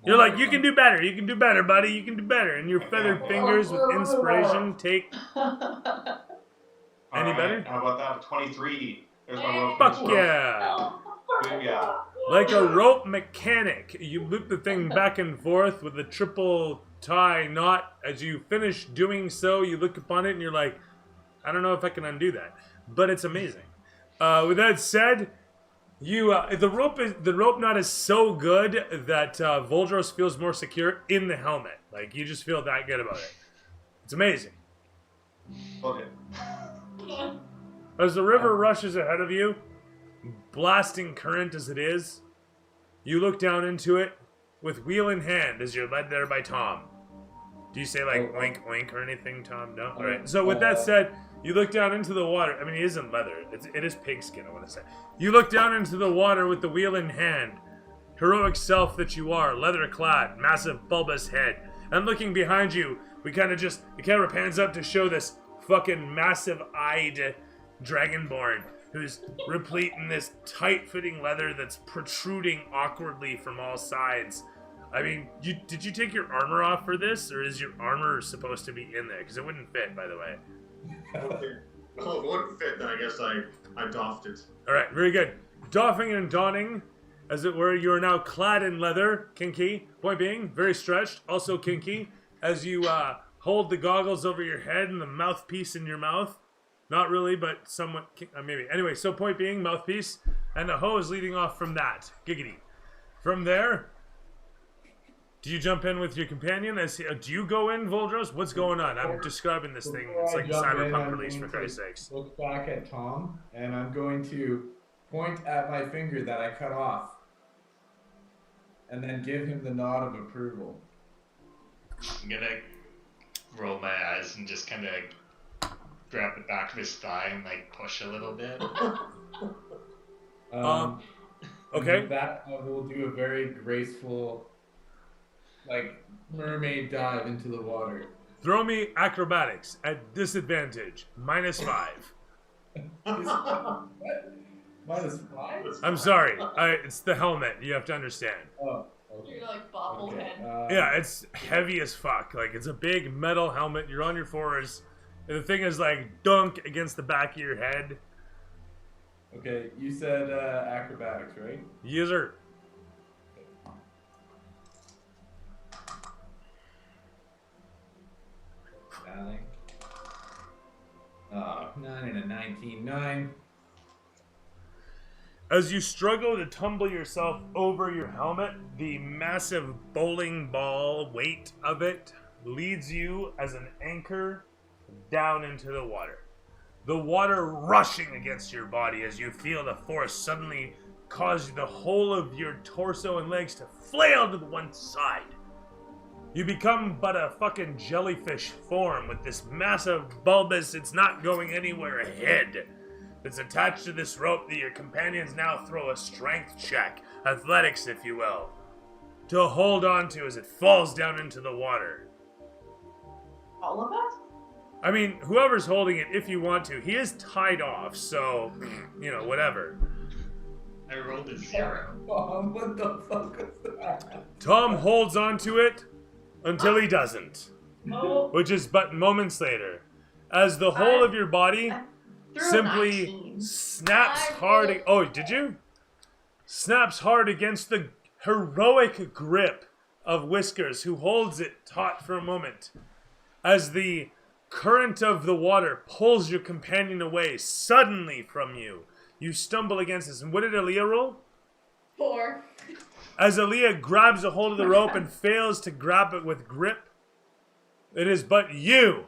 You're like, you can do better. You can do better, buddy. You can do better. And your feathered fingers with inspiration take. Any better? How about that? 23. There's my rope. Fuck yeah. Yeah. Like a rope mechanic, you loop the thing back and forth with a triple tie knot. As you finish doing so, you look upon it and you're like, I don't know if I can undo that, but it's amazing. With that said, the rope knot is so good that Voldros feels more secure in the helmet. Like, you just feel that good about it. It's amazing. Okay. As the river rushes ahead of you, blasting current as it is, You look down into it with wheel in hand as you're led there by Tom. Do you say like oink oink or anything, Tom? No? Alright. So with that said, you look down into the water. I mean, it isn't leather. It is pigskin, I want to say. You look down into the water with the wheel in hand. Heroic self that you are, leather clad, massive bulbous head. And looking behind you, the camera pans up to show this fucking massive-eyed dragonborn who's replete in this tight-fitting leather that's protruding awkwardly from all sides. I mean, did you take your armor off for this, or is your armor supposed to be in there? Because it wouldn't fit, by the way. Okay. Well, it wouldn't fit, then I guess I doffed it. Alright, very good. Doffing and donning, as it were, you are now clad in leather, kinky. Point being, very stretched, also kinky, as you hold the goggles over your head and the mouthpiece in your mouth. Not really, but somewhat, maybe. Anyway, so point being, mouthpiece, and a hose leading off from that. Giggity. From there, do you jump in with your companion? Do you go in, Voldros? What's going on? I'm describing this thing. It's like Cyberpunk release, for Christ's sakes. Look back at Tom, and I'm going to point at my finger that I cut off, and then give him the nod of approval. I'm gonna roll my eyes and just kind of grab the back of his thigh and like push a little bit. Okay. With that, I will do a very graceful, like, mermaid dive into the water. Throw me acrobatics at disadvantage. -5. What? -5? I'm sorry. It's the helmet. You have to understand. Oh, okay. You're like bobblehead. Yeah, it's heavy as fuck. Like, it's a big metal helmet. You're on your fours. And the thing is, like, dunk against the back of your head. Okay, you said acrobatics, right? Yes, sir. Nine. 9 and a 19. 9. As you struggle to tumble yourself over your helmet, the massive bowling ball weight of it leads you as an anchor down into the water. The water rushing against your body as you feel the force suddenly cause the whole of your torso and legs to flail to the one side. You become but a fucking jellyfish form with this massive bulbous, it's not going anywhere head that's attached to this rope that your companions now throw a strength check, athletics if you will, to hold on to as it falls down into the water. All of us? I mean, whoever's holding it, if you want to, he is tied off, so, you know, whatever. I rolled a 0. What the fuck is that? Tom holds onto it until he doesn't, Oh, which is but moments later, as the whole of your body threw a simply 19. snaps I hard. rolled- Oh, did you? Snaps hard against the heroic grip of Whiskers, who holds it taut for a moment, as the current of the water pulls your companion away suddenly from you. You stumble against this. And what did Aaliyah roll? 4. As Aaliyah grabs a hold of the rope and fails to grab it with grip, it is but you,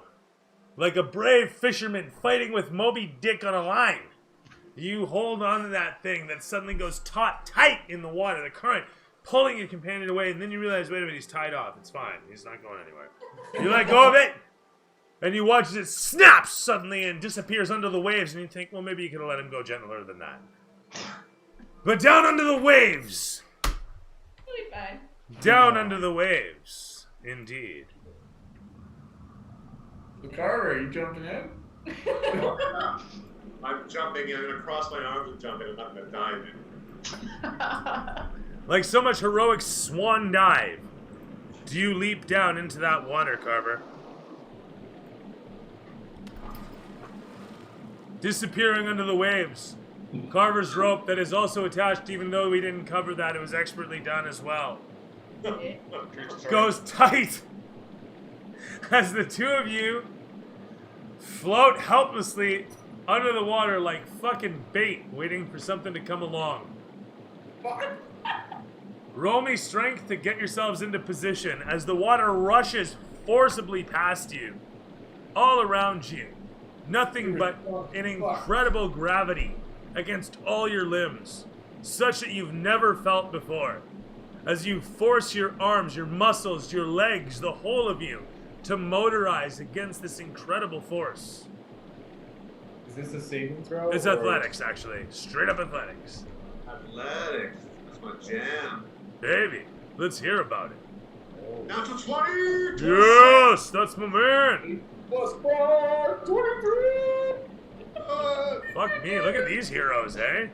like a brave fisherman fighting with Moby Dick on a line. You hold on to that thing that suddenly goes taut tight in the water, the current pulling your companion away, and then you realize, wait a minute, he's tied off. It's fine. He's not going anywhere. You let go of it, and you watch as it snaps suddenly and disappears under the waves, and you think, well, maybe you could have let him go gentler than that. But down under the waves. It'll be fine. Down under the waves. Indeed. The Carver, are you jumping in? I'm jumping in. I'm going to cross my arms and jump in. I'm not going to dive in. Like so much heroic swan dive, do you leap down into that water, Carver? Disappearing under the waves. Carver's rope that is also attached, even though we didn't cover that, it was expertly done as well. Goes tight as the two of you float helplessly under the water like fucking bait, waiting for something to come along. What? Roll me strength to get yourselves into position as the water rushes forcibly past you, all around you. Nothing but an incredible gravity against all your limbs. such that you've never felt before. As you force your arms, your muscles, your legs, the whole of you, to motorize against this incredible force. Is this a saving throw? It's or- athletics, actually. Straight up athletics. Athletics. That's my jam. Baby, let's hear about it. Down to 20! Yes, that's my man. Plus 4, 23! Fuck me, look at these heroes, eh?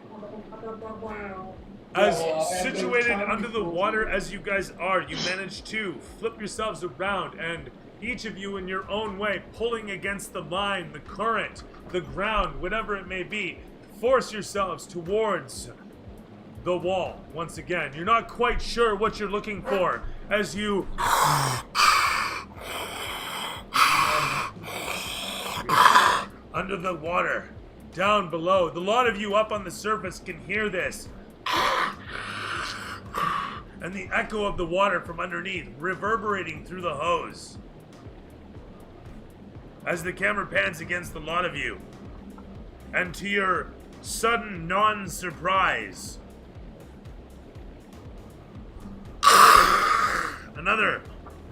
As situated under the water as you guys are, you manage to flip yourselves around, and each of you in your own way, pulling against the line, the current, the ground, whatever it may be, force yourselves towards the wall. Once again, you're not quite sure what you're looking for as you under the water, down below. The lot of you up on the surface can hear this. And the echo of the water from underneath reverberating through the hose. As the camera pans against the lot of you, and to your sudden non-surprise, another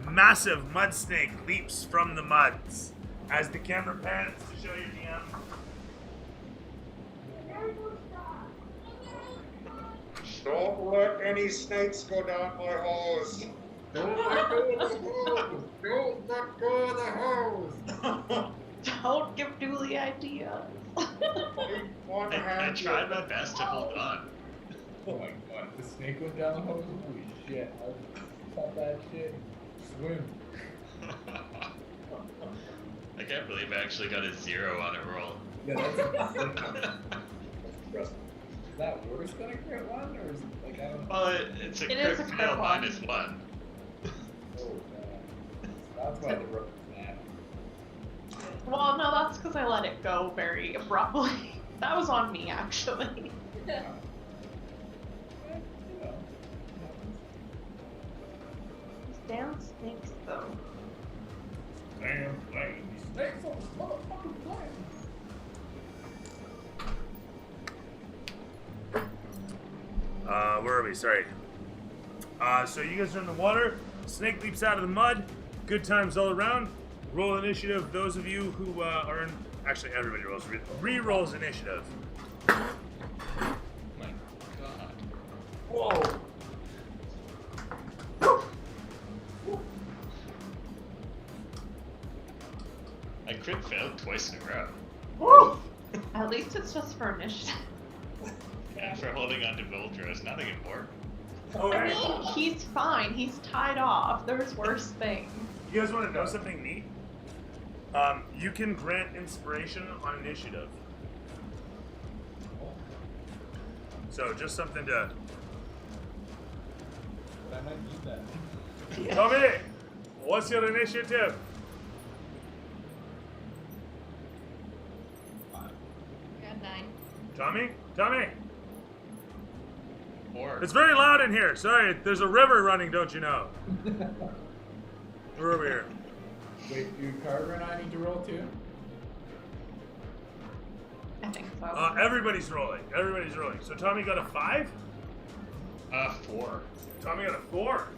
massive mud snake leaps from the muds. As the camera pans to show you DM. Don't let any snakes go down my hose. Don't let go of the hose! Don't let go of the hose! Don't give Dooley ideas. I tried my best to hold on. Oh my god, the snake went down the hose? Holy shit. I thought that shit. Swim. I can't believe I actually got a 0 on a roll. Yeah, that's impressive. Is that worse than a crit one? Or is it like, I don't know. Well, it's a It is crit a crit fail one. -1. Oh, man. That's why the rope is mad. Well, no, that's because I let it go very abruptly. That was on me, actually. Yeah, you know. These damn snakes, though. Damn plane. Snakes on this motherfucking plane. Where are we? Sorry. So you guys are in the water. Snake leaps out of the mud. Good times all around. Roll initiative. Those of you who are in... Actually, everybody rolls. Re-rolls initiative. My god. Whoa. I crit failed twice in a row. Woo! At least it's just for initiative. And for holding on to Voltros, nothing important. I mean, he's fine. He's tied off. There's worse things. You guys want to know something neat? You can grant inspiration on initiative. So just something to... I might need that. Tommy, what's your initiative? Yeah, 9. Tommy? 4. It's very loud in here. Sorry, there's a river running, don't you know? We're over here. Wait, do Carver and I need to roll too? I think so. Everybody's rolling. So Tommy got a 5? 4. Tommy got a 4.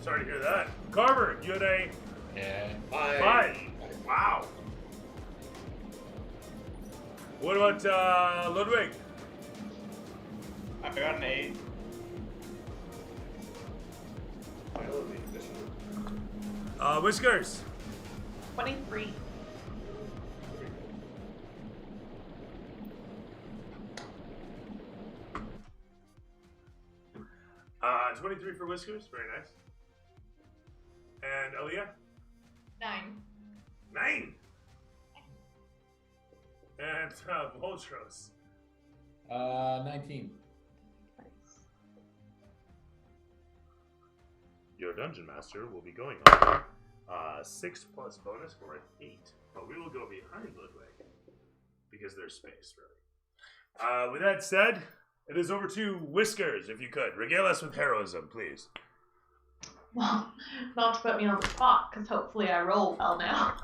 Sorry to hear that. Carver, you had a Yeah. 5. Wow. What about Ludwig? I got an 8. Whiskers. 23. 23 for Whiskers. Very nice. And Aaliyah? 9. 9. And Voltros. 19. Your dungeon master will be going on 6 plus bonus for an 8. But we will go behind Ludwig because there's space, really. With that said, it is over to Whiskers, if you could. Regale us with heroism, please. Well, not to put me on the spot, because hopefully I roll well now.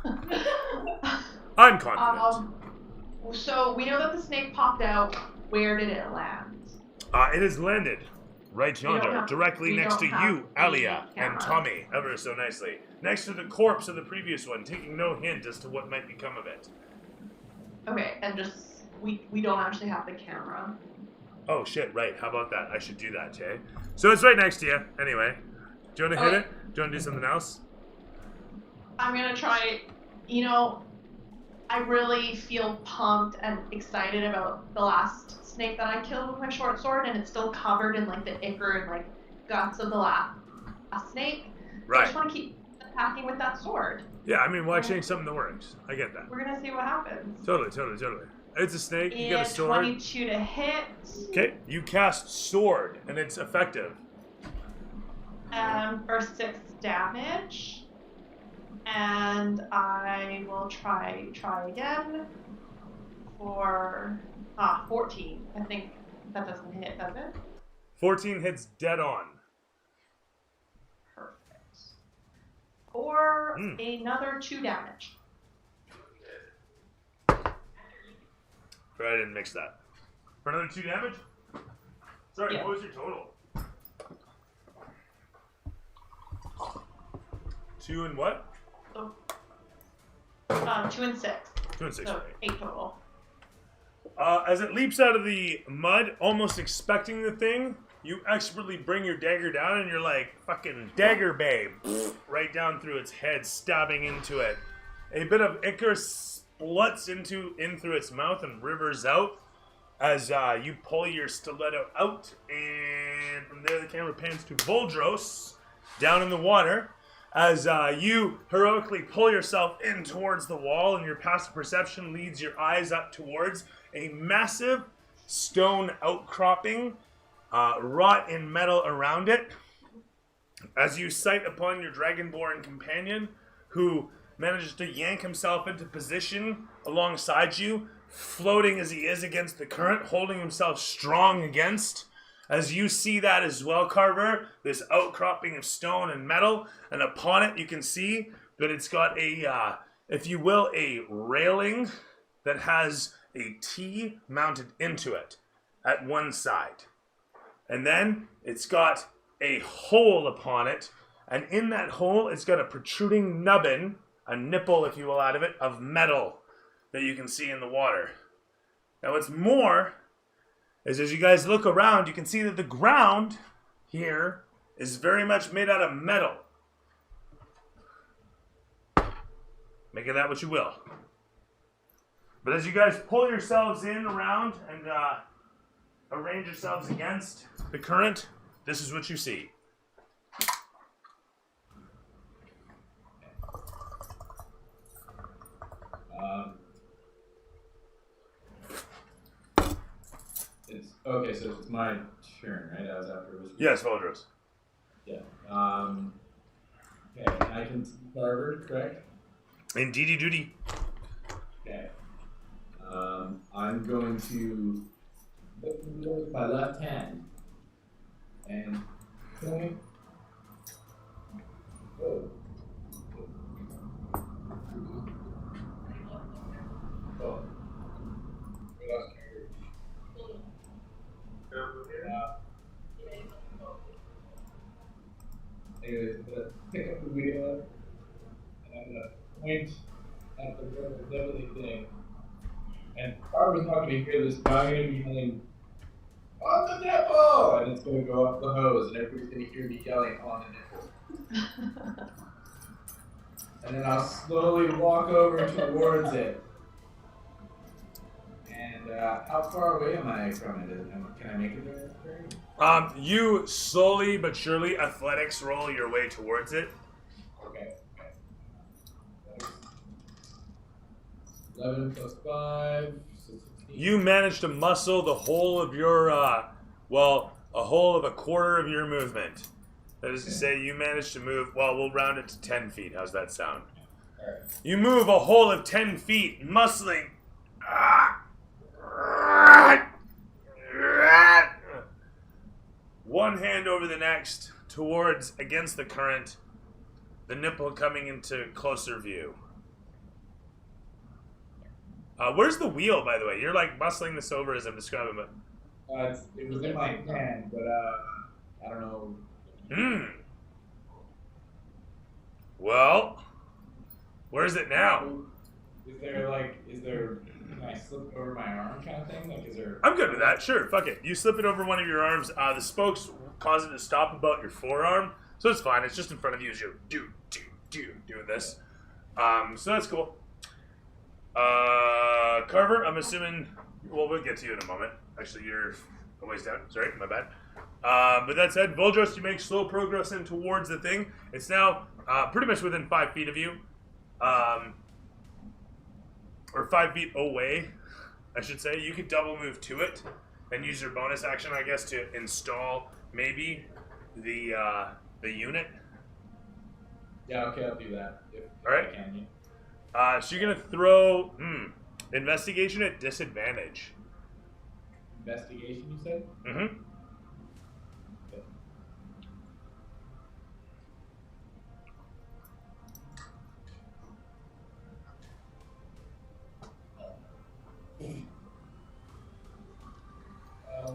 I'm confident. So we know that the snake popped out. Where did it land? It has landed right We don't yonder, have- directly we next to don't have you, the Alia, and camera. Tommy, ever so nicely. Next to the corpse of the previous one, taking no hint as to what might become of it. Okay, and just we don't actually have the camera. Oh shit, right. How about that? I should do that, Jay. So it's right next to you, anyway. Do you want to hit Okay. it? Do you want to do something else? I'm gonna try. You know, I really feel pumped and excited about the last snake that I killed with my short sword, and it's still covered in like the ichor and like guts of the last snake. So I Right. just want to keep attacking with that sword. Yeah, I mean, why change something that works? I get that. We're gonna see what happens. Totally. It's a snake, you got a And sword. 22 to hit, Okay, you cast sword, and it's effective. for 6 damage. And I will try again for 14. I think that doesn't hit, does it? 14 hits dead on. Perfect. For another 2 damage. Sorry, I didn't mix that. For another 2 damage? Sorry, Yeah. what was your total? 2 and what? So, 2 and 6. 2 and 6, So right. 8 total. As it leaps out of the mud, almost expecting the thing, you expertly bring your dagger down and you're like, fucking dagger babe. Right down through its head, stabbing into it. A bit of ichor splits in through its mouth and rivers out as you pull your stiletto out. And from there, the camera pans to Voldros down in the water as you heroically pull yourself in towards the wall, and your passive perception leads your eyes up towards a massive stone outcropping, wrought in metal around it. As you sight upon your dragonborn companion, who manages to yank himself into position alongside you, floating as he is against the current, holding himself strong against. As you see that as well, Carver, this outcropping of stone and metal, and upon it you can see that it's got a, if you will, a railing that has a T mounted into it at one side. And then it's got a hole upon it, and in that hole it's got a protruding nubbin, a nipple, if you will, out of it, of metal that you can see in the water. Now what's more is as you guys look around, you can see that the ground here is very much made out of metal. Make of that what you will. But as you guys pull yourselves in around and arrange yourselves against the current, this is what you see. Okay, so it's my turn, right? I was after it was. Yes, Voldros. Yeah. Okay, and I can see Carver, correct? Indeedy duty. Okay. I'm going to with my left hand and point. Oh. Oh. Anyways, I'm gonna pick up the wheel and I'm gonna point at the deadly thing. And Carver's not gonna hear this, but I'm gonna be yelling, "On the nipple!" And it's gonna go up the hose, and everybody's gonna hear me yelling, "On the nipple!" And then I'll slowly walk over towards it. And how far away am I from it? Can I make it there? You slowly but surely athletics roll your way towards it. Okay. 11 plus 5, so 16. You manage to muscle the whole of your, a whole of a quarter of your movement. That is to say, you manage to move, well, we'll round it to 10 feet. How's that sound? All right. You move a whole of 10 feet, muscling. One hand over the next, towards, against the current, the nipple coming into closer view. Where's the wheel, by the way? You're like bustling this over as I'm describing it. It was in my pen, but I don't know. Well, where's it now? Can I slip it over my arm kind of thing? Like, is there? I'm good with that. Sure, fuck it. You slip it over one of your arms. The spokes cause it to stop about your forearm, so it's fine. It's just in front of you as you're doing this. So that's cool. Carver, I'm assuming. Well, we'll get to you in a moment. Actually, you're a ways down. Sorry, my bad. But that said, Voldros, you make slow progress in towards the thing. It's now pretty much within 5 feet of you. Or 5 feet away, I should say. You could double move to it and use your bonus action, I guess, to install maybe the unit. Yeah, okay, I'll do that. If All right. I can, So you're gonna throw investigation at disadvantage. Investigation, you said? Mm-hmm.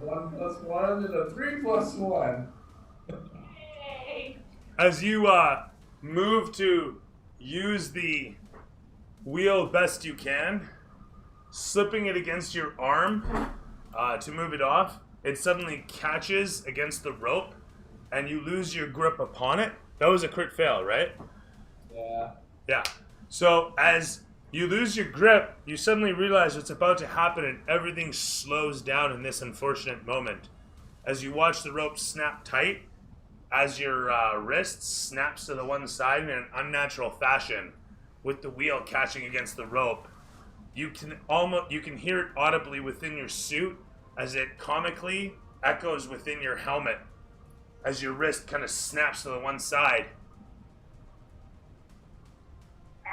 One plus one and a 3 plus 1. As you move to use the wheel best you can, slipping it against your arm to move it off, it suddenly catches against the rope and you lose your grip upon it. That was a crit fail, right? Yeah. Yeah. So as you lose your grip, you suddenly realize what's about to happen and everything slows down in this unfortunate moment. As you watch the rope snap tight, as your wrist snaps to the one side in an unnatural fashion, with the wheel catching against the rope, you can hear it audibly within your suit as it comically echoes within your helmet as your wrist kind of snaps to the one side.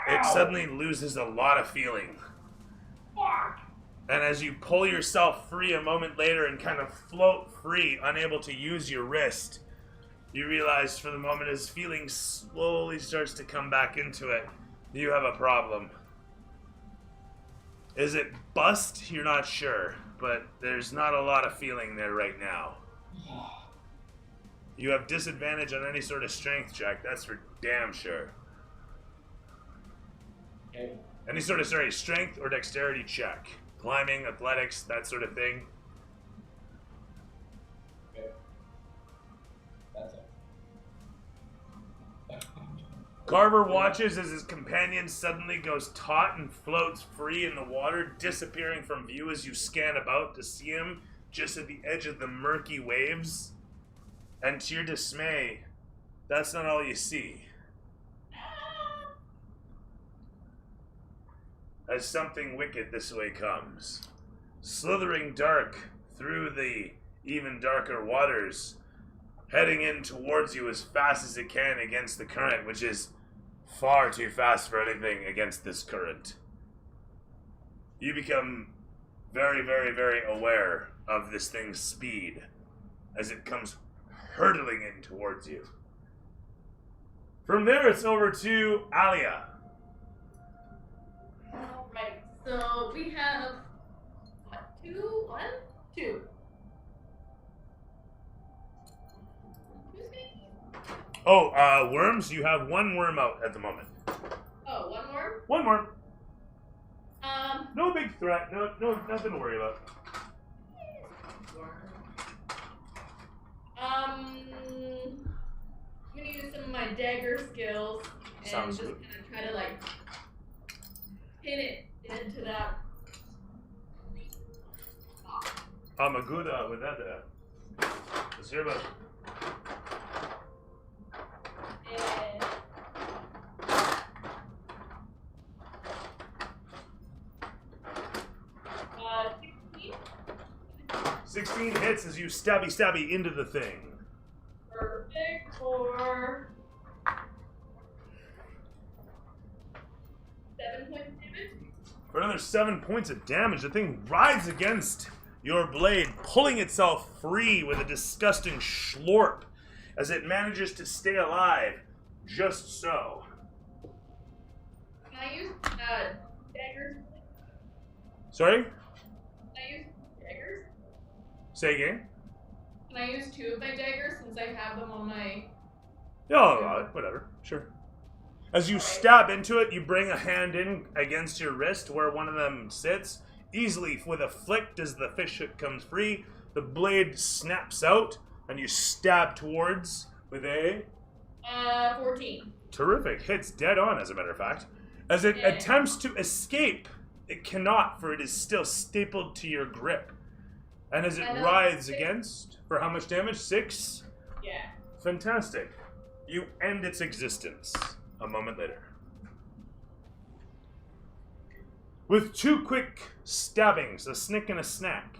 It suddenly loses a lot of feeling. And as you pull yourself free a moment later and kind of float free, unable to use your wrist, you realize for the moment as feeling slowly starts to come back into it, you have a problem. Is it bust? You're not sure, but there's not a lot of feeling there right now. You have disadvantage on any sort of strength check, that's for damn sure. Okay. Any sort of, strength or dexterity check. Climbing, athletics, that sort of thing. Okay. That's it. Carver watches as his companion suddenly goes taut and floats free in the water, disappearing from view as you scan about to see him just at the edge of the murky waves. And to your dismay, that's not all you see. As something wicked this way comes, slithering dark through the even darker waters, heading in towards you as fast as it can against the current, which is far too fast for anything against this current. You become very, very, very aware of this thing's speed as it comes hurtling in towards you. From there, it's over to Alia. Alright, so we have, what, 2? 1? 2. Oh, worms? You have one worm out at the moment. Oh, one more? One worm. Um, No big threat. No, nothing to worry about. I'm gonna use some of my dagger skills and Sounds just good. kind of try to like hit it into that. I'm a good with that. Let's hear about it. And 16 hits as you stabby into the thing. perfect for 7 points of damage. For another 7 points of damage, the thing rides against your blade, pulling itself free with a disgusting schlorp as it manages to stay alive. Just so. Can I use daggers? Sorry? Can I use daggers? Say again? Can I use 2 of my daggers since I have them on my... Oh, whatever. Sure. As you stab into it, you bring a hand in against your wrist where one of them sits. Easily, with a flick, as the fish hook comes free, the blade snaps out, and you stab towards with a... 14. Terrific. Hits dead on, as a matter of fact. As it attempts to escape, it cannot, for it is still stapled to your grip. And as it writhes against, for how much damage? 6? Yeah. Fantastic. You end its existence a moment later. With 2 quick stabbings, a snick and a snack,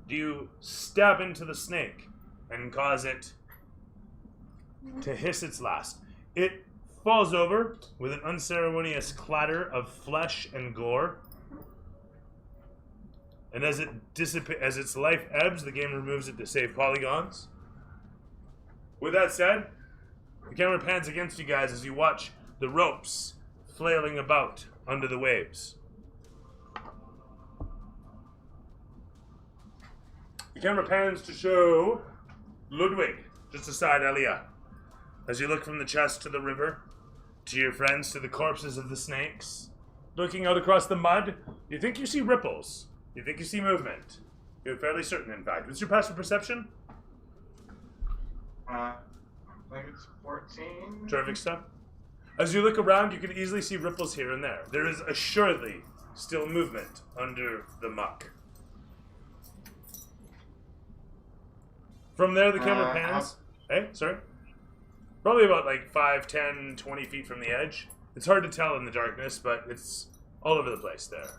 do you stab into the snake and cause it to hiss its last. It falls over with an unceremonious clatter of flesh and gore. And as as its life ebbs, the game removes it to save polygons. With that said, the camera pans against you guys as you watch the ropes flailing about under the waves. The camera pans to show Ludwig, just aside Elia. As you look from the chest to the river, to your friends, to the corpses of the snakes, looking out across the mud, you think you see ripples. You think you see movement. You're fairly certain, in fact. What's your passive perception? I think it's 14. Terrific stuff. As you look around, you can easily see ripples here and there. There is assuredly still movement under the muck. From there, the camera pans. Hey, sorry? Probably about like 5, 10, 20 feet from the edge. It's hard to tell in the darkness, but it's all over the place there.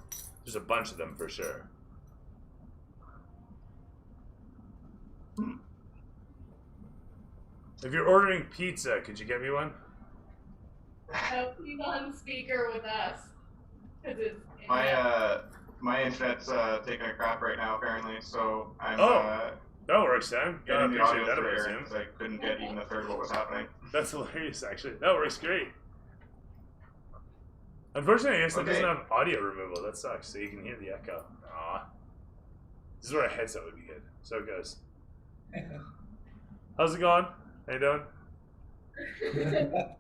There's a bunch of them for sure. If you're ordering pizza, could you get me one? He's on speaker with us. My internet's taking a crap right now, apparently, so I'm... that works then. I appreciate that, I assume. Because I couldn't get even a third of what was happening. That's hilarious, actually. That works great. Unfortunately, I guess that doesn't have audio removal. That sucks, so you can hear the echo. Aw. This is where a headset would be good. So it goes. How's it going? How you doing?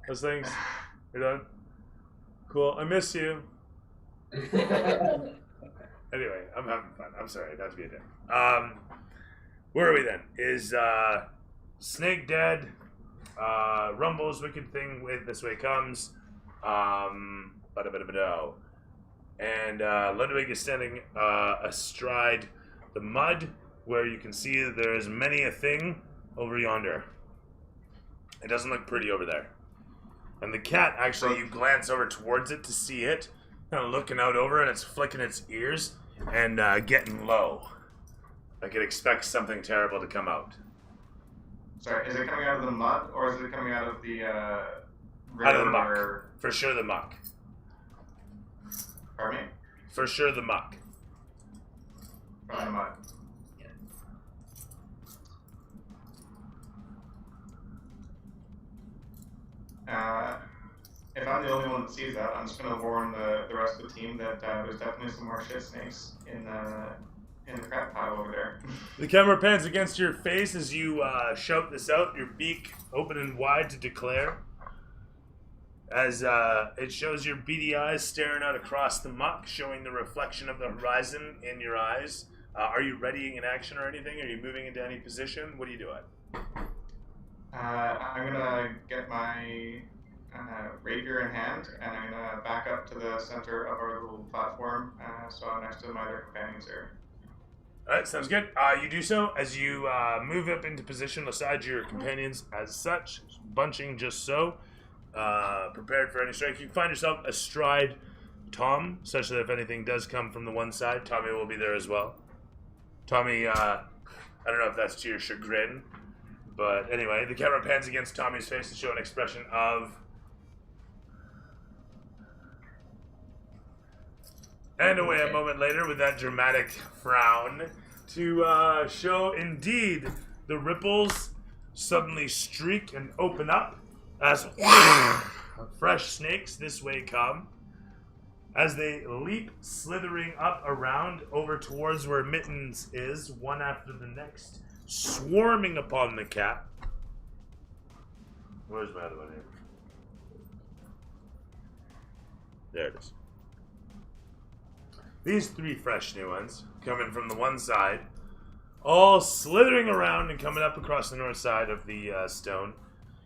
Those things? You doing? Cool. I miss you. Anyway, I'm having fun. I'm sorry. Not to be a dick. Where are we then? Is Snake dead? Rumble's wicked thing with This Way Comes. And Ludwig is standing astride the mud, where you can see that there is many a thing over yonder. It doesn't look pretty over there. And the cat, actually, you glance over towards it to see it, kind of looking out over, and it's flicking its ears and getting low. Like it expects something terrible to come out. Sorry, is it coming out of the mud, or is it coming out of the river? Out of the muck. For sure the muck. Pardon me? For sure the muck. From the mud. If I'm the only one that sees that, I'm just going to warn the rest of the team that there's definitely some more shit snakes in the crap pile over there. The camera pans against your face as you shout this out, your beak open and wide to declare. As it shows your beady eyes staring out across the muck, showing the reflection of the horizon in your eyes. Are you readying an action or anything? Are you moving into any position? What are you doing? I'm gonna get my rapier in hand, and I'm gonna back up to the center of our little platform, so I'm next to my other companions here. Alright, sounds good. You do so as you move up into position beside your companions as such, bunching just so, prepared for any strike. You find yourself astride Tom, such that if anything does come from the one side, Tommy will be there as well. Tommy, I don't know if that's to your chagrin, but anyway, the camera pans against Tommy's face to show an expression of... And away a moment later with that dramatic frown to show indeed the ripples suddenly streak and open up as fresh snakes this way come. as they leap, slithering up around over towards where Mittens is, one after the next, swarming upon the cat. Where's my other one here? There it is. These 3 fresh new ones, coming from the one side, all slithering around and coming up across the north side of the stone,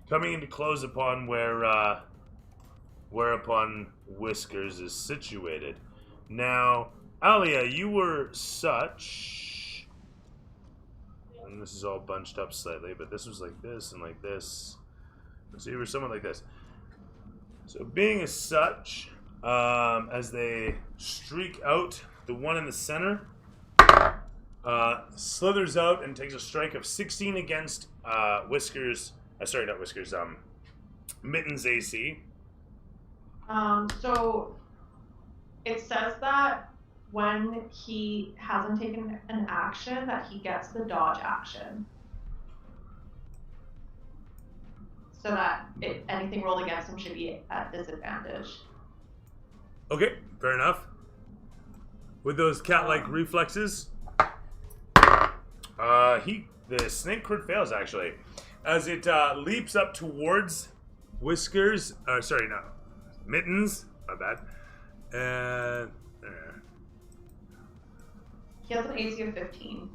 coming into close upon whereupon Whiskers is situated. Now, Alia, you were such, and this is all bunched up slightly, but this was like this and like this. So you were somewhat like this. So being as such, as they streak out, the one in the center slithers out and takes a strike of 16 against Whiskers. Sorry, not Whiskers. Mittens AC. So it says that when he hasn't taken an action, that he gets the dodge action. So that anything rolled against him should be at disadvantage. Okay, fair enough. With those cat-like reflexes, the snake crit fails actually, as it leaps up towards Whiskers. Sorry, no, Mittens. My bad. He has an AC of 15.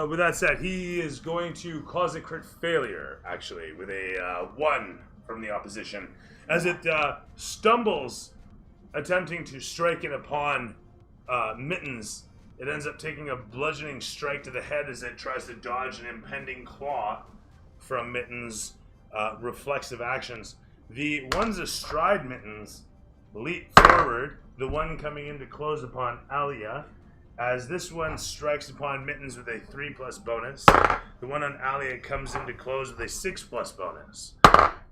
With that said, he is going to cause a crit failure, actually, with a 1 from the opposition. As it stumbles, attempting to strike in upon Mittens, it ends up taking a bludgeoning strike to the head as it tries to dodge an impending claw from Mittens' reflexive actions. The ones astride Mittens leap forward, the one coming in to close upon Alia, as this one strikes upon Mittens with a 3+ bonus. The one on Alia comes in to close with a 6+ bonus.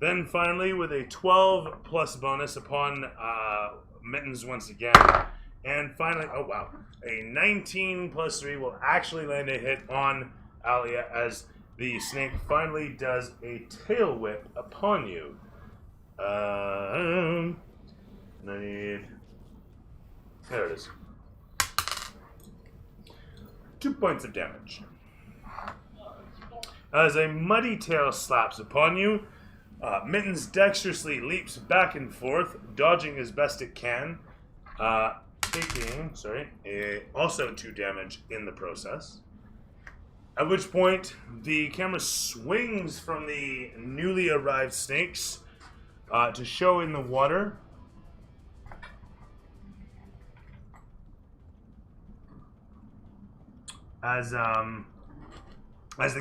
Then finally with a 12+ bonus upon Mittens once again. And finally, oh wow, a 19 + 3 will actually land a hit on Alia as the snake finally does a tail whip upon you. And I need... There it is. 2 points of damage. As a muddy tail slaps upon you, Mittens dexterously leaps back and forth, dodging as best it can, taking, also 2 damage in the process. At which point, the camera swings from the newly arrived snakes to show in the water. As the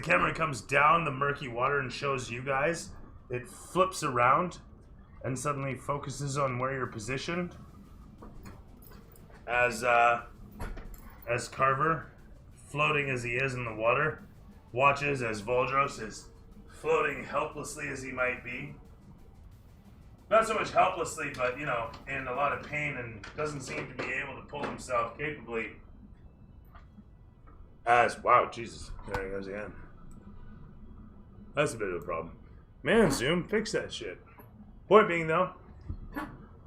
camera comes down the murky water and shows you guys, it flips around and suddenly focuses on where you're positioned. As Carver, floating as he is in the water, watches as Voldros is floating helplessly as he might be. Not so much helplessly, but, you know, in a lot of pain and doesn't seem to be able to pull himself capably. Wow, Jesus, there he goes again. That's a bit of a problem. Man, Zoom, fix that shit. Point being, though,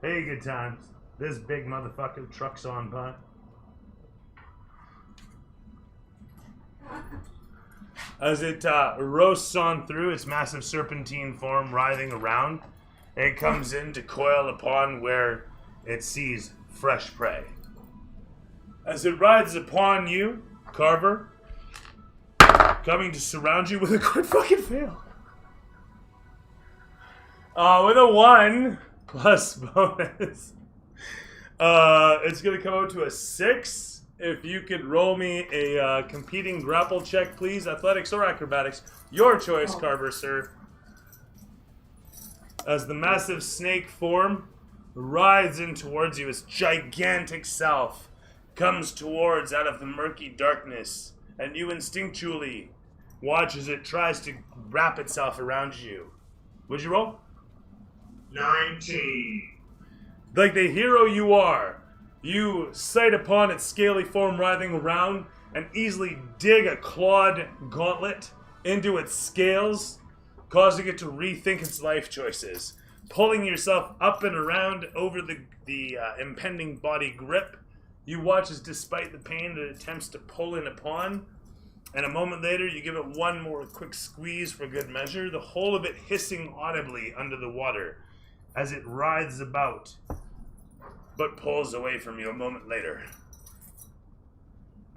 hey, good times. This big motherfucker trucks on by. As it roasts on through its massive serpentine form, writhing around, it comes in to coil upon where it sees fresh prey. As it rides upon you, Carver, coming to surround you with a quick fucking fail. With a 1+ bonus. It's going to come out to a 6. If you could roll me a competing grapple check, please. Athletics or acrobatics. Your choice, Carver, sir. As the massive snake form rides in towards you, its gigantic self comes towards out of the murky darkness, and you instinctually watch as it tries to wrap itself around you. Would you roll? 19. Like the hero you are, you sight upon its scaly form writhing around and easily dig a clawed gauntlet into its scales, causing it to rethink its life choices. pulling yourself up and around over the impending body grip. You watch as, despite the pain, it attempts to pull in upon, and a moment later you give it one more quick squeeze for good measure, the whole of it hissing audibly under the water as it writhes about, but pulls away from you a moment later.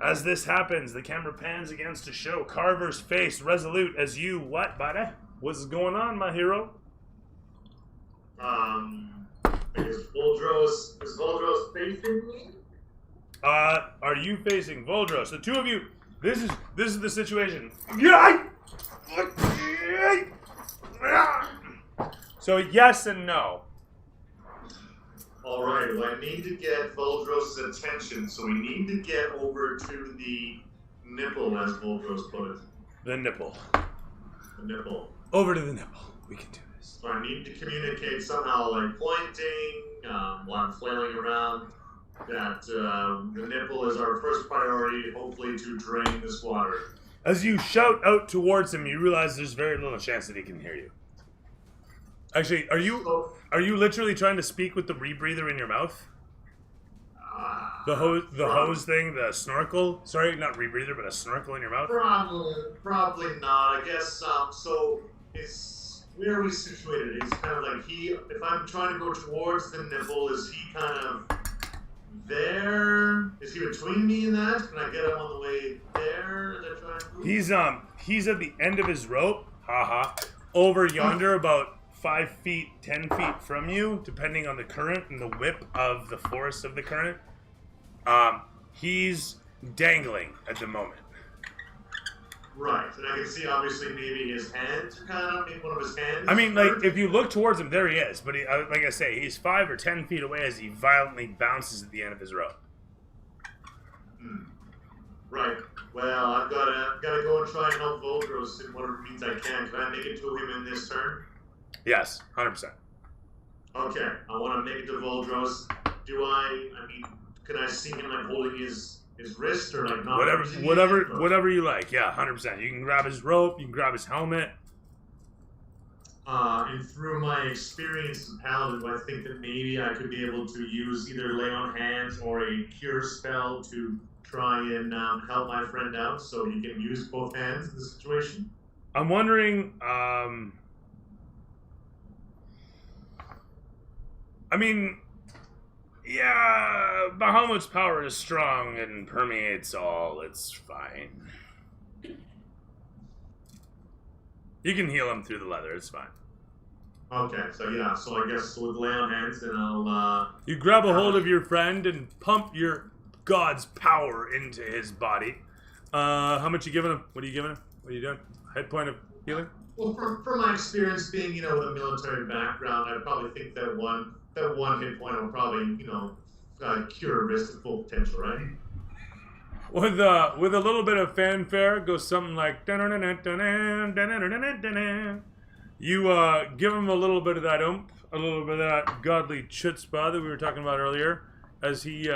As this happens, the camera pans again to show Carver's face resolute as you, what, buddy? What's going on, my hero? Is Voldros facing me? Are you facing Voldros? The two of you, this is the situation. So yes and no. Alright, well, I need to get Voldros' attention, so we need to get over to the nipple, as Voldros put it. The nipple. The nipple. Over to the nipple. We can do this. So I need to communicate somehow, like pointing, while I'm flailing around, that the nipple is our first priority, hopefully to drain this water. As you shout out towards him, you realize there's very little chance that he can hear you. Actually, are you literally trying to speak with the rebreather in your mouth? The hose thing, the snorkel? Sorry, not rebreather, but a snorkel in your mouth? Probably not. I guess, so, where are we situated? It's kind of like if I'm trying to go towards the nipple, is he kind of there? Is he between me and that? Can I get him on the way there? Is that trying to He's at the end of his rope, over yonder about 5 feet, 10 feet from you, depending on the current and the whip of the force of the current. He's dangling at the moment. Right, and I can see obviously maybe his hand, maybe one of his hands. I mean, like, if you look towards him, there he is. But like I say, he's 5 or 10 feet away as he violently bounces at the end of his rope. Right. Well, I've gotta go and try and help Voldros in whatever means I can. Can I make it to him in this turn? Yes, 100%. Okay, I want to make it to Voldros. Can I see him like holding his wrist or like not? Whatever you like. Yeah, 100%. You can grab his rope. You can grab his helmet. And through my experience in Paladin, I think that maybe I could be able to use either lay on hands or a cure spell to try and help my friend out, so he can use both hands in the situation. I'm wondering. I mean, yeah, Bahamut's power is strong and permeates all. It's fine. You can heal him through the leather. It's fine. Okay, so I guess with lay on hands, then I'll. You grab a hold of your friend and pump your god's power into his body. How much you giving him? What are you giving him? What are you doing? Head point of healing? Well, from my experience being, with a military background, I probably think that one hit point will probably, cure a wrist to full potential, right? With a little bit of fanfare, it goes something like you give him a little bit of that oomph, a little bit of that godly chutzpah that we were talking about earlier, as he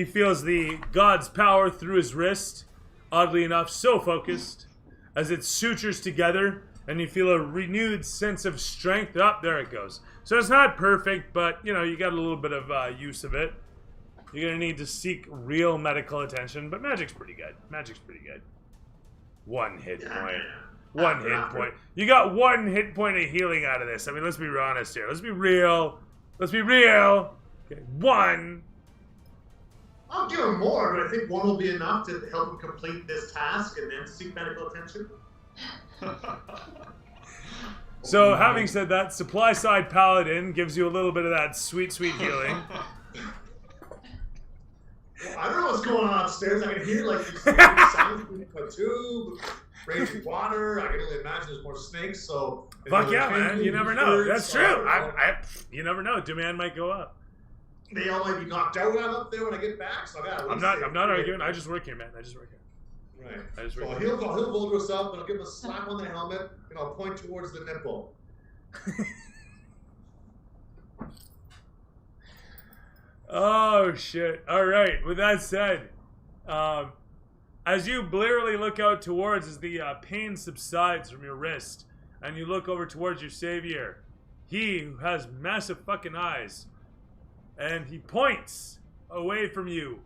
feels the god's power through his wrist, oddly enough, so focused, as it sutures together, and you feel a renewed sense of strength. There it goes. So it's not perfect, but, you got a little bit of use of it. You're going to need to seek real medical attention, but magic's pretty good. One hit point. One hit point. You got 1 hit point of healing out of this. I mean, let's be honest here. Let's be real. Okay, 1. I'll give him more, but I think 1 will be enough to help him complete this task and then seek medical attention. So, having said that, supply side paladin gives you a little bit of that sweet, sweet healing. Well, I don't know what's going on upstairs. I can hear these sounds through a tube, raging water. I can only imagine there's more snakes. So fuck yeah, man! You never know. That's true. You never know. Demand might go up. They all might be knocked out when I'm up there when I get back. So I'm not arguing. I just work here, man. Right. So he'll Voldros up, and I'll give him a slap on the helmet, and I'll point towards the nipple. Oh shit! All right. With that said, As you blearily look out towards, as the pain subsides from your wrist, and you look over towards your savior, he who has massive fucking eyes, and he points away from you,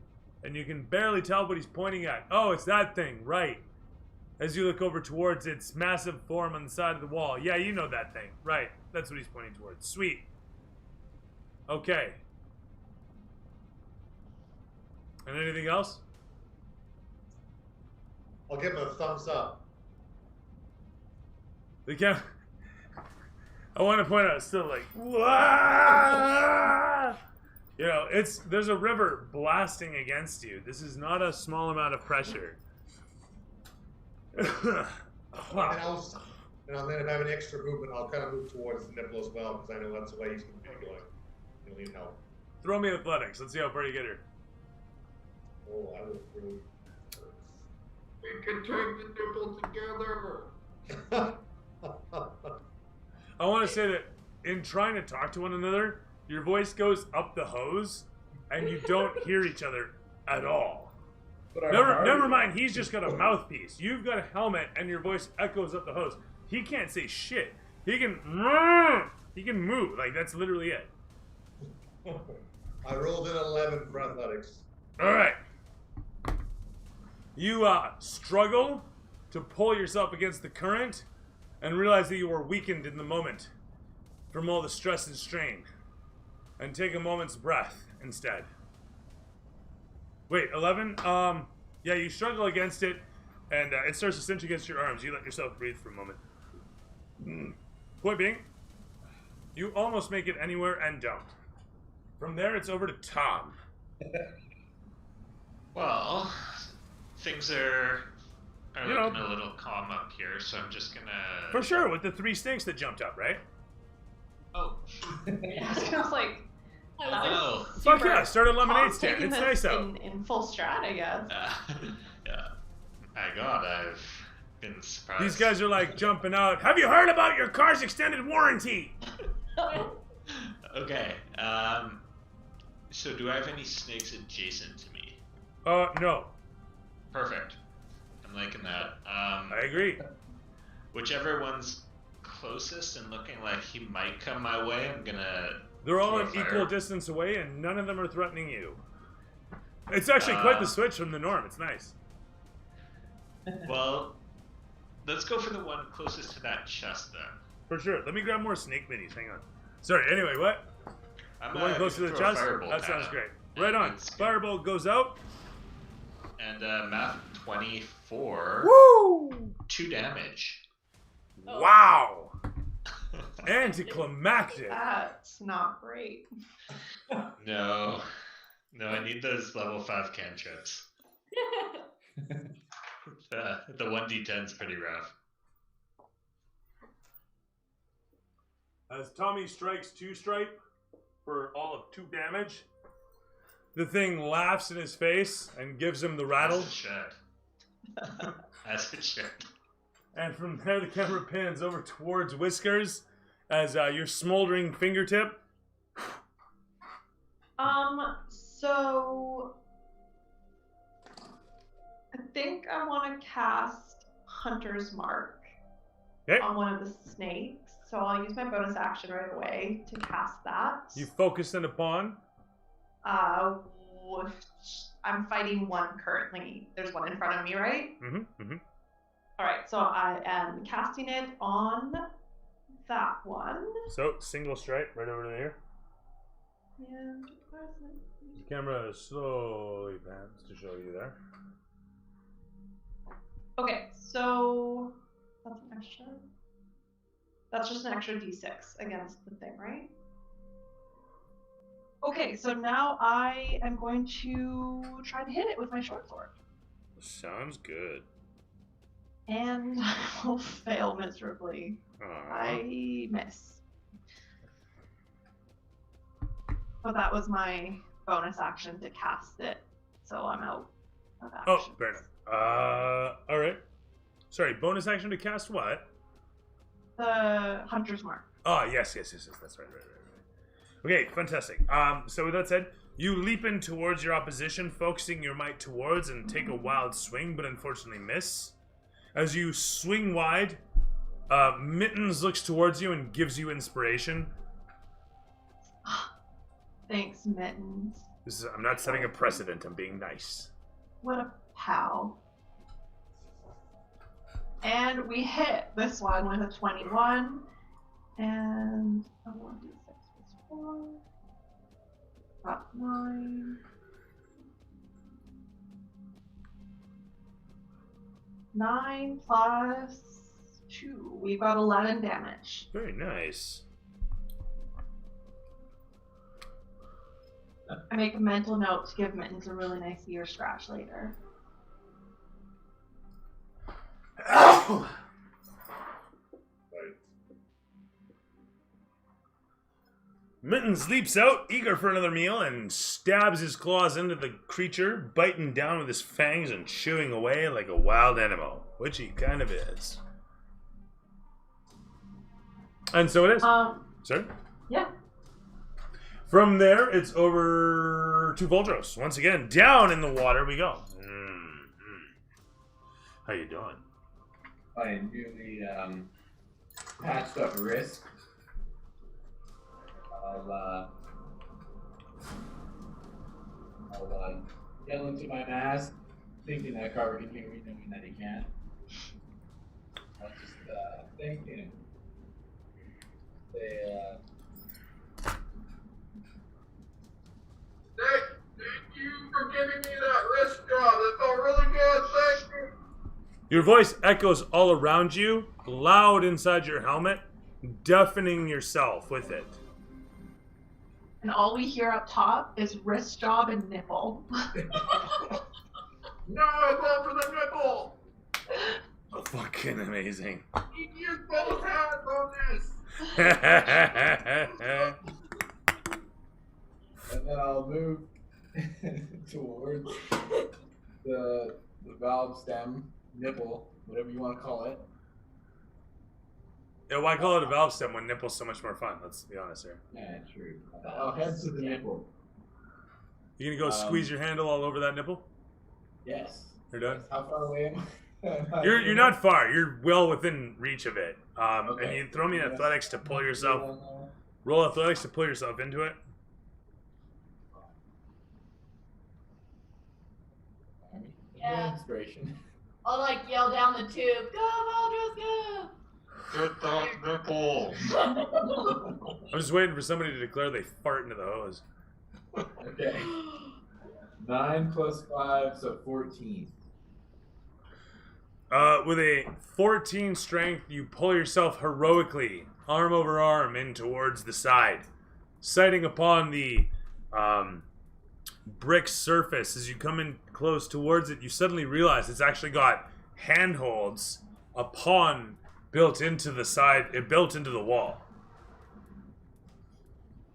and you can barely tell what he's pointing at. Oh, it's that thing, right. As you look over towards its massive form on the side of the wall. Yeah, you know that thing, right. That's what he's pointing towards. Sweet. Okay. And anything else? I'll give him a thumbs up. The camera. I want to point out, it's still like, Wah! You know, there's a river blasting against you. This is not a small amount of pressure. And then if I have an extra movement, I'll kind of move towards the nipple as well, because I know that's the way he's going to be going. He'll need help. Throw me athletics. Let's see how far you get her. Oh, I will throw. We can take the nipple together. I want to say that in trying to talk to one another, your voice goes up the hose, and you don't hear each other at all. Never mind, he's just got a mouthpiece. You've got a helmet, and your voice echoes up the hose. He can't say shit. He can move. Like, that's literally it. I rolled an 11 for athletics. All right. You struggle to pull yourself against the current and realize that you are weakened in the moment from all the stress and strain. And take a moment's breath instead. Wait, 11? Yeah, you struggle against it, and it starts to cinch against your arms. You let yourself breathe for a moment. Point being, you almost make it anywhere and don't. From there, it's over to Tom. Well, things are looking a little calm up here, so I'm just gonna... For sure, with the 3 snakes that jumped up, right? Oh. Yeah, I was like, Oh. Fuck yeah, start a lemonade stand. taking It's this nice out. in full strat, I guess. Yeah. My God, I've been surprised. These guys are like jumping out. Have you heard about your car's extended warranty? Okay. So do I have any snakes adjacent to me? No. Perfect. I'm liking that. I agree. Whichever one's closest and looking like he might come my way, I'm gonna... They're all throw an a fire. equal distance away, and none of them are threatening you. It's actually quite the switch from the norm. It's nice. Well, let's go for the one closest to that chest then. For sure. Let me grab more snake minis. Hang on. Sorry, anyway, what? I'm The one close to the throw a chest? firebolt That at sounds him. great. Right on. It's good. Firebolt goes out. And math 24. Woo! 2 damage. Oh. Wow! Anticlimactic. That's not great. No, I need those level 5 cantrips. The 1d10's pretty rough. As Tommy strikes 2 stripe for all of 2 damage, the thing laughs in his face and gives him the rattle. As it should. As it should. And from there, the camera pans over towards Whiskers as your smoldering fingertip. So I think I want to cast Hunter's Mark on one of the snakes. So I'll use my bonus action right away to cast that. You focus in upon. I'm fighting one currently. There's one in front of me, right? All right, so I am casting it on that one. So, single strike right over there. And where is it? The camera slowly pans to show you there. Okay, so that's an extra. That's just an extra d6 against the thing, right? Okay, so now I am going to try to hit it with my short sword. Sounds good. And I will fail miserably. I miss. So that was my bonus action to cast it. So I'm out of action. Oh, fair enough. Alright. Sorry, bonus action to cast what? The Hunter's Mark. Oh, yes. That's right. Okay, fantastic. So with that said, You leap in towards your opposition, focusing your might towards, and take a wild swing, but unfortunately miss. As you swing wide, Mittens looks towards you and gives you inspiration. Thanks, Mittens. I'm not setting a precedent, I'm being nice. What a pal. And we hit this one with a 21. And a 1d6 plus 4. Got 9. 9 plus 2. We've got 11 damage. Very nice. I make a mental note to give Mittens a really nice ear scratch later. Ow! Mittens leaps out, eager for another meal, and stabs his claws into the creature, biting down with his fangs and chewing away like a wild animal, which he kind of is. And so it is. Sorry? Yeah. From there, it's over to Voldros. Once again, down in the water we go. How you doing? I newly patched up wrist. I'll yell into my mask, thinking that Carver can hear me, knowing that he can't. I'll just thank him. Thank you for giving me that wrist job. That felt really good. Thank you. Your voice echoes all around you, loud inside your helmet, deafening yourself with it. And all we hear up top is wrist job and nipple. No, I fell for the nipple. Oh, fucking amazing. You used both hands on this. And then I'll move towards the valve stem, nipple, whatever you want to call it. Yeah, why call it a valve stem when nipple's so much more fun? Let's be honest here. Yeah, true. I'll head to the nipple. You gonna go squeeze your handle all over that nipple? Yes. You're done? How far away am I? You're not far. You're well within reach of it. Okay. And you throw me an athletics to pull yourself. Roll athletics to pull yourself into it. Yeah. Inspiration. I'll like yell down the tube, go Voldros, go! Get that nipple. I'm just waiting for somebody to declare they fart into the hose. Okay. 9 plus 5, so 14. With a 14 strength, you pull yourself heroically, arm over arm, in towards the side. Sighting upon the brick surface, as you come in close towards it, you suddenly realize it's actually got handholds built into the side, built into the wall.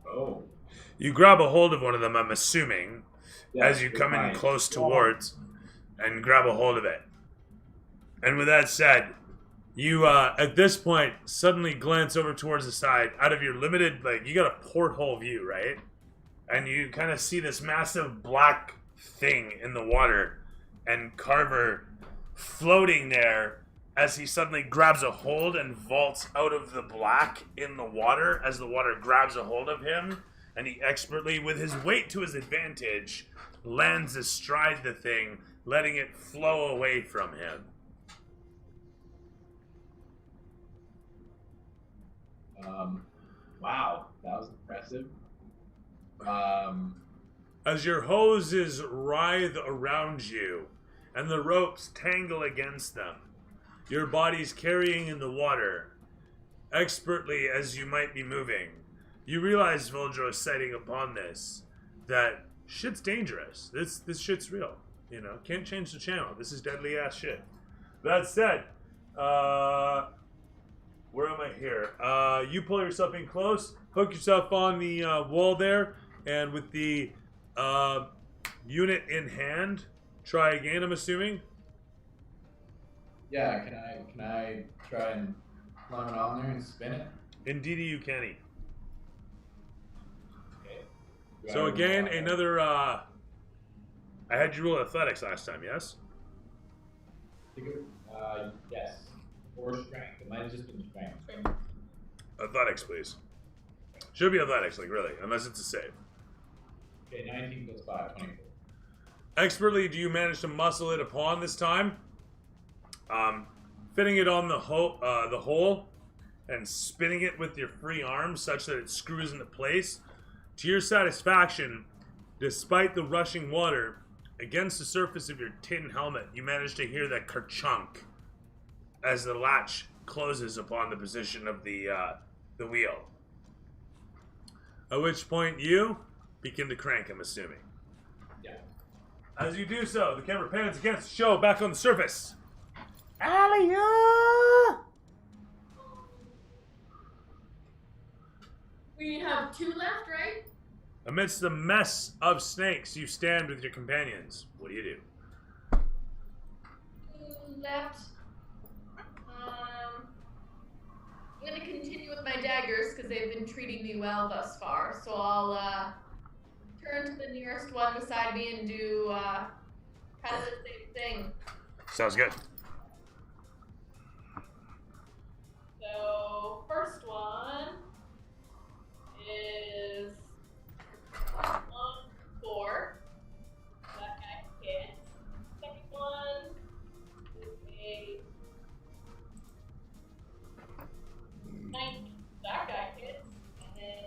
Oh. You grab a hold of one of them, I'm assuming, Yeah, as you come in close towards, and grab a hold of it. And with that said, you, at this point, suddenly glance over towards the side, out of your limited, you got a porthole view, right? And you kind of see this massive black thing in the water, and Carver floating there as he suddenly grabs a hold and vaults out of the black in the water as the water grabs a hold of him, and he expertly, with his weight to his advantage, lands astride the thing, letting it flow away from him. Wow, that was impressive. As your hoses writhe around you and the ropes tangle against them, your body's carrying in the water, expertly as you might be moving, you realize, Voldros, sighting upon this, that shit's dangerous. This shit's real. You know, can't change the channel. This is deadly ass shit. That said, where am I here? You pull yourself in close, hook yourself on the wall there, and with the unit in hand, try again, I'm assuming? Yeah, can I try and climb it on there and spin it? Indeedy you can. Okay. So again, another. I had you roll athletics last time, yes? Yes. Or strength. It might have just been strength. Athletics, please. Should be athletics, like really, unless it's a save. Okay, 19 plus 5, 24. Expertly, do you manage to muscle it upon this time? Fitting it on the hole and spinning it with your free arm such that it screws into place. To your satisfaction, despite the rushing water, against the surface of your tin helmet, you manage to hear that kerchunk as the latch closes upon the position of the wheel. At which point you begin to crank, I'm assuming. Yeah. As you do so, the camera pans against the show back on the surface. Alia! We have 2 left, right? Amidst the mess of snakes, you stand with your companions. What do you do? 2 left. I'm gonna continue with my daggers because they've been treating me well thus far. So I'll turn to the nearest one beside me and do kind of the same thing. Sounds good. So first one is 4. That guy hits. Second one is a 9. That guy hits. And then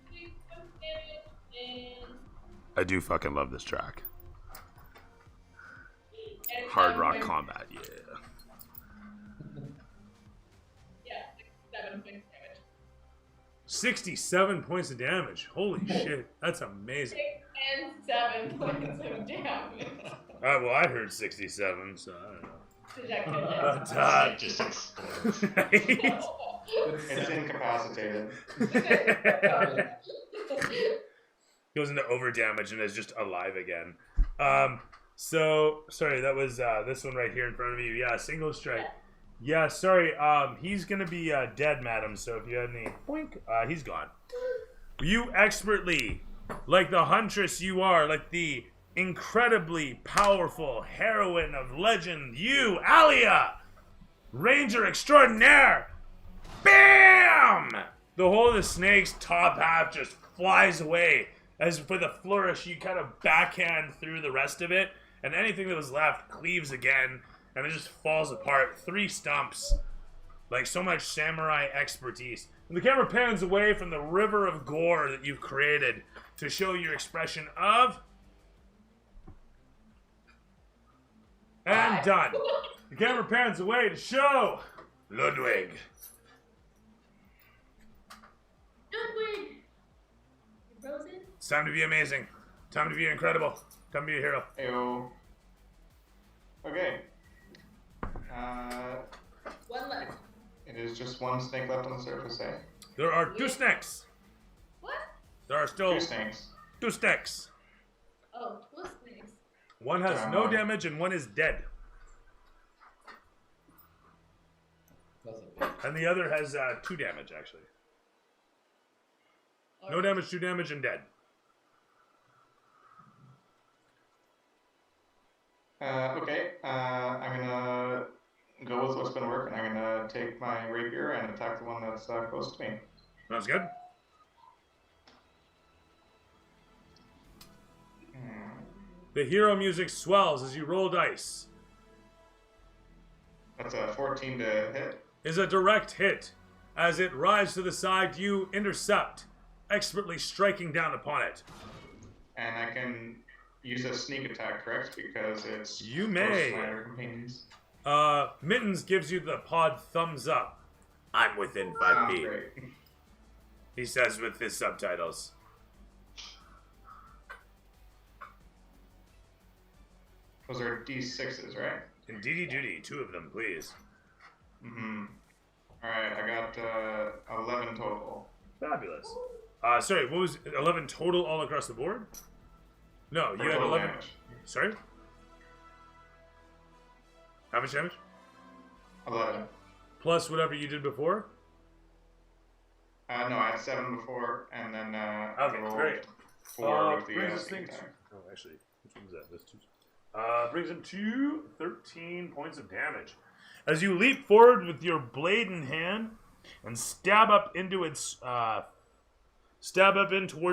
3 damage and I do fucking love this track. Hard rock combat, yeah. Yeah, 7 points damage. 67 points of damage. Holy shit, that's amazing. 6 and 7 points of damage. Well, I heard 67, so I don't know. Just It's incapacitated. Goes into over damage and is just alive again. So sorry, that was this one right here in front of you. Yeah, single strike. Yeah, sorry. He's gonna be dead, madam. So if you had any, boink, he's gone. You expertly, like the huntress you are, like the incredibly powerful heroine of legend, you, Alia, ranger extraordinaire. Bam! The whole of the snake's top half just flies away. As for the flourish, you kind of backhand through the rest of it, and anything that was left cleaves again, and it just falls apart. 3 stumps. Like so much samurai expertise. And the camera pans away from the river of gore that you've created to show your expression of... And done. The camera pans away to show Ludwig. Ludwig! You frozen? It's time to be amazing. Time to be incredible. Time to be a hero. Ayo. Okay. 1 left. It is just 1 snake left on the surface, eh? There are 2 snakes. What? There are still 2 snakes. 2 snakes. Oh, 2 snakes. One has no damage and one is dead. And the other has 2 damage, actually. No damage, 2 damage, and dead. Okay. I'm gonna go with what's been working. I'm gonna take my rapier and attack the one that's close to me. Sounds good. The hero music swells as you roll dice. That's a 14 to hit. Is a direct hit. As it rides to the side, you intercept, expertly striking down upon it. And I can use a sneak attack, correct? Because it's you may. Mittens gives you the pod thumbs up. I'm within 5 feet. Great. He says with his subtitles. Those are D6s, right? Indeedy duty, 2 of them, please. Mm-hmm. Alright, I got 11 total. Fabulous. Sorry, what was 11 total all across the board? No, you had 11. Damage. Sorry? How much damage? 11. Plus whatever you did before? No, I had 7 before, and then Okay, rolled great. 4 with the brings this sneak thing attack. to. Oh, actually, which one is that? This two. Brings him to 13 points of damage. As you leap forward with your blade in hand and stab up in towards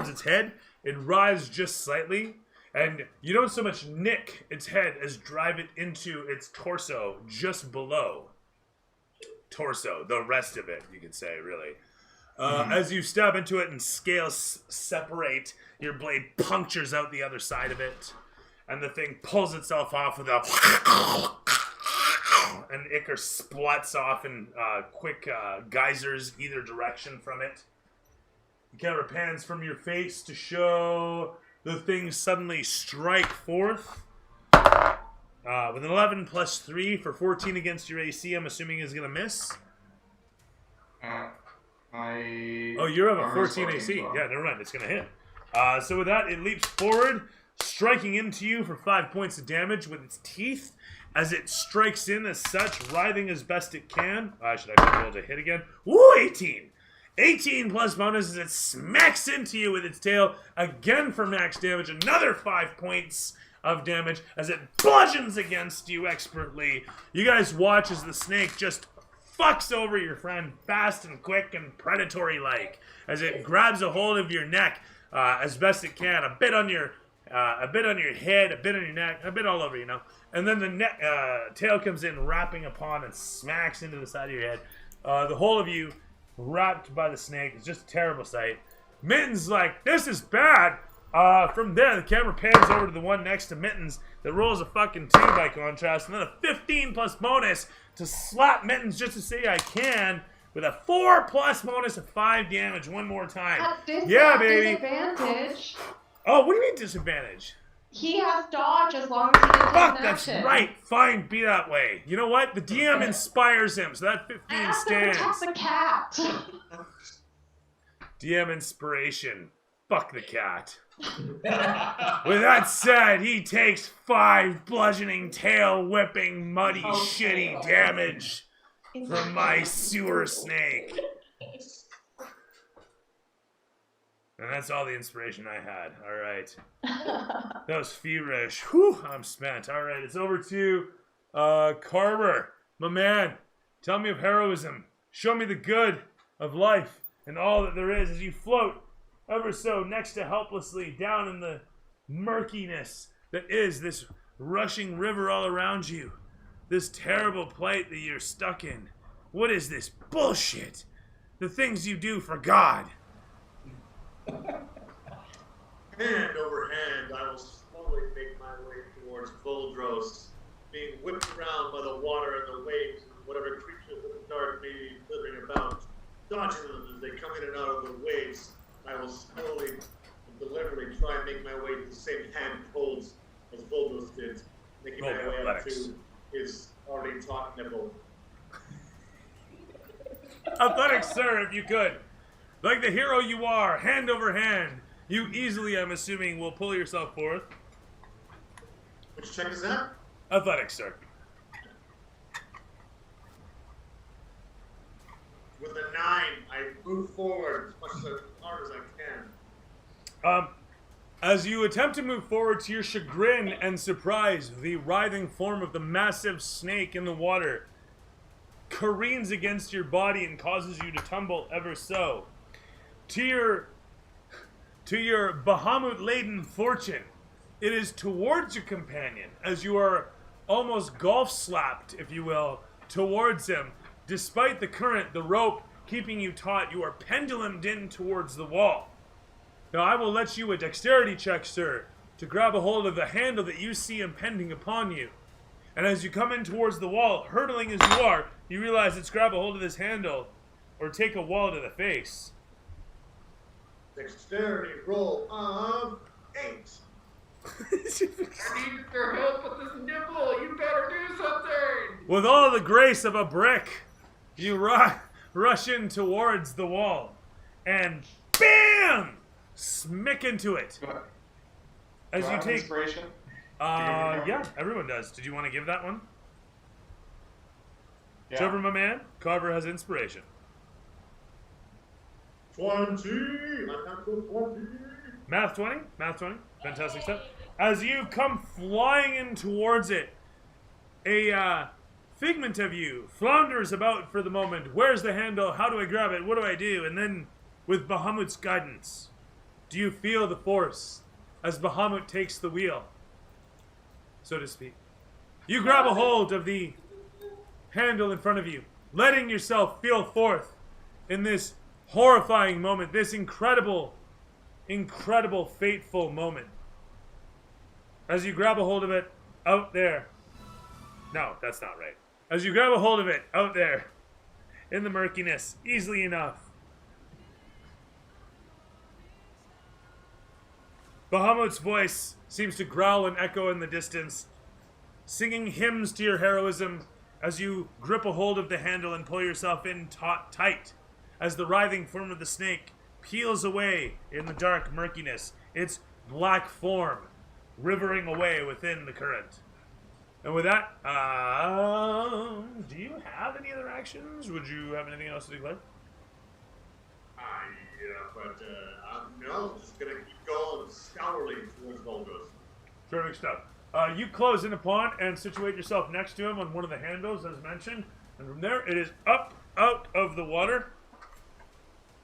its head, it writhes just slightly, and you don't so much nick its head as drive it into its torso just below. Torso, the rest of it, you could say, really. As you stab into it and scales separate, your blade punctures out the other side of it, and the thing pulls itself off with a and ichor splats off in quick geysers either direction from it. The camera pans from your face to show the thing suddenly strike forth. With an 11 plus 3 for 14 against your AC, I'm assuming is going to miss. Oh, you have a 14 AC. Well. Yeah, never mind. It's going to hit. So with that, it leaps forward, striking into you for 5 points of damage with its teeth. As it strikes in as such, writhing as best it can. Should I roll to hit again? Woo, 18! 18 plus bonus as it smacks into you with its tail again for max damage. Another 5 points of damage as it bludgeons against you expertly. You guys watch as the snake just fucks over your friend fast and quick and predatory-like as it grabs a hold of your neck as best it can. A bit on your head, a bit on your neck, a bit all over, you know. And then the tail comes in, wrapping upon and smacks into the side of your head. The whole of you wrapped by the snake. It's just a terrible sight. Mittens like, this is bad. From there, the camera pans over to the one next to Mittens that rolls a fucking 2 by contrast, and then a 15 plus bonus to slap Mittens just to say I can with a 4 plus bonus of 5 damage one more time. Yeah, baby. Disadvantage. Oh, what do you mean disadvantage? He has dodge as long as he didn't Fuck, take an that's action. right. Fine, be that way. You know what? The DM inspires him, so that 15 I have to stands. protect the cat. DM inspiration. Fuck the cat. With that said, he takes 5 bludgeoning, tail whipping, muddy, shitty damage from my sewer snake. And that's all the inspiration I had. All right. That was feverish. Whew, I'm spent. All right, it's over to Carver. My man, tell me of heroism. Show me the good of life and all that there is as you float ever so next to helplessly down in the murkiness that is this rushing river all around you. This terrible plight that you're stuck in. What is this bullshit? The things you do for God. Hand over hand, I will slowly make my way towards Voldros, being whipped around by the water and the waves and whatever creatures of the dark may be slithering about, dodging them as they come in and out of the waves. I will slowly and deliberately try and make my way to the same handholds as Voldros did, making my way up to his already taut nipple. Athletics, sir, if you could. Like the hero you are, hand over hand, you easily, I'm assuming, will pull yourself forth. Which check is that? Athletics, sir. With a 9, I move forward as much as hard as I can. As you attempt to move forward, to your chagrin and surprise, the writhing form of the massive snake in the water careens against your body and causes you to tumble ever so. To your Bahamut-laden fortune, it is towards your companion, as you are almost golf-slapped, if you will, towards him. Despite the current, the rope keeping you taut, you are pendulumed in towards the wall. Now I will let you a dexterity check, sir, to grab a hold of the handle that you see impending upon you. And as you come in towards the wall, hurtling as you are, you realize it's grab a hold of this handle or take a wall to the face. Dexterity roll of 8. I need your help with this nipple. You better do something. With all the grace of a brick, you rush in towards the wall and BAM! Smick into it. As you take inspiration? yeah, everyone does. Did you want to give that one? Yeah. Trevor, my man, Carver has inspiration. 20. I have to 20. Math 20. Math 20. Fantastic stuff. As you come flying in towards it, a figment of you flounders about for the moment. Where's the handle? How do I grab it? What do I do? And then, with Bahamut's guidance, do you feel the force as Bahamut takes the wheel, so to speak? You grab a hold of the handle in front of you, letting yourself feel forth in this horrifying moment, this incredible, fateful moment. As you grab a hold of it out there. No, that's not right. As you grab a hold of it out there in the murkiness, easily enough, Bahamut's voice seems to growl and echo in the distance, singing hymns to your heroism as you grip a hold of the handle and pull yourself in tight as the writhing form of the snake peels away in the dark murkiness, its black form rivering away within the current. And with that, do you have any other actions? Would you have anything else to declare? Yeah, but I'm just gonna keep going scourly towards Volgos. Terrific stuff. You close in upon and situate yourself next to him on one of the handles, as mentioned. And from there, it is up, out of the water,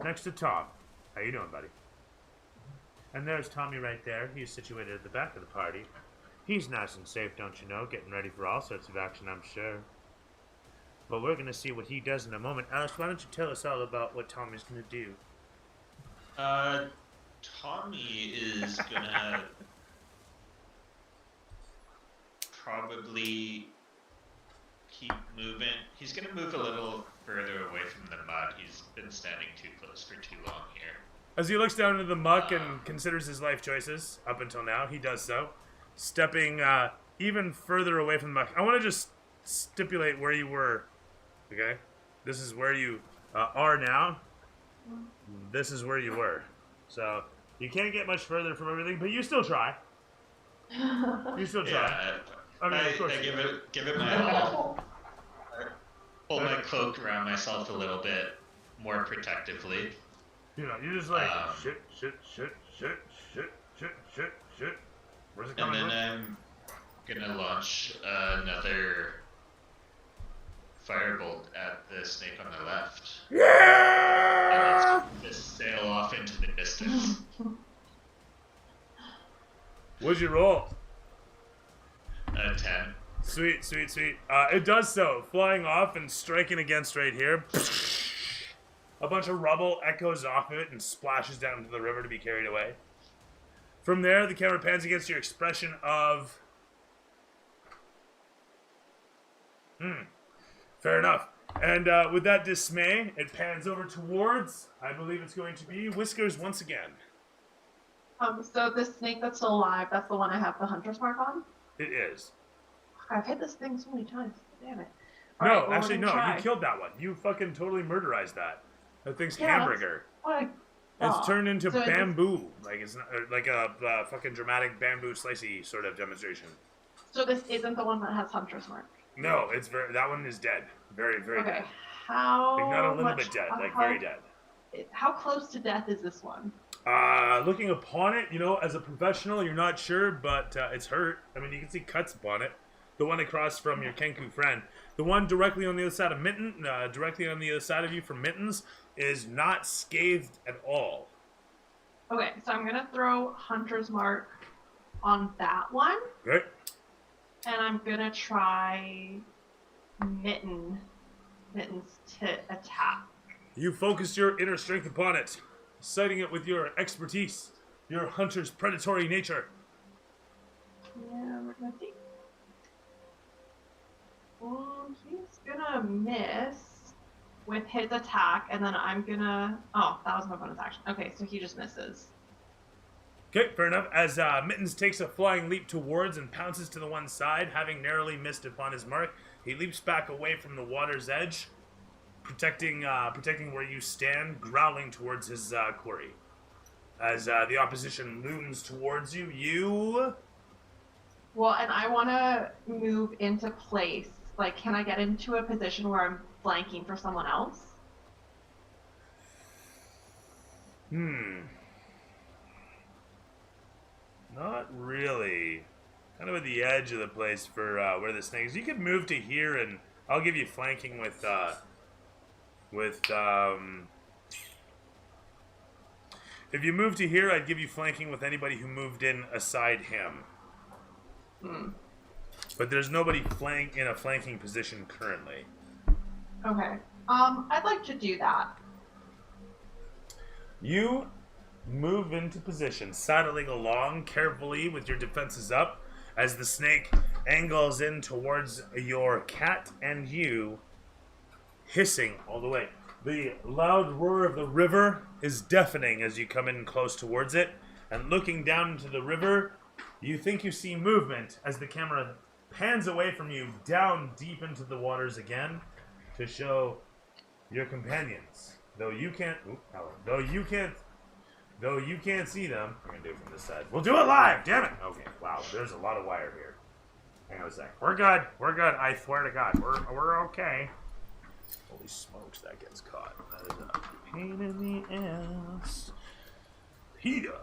next to Tom. How you doing, buddy? And there's Tommy right there. He's situated at the back of the party. He's nice and safe, don't you know, getting ready for all sorts of action, I'm sure. But we're going to see what he does in a moment. Alice, why don't you tell us all about what Tommy's going to do? Tommy is gonna probably keep moving. He's gonna move a little further away from the mud. He's been standing too close for too long here. As he looks down into the muck and considers his life choices up until now, he does so, stepping even further away from the muck. I want to just stipulate where you were, okay? This is where you are now. This is where you were. So, you can't get much further from everything, but you still try. You still try. Yeah, I mean, of course I give it my all. Pull my cloak around myself a little bit more protectively. You know, you're just like, shit. Where's it coming from? And then I'm gonna launch another firebolt at the snake on the left. Yeah! And it's just sail off into the distance. What'd you roll? 10. Sweet. It does so, flying off and striking against right here. A bunch of rubble echoes off of it and splashes down into the river to be carried away. From there, the camera pans against your expression of... Fair enough. And with that dismay, it pans over towards, I believe it's going to be Whiskers once again. So this snake that's still alive, that's the one I have the hunter's mark on? It is. I've hit this thing so many times. Damn it. No, actually, no. You killed that one. You fucking totally murderized that. That thing's hamburger. It's turned into bamboo. Like it's not, like a fucking dramatic bamboo slicey sort of demonstration. So this isn't the one that has hunter's mark? No, it's that one is dead. Very dead. Okay. How like not a little much, bit dead, like very dead. How close to death is this one? Looking upon it, you know, as a professional, you're not sure, but it's hurt. I mean, you can see cuts upon it. The one across from your Kenku friend. The one directly on the other side of directly on the other side of you from Mittens, is not scathed at all. Okay, so I'm gonna throw hunter's mark on that one. Okay. And I'm gonna try Mittens to attack. You focus your inner strength upon it, citing it with your expertise, your hunter's predatory nature. Yeah, we're gonna see. He's gonna miss with his attack, and then I'm gonna... Oh, that was my bonus action. Okay, so he just misses. Okay, fair enough. As Mittens takes a flying leap towards and pounces to the one side, having narrowly missed upon his mark, he leaps back away from the water's edge, protecting where you stand, growling towards his quarry. As the opposition looms towards you, you... Well, and I want to move into place. Like, can I get into a position where I'm flanking for someone else? Not really. Kind of at the edge of the place for where the snake is. You could move to here, and I'll give you flanking with if you move to here, I'd give you flanking with anybody who moved in aside him. But there's nobody in a flanking position currently. Okay. I'd like to do that. You move into position, sidling along carefully with your defenses up as the snake angles in towards your cat and you, hissing all the way. The loud roar of the river is deafening as you come in close towards it, and looking down into the river, you think you see movement as the camera pans away from you down deep into the waters again to show your companions. Though you can't see them. We're gonna do it from this side. We'll do it live, damn it! Okay, wow, there's a lot of wire here. Hang on a sec. We're good. I swear to God, we're okay. Holy smokes, that gets caught. That is a pain in the ass. Peter.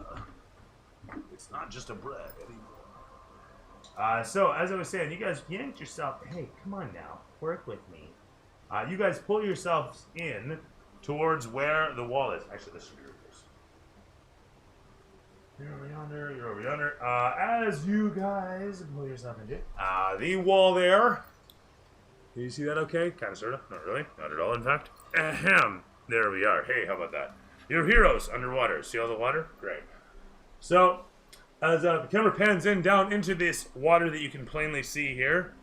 It's not just a bread anymore. So, as I was saying, you guys yanked yourself. Hey, come on now. Work with me. You guys pull yourselves in towards where the wall is. Actually, this should be reversed. You're over yonder. You're over yonder. As you guys pull yourself into the wall there. Do you see that okay? Kind of, sort of. Not really. Not at all, in fact. Ahem. There we are. Hey, how about that? Your heroes underwater. See all the water? Great. So, as the camera pans in down into this water that you can plainly see here,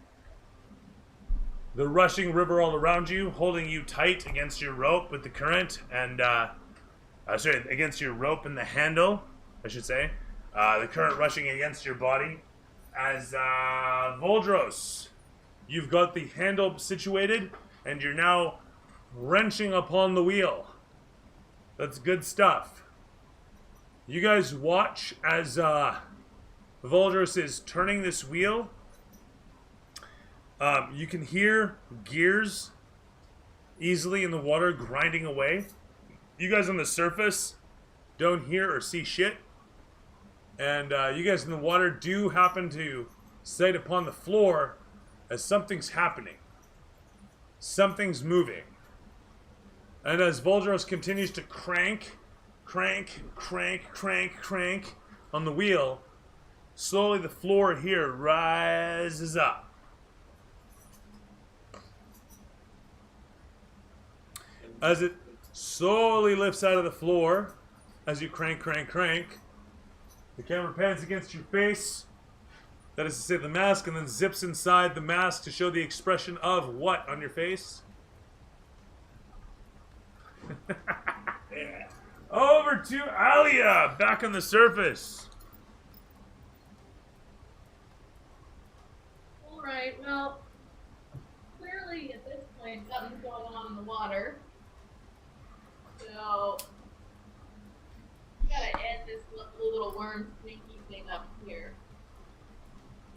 the rushing river all around you, holding you tight against your rope with the current, and, against your rope and the handle, I should say. The current rushing against your body. As, Voldros, you've got the handle situated, and you're now wrenching upon the wheel. That's good stuff. You guys watch as Voldros is turning this wheel. You can hear gears easily in the water grinding away. You guys on the surface don't hear or see shit. And you guys in the water do happen to sight upon the floor as something's happening. Something's moving. And as Voldros continues to crank on the wheel, slowly the floor here rises up. As it slowly lifts out of the floor, as you crank, the camera pans against your face. That is to say the mask, and then zips inside the mask to show the expression of what on your face? Over to Alia, back on the surface. Alright, well, clearly at this point something's going on in the water. So, gotta end this little worm sneaky thing up here.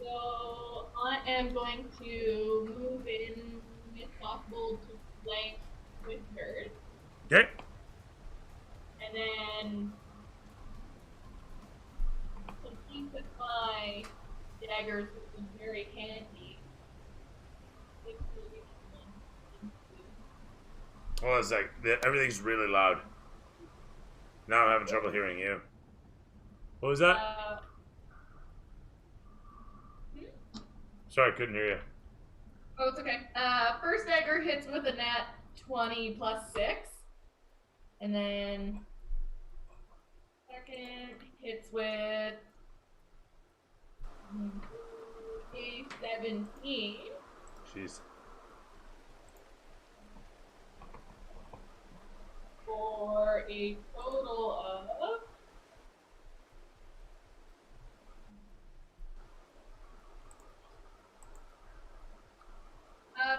So, I am going to move in, if possible, to flank Whiskers. Okay. And then complete with my daggers, which is very handy. Oh, it's like everything's really loud. Now I'm having trouble hearing you. What was that? Sorry, I couldn't hear you. Oh, it's okay. First dagger hits with a nat 20 plus 6. And then second hits with a 17. Jeez. For a total of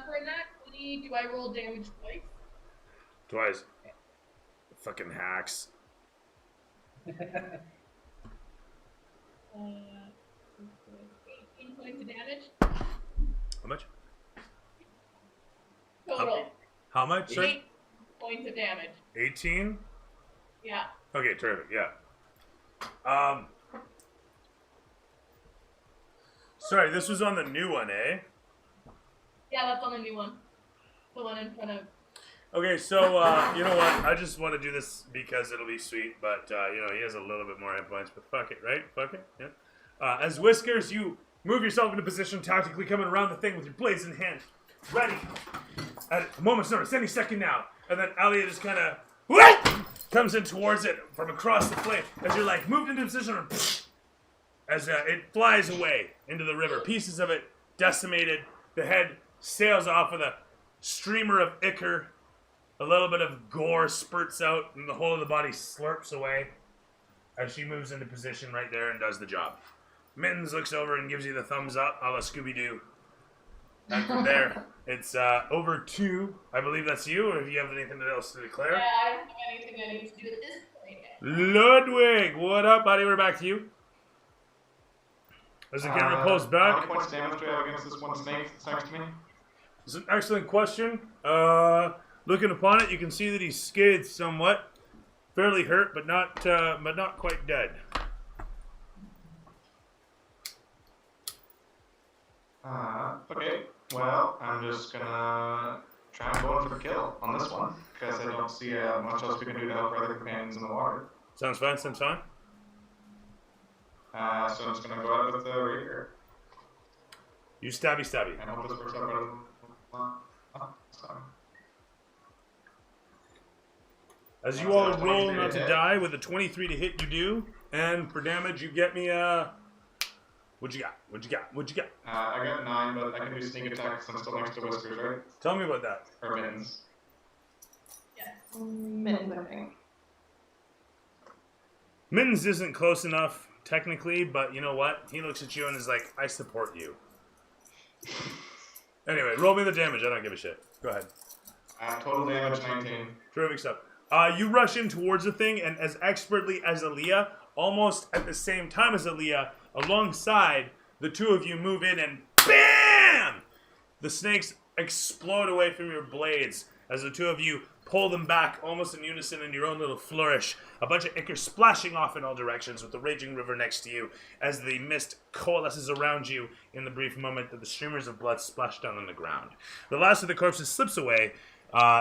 for a nat 20, do I roll damage twice? Twice. Fucking hacks. 18 points of damage. How much? Total. How much? 8 points of damage. 18? Yeah. Okay, terrific. Yeah. Sorry, this was on the new one, eh? Yeah, that's on the new one. The one in front of. Okay, so you know what? I just want to do this because it'll be sweet, but you know he has a little bit more hit points. But fuck it, right? Fuck it. Yeah. As Whiskers, you move yourself into position, tactically coming around the thing with your blades in hand, ready at a moment's notice, any second now. And then Alia just kind of comes in towards it from across the flame as you're like moved into position, as it flies away into the river. Pieces of it decimated. The head sails off with a streamer of ichor. A little bit of gore spurts out, and the whole of the body slurps away as she moves into position right there and does the job. Mittens looks over and gives you the thumbs up, a la Scooby-Doo. And from there, it's over to, I believe that's you, or if you have anything else to declare. Yeah, I don't have anything I need to do at this point. Ludwig, what up, buddy? We're back to you. As it getting repulsed back. How many points damage do I have against this one snake that's next to me? It's an excellent question. Looking upon it, you can see that he's scathed somewhat, fairly hurt, but not quite dead. Okay. Well, I'm just gonna try and go in for the kill on this one because I don't see much else we can do to help our other companions in the water. Sounds fine. Sounds fine. So I'm just gonna go out with the rapier. You stabby. I hope this works out better than last time. As you all roll not to die with a 23 to hit, you do, and for damage, you get me what you got? I got 9, but I can do sneak attack since I'm still next to Whiskers, right? Tell me about that. Or Mittens. Mittens, I think. Mittens isn't close enough, technically, but you know what? He looks at you and is like, I support you. Anyway, roll me the damage. I don't give a shit. Go ahead. Total damage 19. Terrific stuff. You rush in towards the thing, and as expertly as Aaliyah, almost at the same time as Aaliyah, alongside, the two of you move in and BAM! The snakes explode away from your blades as the two of you pull them back almost in unison in your own little flourish. A bunch of ichor splashing off in all directions with the raging river next to you as the mist coalesces around you in the brief moment that the streamers of blood splash down on the ground. The last of the corpses slips away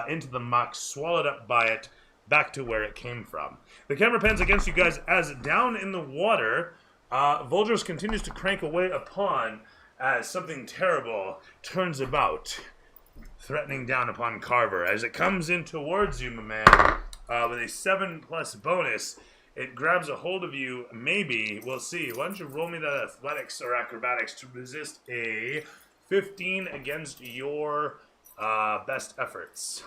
into the muck, swallowed up by it, back to where it came from. The camera pans against you guys as down in the water, Voldros continues to crank away upon as something terrible turns about, threatening down upon Carver. As it comes in towards you, my man, with a 7+ bonus, it grabs a hold of you, maybe. We'll see. Why don't you roll me the athletics or acrobatics to resist a 15 against your best efforts.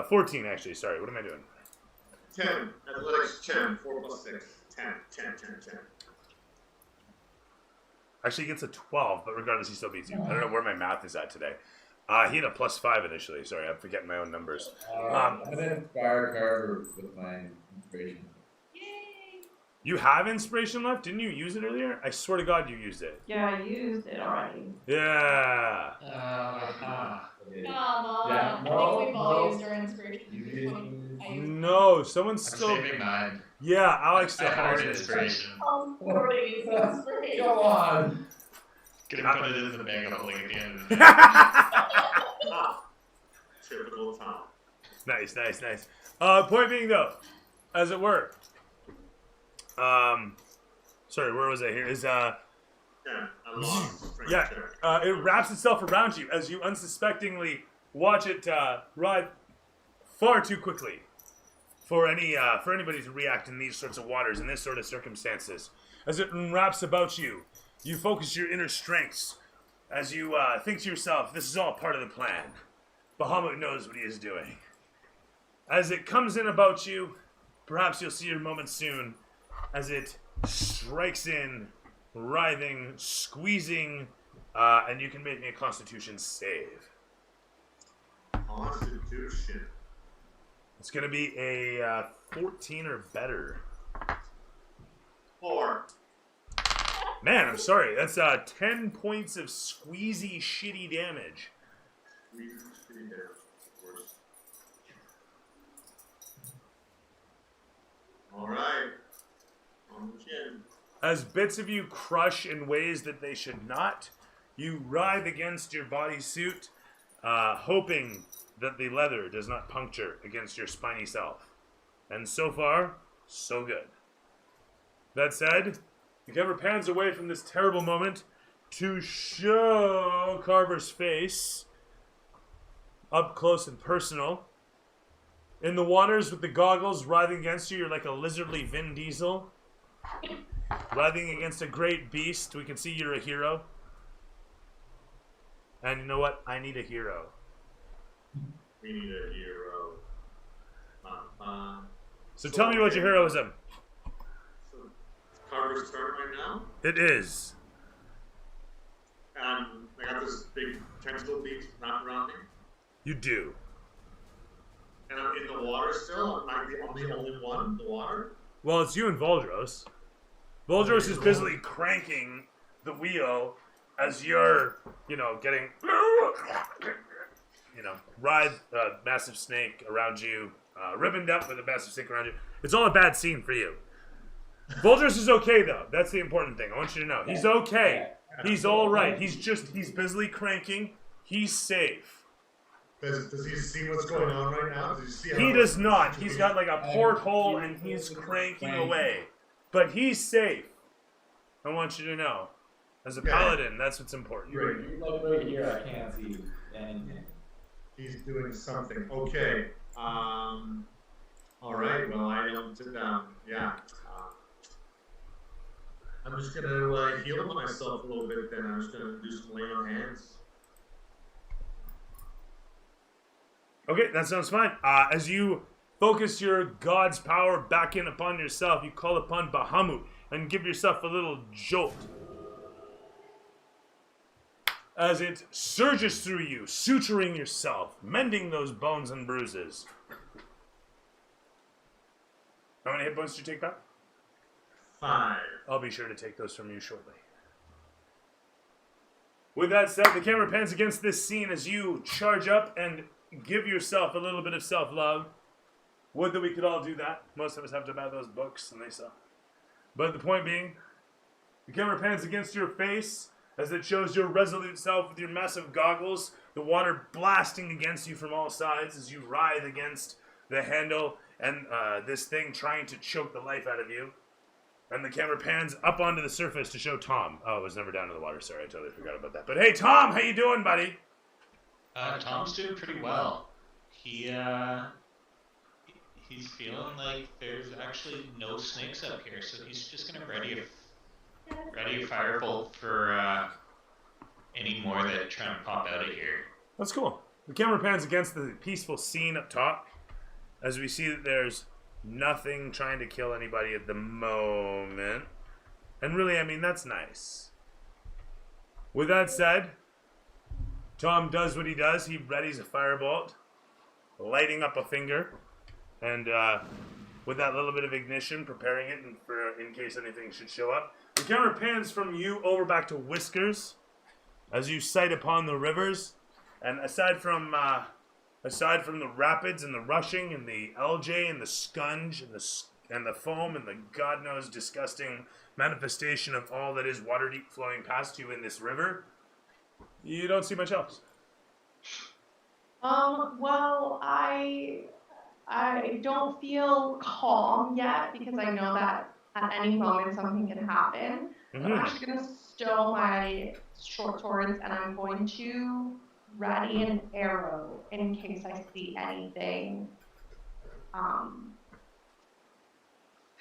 14, actually. Sorry, what am I doing? 10. Athletics 10. 4 plus 6. 10. 10. 10. 10. Actually, he gets a 12, but regardless, he still beats you. I don't know where my math is at today. He had a +5 initially. Sorry, I'm forgetting my own numbers. I'm going to inspire Carver with my inspiration. You have inspiration left? Didn't you use it earlier? I swear to God you used it. Yeah, I used it already. Yeah. Come on. I think we've all used our inspiration. No, someone's I'm still... saving mine. Yeah, Alex still I has had it. inspiration. Come on. Gonna put it in the bag of holding at the end of the day. Typical Tom. Nice. Point being, though, as it were, sorry, where was I here? It wraps itself around you as you unsuspectingly watch it ride far too quickly for anybody to react in these sorts of waters in this sort of circumstances. As it wraps about you, you focus your inner strengths as you think to yourself, this is all part of the plan. Bahamut knows what he is doing. As it comes in about you, perhaps you'll see your moment soon, as it strikes in, writhing, squeezing, and you can make me a Constitution save. Constitution. It's going to be a 14 or better. 4. Man, I'm sorry. That's 10 points of squeezy, shitty damage. Alright. On the chin. As bits of you crush in ways that they should not, you writhe against your bodysuit, hoping that the leather does not puncture against your spiny self. And so far, so good. That said, the camera pans away from this terrible moment to show Carver's face up close and personal. In the waters with the goggles writhing against you, you're like a lizardly Vin Diesel. Writhing against a great beast, we can see you're a hero. And you know what? I need a hero. We need a hero. So tell me about your heroism. So it's Carver's turn right now. It is. I got this big tentacle beast knocking around me. You do. And I'm in the water still. I'm the only one in the water. Well, it's you and Voldros. Voldros is busily cranking the wheel as you're, getting, ride a massive snake around you, ribboned up with a massive snake around you. It's all a bad scene for you. Voldros is okay, though. That's the important thing. I want you to know. He's okay. He's all right. He's busily cranking. He's safe. Does he see what's going on right now? He does not. He's got like a porthole and he's cranking away. But he's safe. I want you to know. As a paladin, that's what's important. You look right here, I can't see anything. He's doing something. Okay. Alright, well, I don't sit down. Yeah. I'm just gonna heal myself a little bit then. I'm just gonna do some lay on hands. Okay, that sounds fine. As you focus your god's power back in upon yourself, you call upon Bahamut and give yourself a little jolt. As it surges through you, suturing yourself, mending those bones and bruises. How many hit points did you take back? 5. I'll be sure to take those from you shortly. With that said, the camera pans against this scene as you charge up and give yourself a little bit of self-love. Would that we could all do that. Most of us have to buy those books, and they suck. But the point being, the camera pans against your face as it shows your resolute self with your massive goggles, the water blasting against you from all sides as you writhe against the handle and this thing trying to choke the life out of you. And the camera pans up onto the surface to show Tom. Oh, it was never down in the water. Sorry, I totally forgot about that. But hey, Tom, how you doing, buddy? Tom's doing pretty well. He's feeling like there's actually no snakes up here, so he's just gonna ready a firebolt for any more that try and pop out of here. That's cool. The camera pans against the peaceful scene up top as we see that there's nothing trying to kill anybody at the moment. And really, I mean, that's nice. With that said, Tom does what he does. He readies a firebolt, lighting up a finger, and with that little bit of ignition, preparing it in case anything should show up. The camera pans from you over back to Whiskers as you sight upon the rivers, and aside from the rapids and the rushing and the LJ and the scunge and the foam and the God knows disgusting manifestation of all that is Waterdeep flowing past you in this river, you don't see much else. Well, I don't feel calm yet because I know that at any moment something can happen. Mm-hmm. I'm actually going to stow my short swords and I'm going to ready an arrow in case I see anything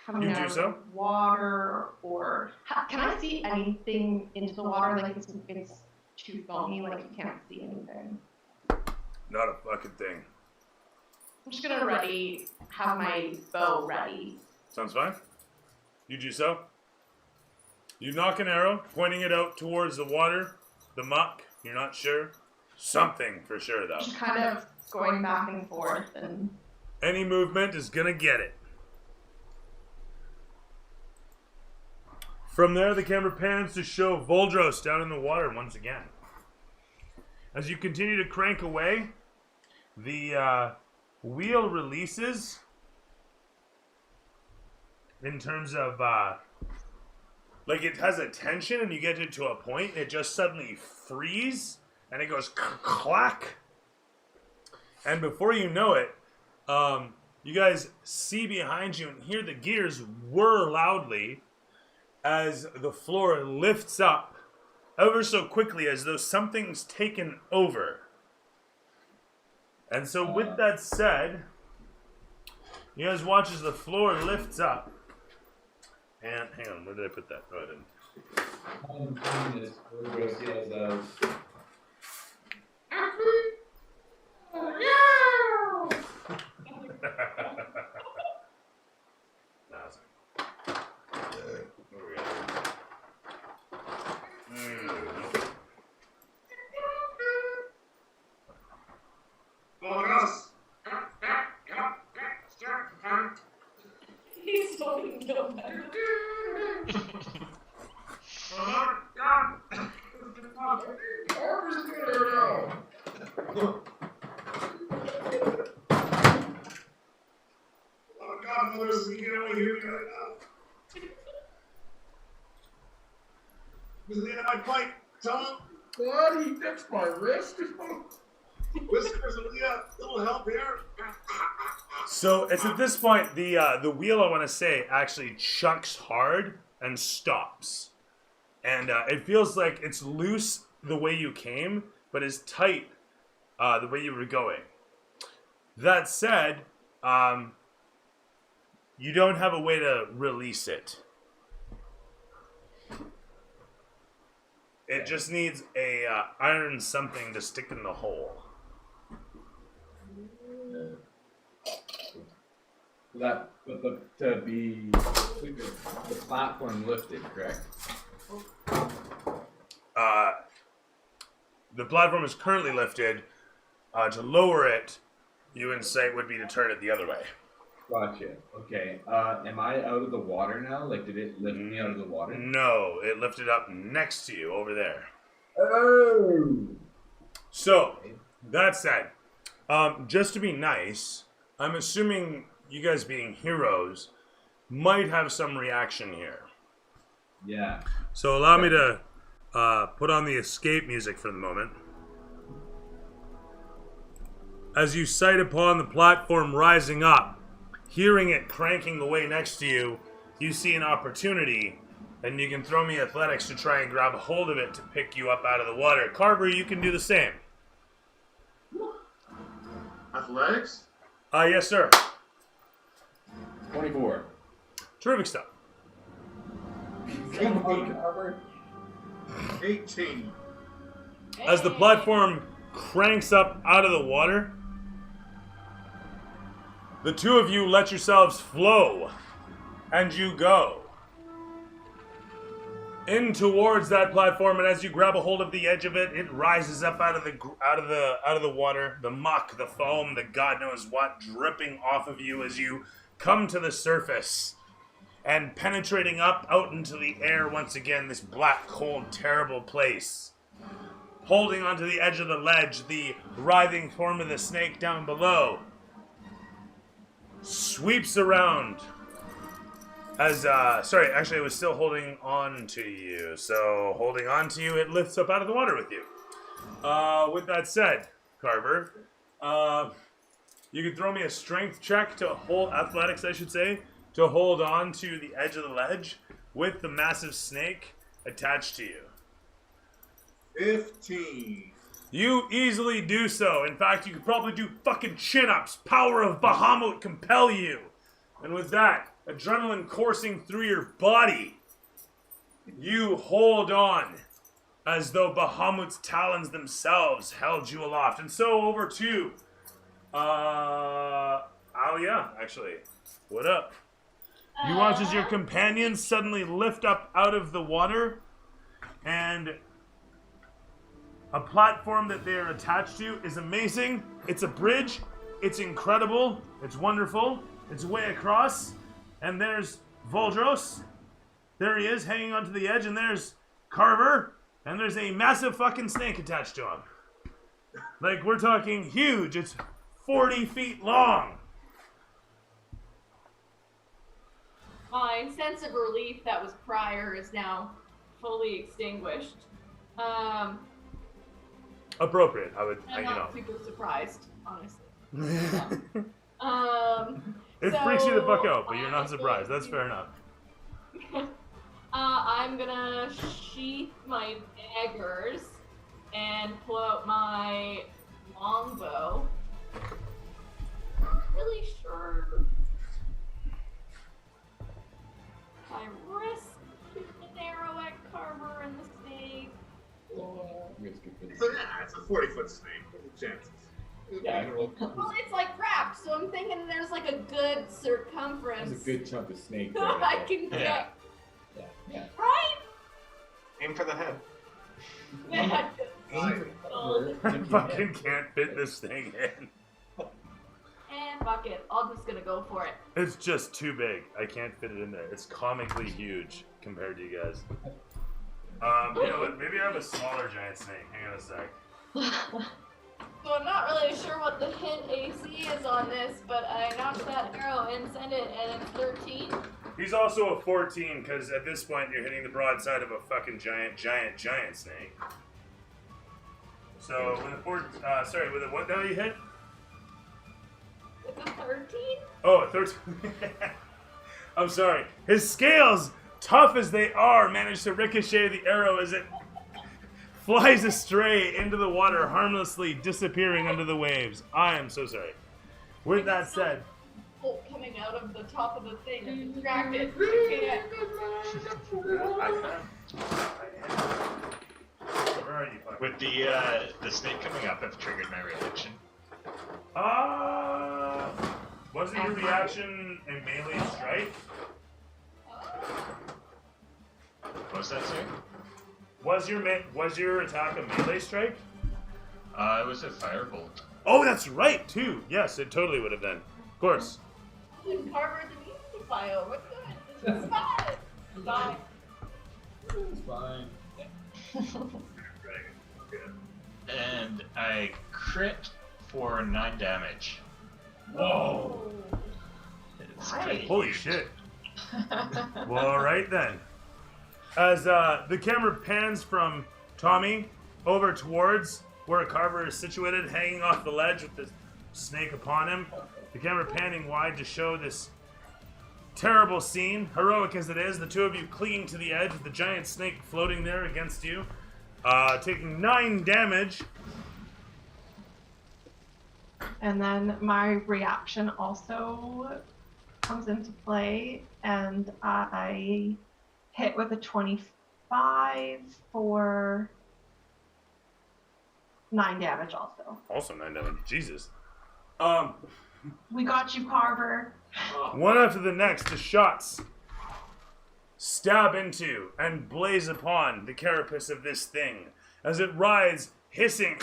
coming out of the water, or can I see anything into the water? Like it's too foamy, like you can't see anything. Not a fucking thing. I'm just gonna have my bow ready. Sounds fine. You do so. You knock an arrow, pointing it out towards the water, the muck. You're not sure. Something for sure, though. Just kind of going back and forth, and any movement is gonna get it. From there, the camera pans to show Voldros down in the water once again. As you continue to crank away, the wheel releases in terms of, like it has a tension and you get it to a point, it just suddenly freezes and it goes clack. And before you know it, you guys see behind you and hear the gears whir loudly as the floor lifts up ever so quickly as though something's taken over. And so with that said, you guys watch as the floor lifts up. And hang on, where did I put that? Oh, I didn't. He's holding no better. Tom? What? He fixed my wrist? Whiskers, a little help here. So it's at this point the wheel, I want to say, actually chucks hard and stops, and it feels like it's loose the way you came, but is tight the way you were going. That said, you don't have a way to release it. It just needs a iron something to stick in the hole. That, but to be the platform lifted, correct? The platform is currently lifted. To lower it, you insight would be to turn it the other way. Gotcha. Okay. Am I out of the water now? Like, did it lift me out of the water? No, it lifted up next to you over there. Oh. So, that said, just to be nice, I'm assuming you guys being heroes might have some reaction here. Yeah. So allow me to put on the escape music for the moment. As you sight upon the platform rising up, hearing it cranking the way next to you, you see an opportunity, and you can throw me athletics to try and grab a hold of it to pick you up out of the water. Carver, you can do the same. Athletics? Yes, sir. 24. Terrific stuff. Come on, Carver. 18. As the platform cranks up out of the water, the two of you let yourselves flow, and you go in towards that platform. And as you grab a hold of the edge of it, it rises up out of the water, the muck, the foam, the God knows what, dripping off of you as you come to the surface and penetrating up out into the air once again. This black, cold, terrible place. Holding onto the edge of the ledge, the writhing form of the snake down below sweeps around as, sorry, actually it was still holding on to you. So, holding on to you, it lifts up out of the water with you. With that said, Carver, you can throw me a strength check to hold, athletics I should say, to hold on to the edge of the ledge with the massive snake attached to you. 15. You easily do so. In fact, you could probably do fucking chin-ups. Power of Bahamut compel you. And with that, adrenaline coursing through your body, you hold on as though Bahamut's talons themselves held you aloft. And so over to Alia, actually. What up? You watch as your companions suddenly lift up out of the water, and a platform that they are attached to is amazing. It's a bridge. It's incredible. It's wonderful. It's way across. And there's Voldros There he is, hanging onto the edge, and there's Carver, and there's a massive fucking snake attached to him. Like, we're talking huge. It's 40 feet long. My sense of relief that was prior is now fully extinguished. Appropriate, I would, I'm not super surprised, honestly. It So freaks you the fuck out, but you're not surprised. That's fair enough. I'm gonna sheath my daggers and pull out my longbow. Not really sure if I risk shooting an arrow at Carver and the snake. So yeah, it's a 40-foot snake. What are the chances? Yeah, Well, it's like wrapped, so I'm thinking there's like a good circumference. That's a good chunk of snake. that I can get. Yeah. Right? Aim for the head. Yeah. I fucking can't fit this thing in. And fuck it, I'm just gonna go for it. It's just too big. I can't fit it in there. It's comically huge compared to you guys. You know what? Maybe I have a smaller giant snake. Hang on a sec. So I'm not really sure what the hit AC is on this, but I knocked that arrow and sent it, and it's 13. He's also a 14 because at this point you're hitting the broadside of a fucking giant snake. So with a with a what now you hit? It's a 13? Oh, a 13. I'm sorry. His scales, tough as they are, manage to ricochet the arrow as it flies astray into the water, harmlessly disappearing under the waves. I am so sorry. With that said, bolt coming out of the top of the thing and distracted. I where are you? With the snake coming up, I've triggered my reaction. Wasn't your reaction a melee strike? What was that, sir? Was your attack a melee strike? It was a firebolt. Oh, that's right, too. Yes, it totally would have been. Of course. And Carver's immunity bio. We're good. This is fine. Bye. It's fine. And I crit for 9 damage. Whoa. It's pretty Holy huge. shit. Well, alright then. As the camera pans from Tommy over towards where Carver is situated, hanging off the ledge with the snake upon him, the camera panning wide to show this terrible scene, heroic as it is, the two of you clinging to the edge with the giant snake floating there against you, taking 9 damage. And then my reaction also comes into play, and I hit with a 25 for 9 damage also. Also 9 damage. Jesus. We got you, Carver. One after the next, the shots stab into and blaze upon the carapace of this thing. As it writhes, hissing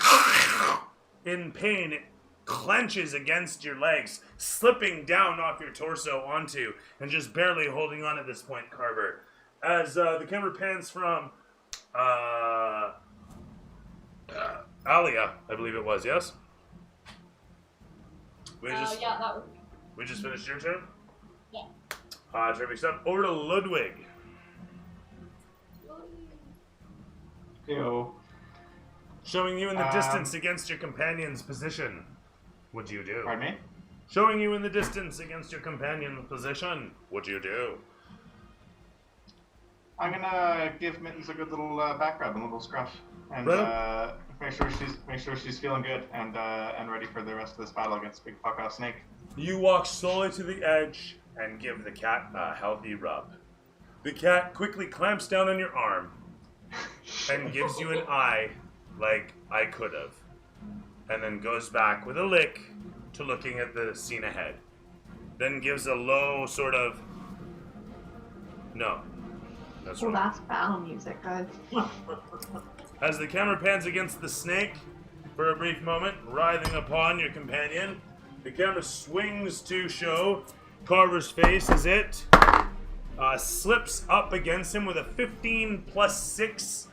in pain, it clenches against your legs, slipping down off your torso onto, and just barely holding on at this point, Carver. As the camera pans from Alia, I believe it was, yes? Yeah, that was. We just finished your turn? Yeah. Terrific stuff. Over to Ludwig. Yo. Showing you in the distance against your companion's position. What do you do? Pardon me? Showing you in the distance against your companion's position. What do you do? I'm gonna give Mittens a good little back rub and a little scruff, and make sure she's feeling good and ready for the rest of this battle against Big Fuck Off Snake. You walk slowly to the edge and give the cat a healthy rub. The cat quickly clamps down on your arm and gives you an eye like I could have, and then goes back with a lick to looking at the scene ahead. Then gives a low sort of no. That's Well, right. that's battle music, guys. As the camera pans against the snake for a brief moment, writhing upon your companion, the camera swings to show Carver's face as it slips up against him with a 15 plus 6.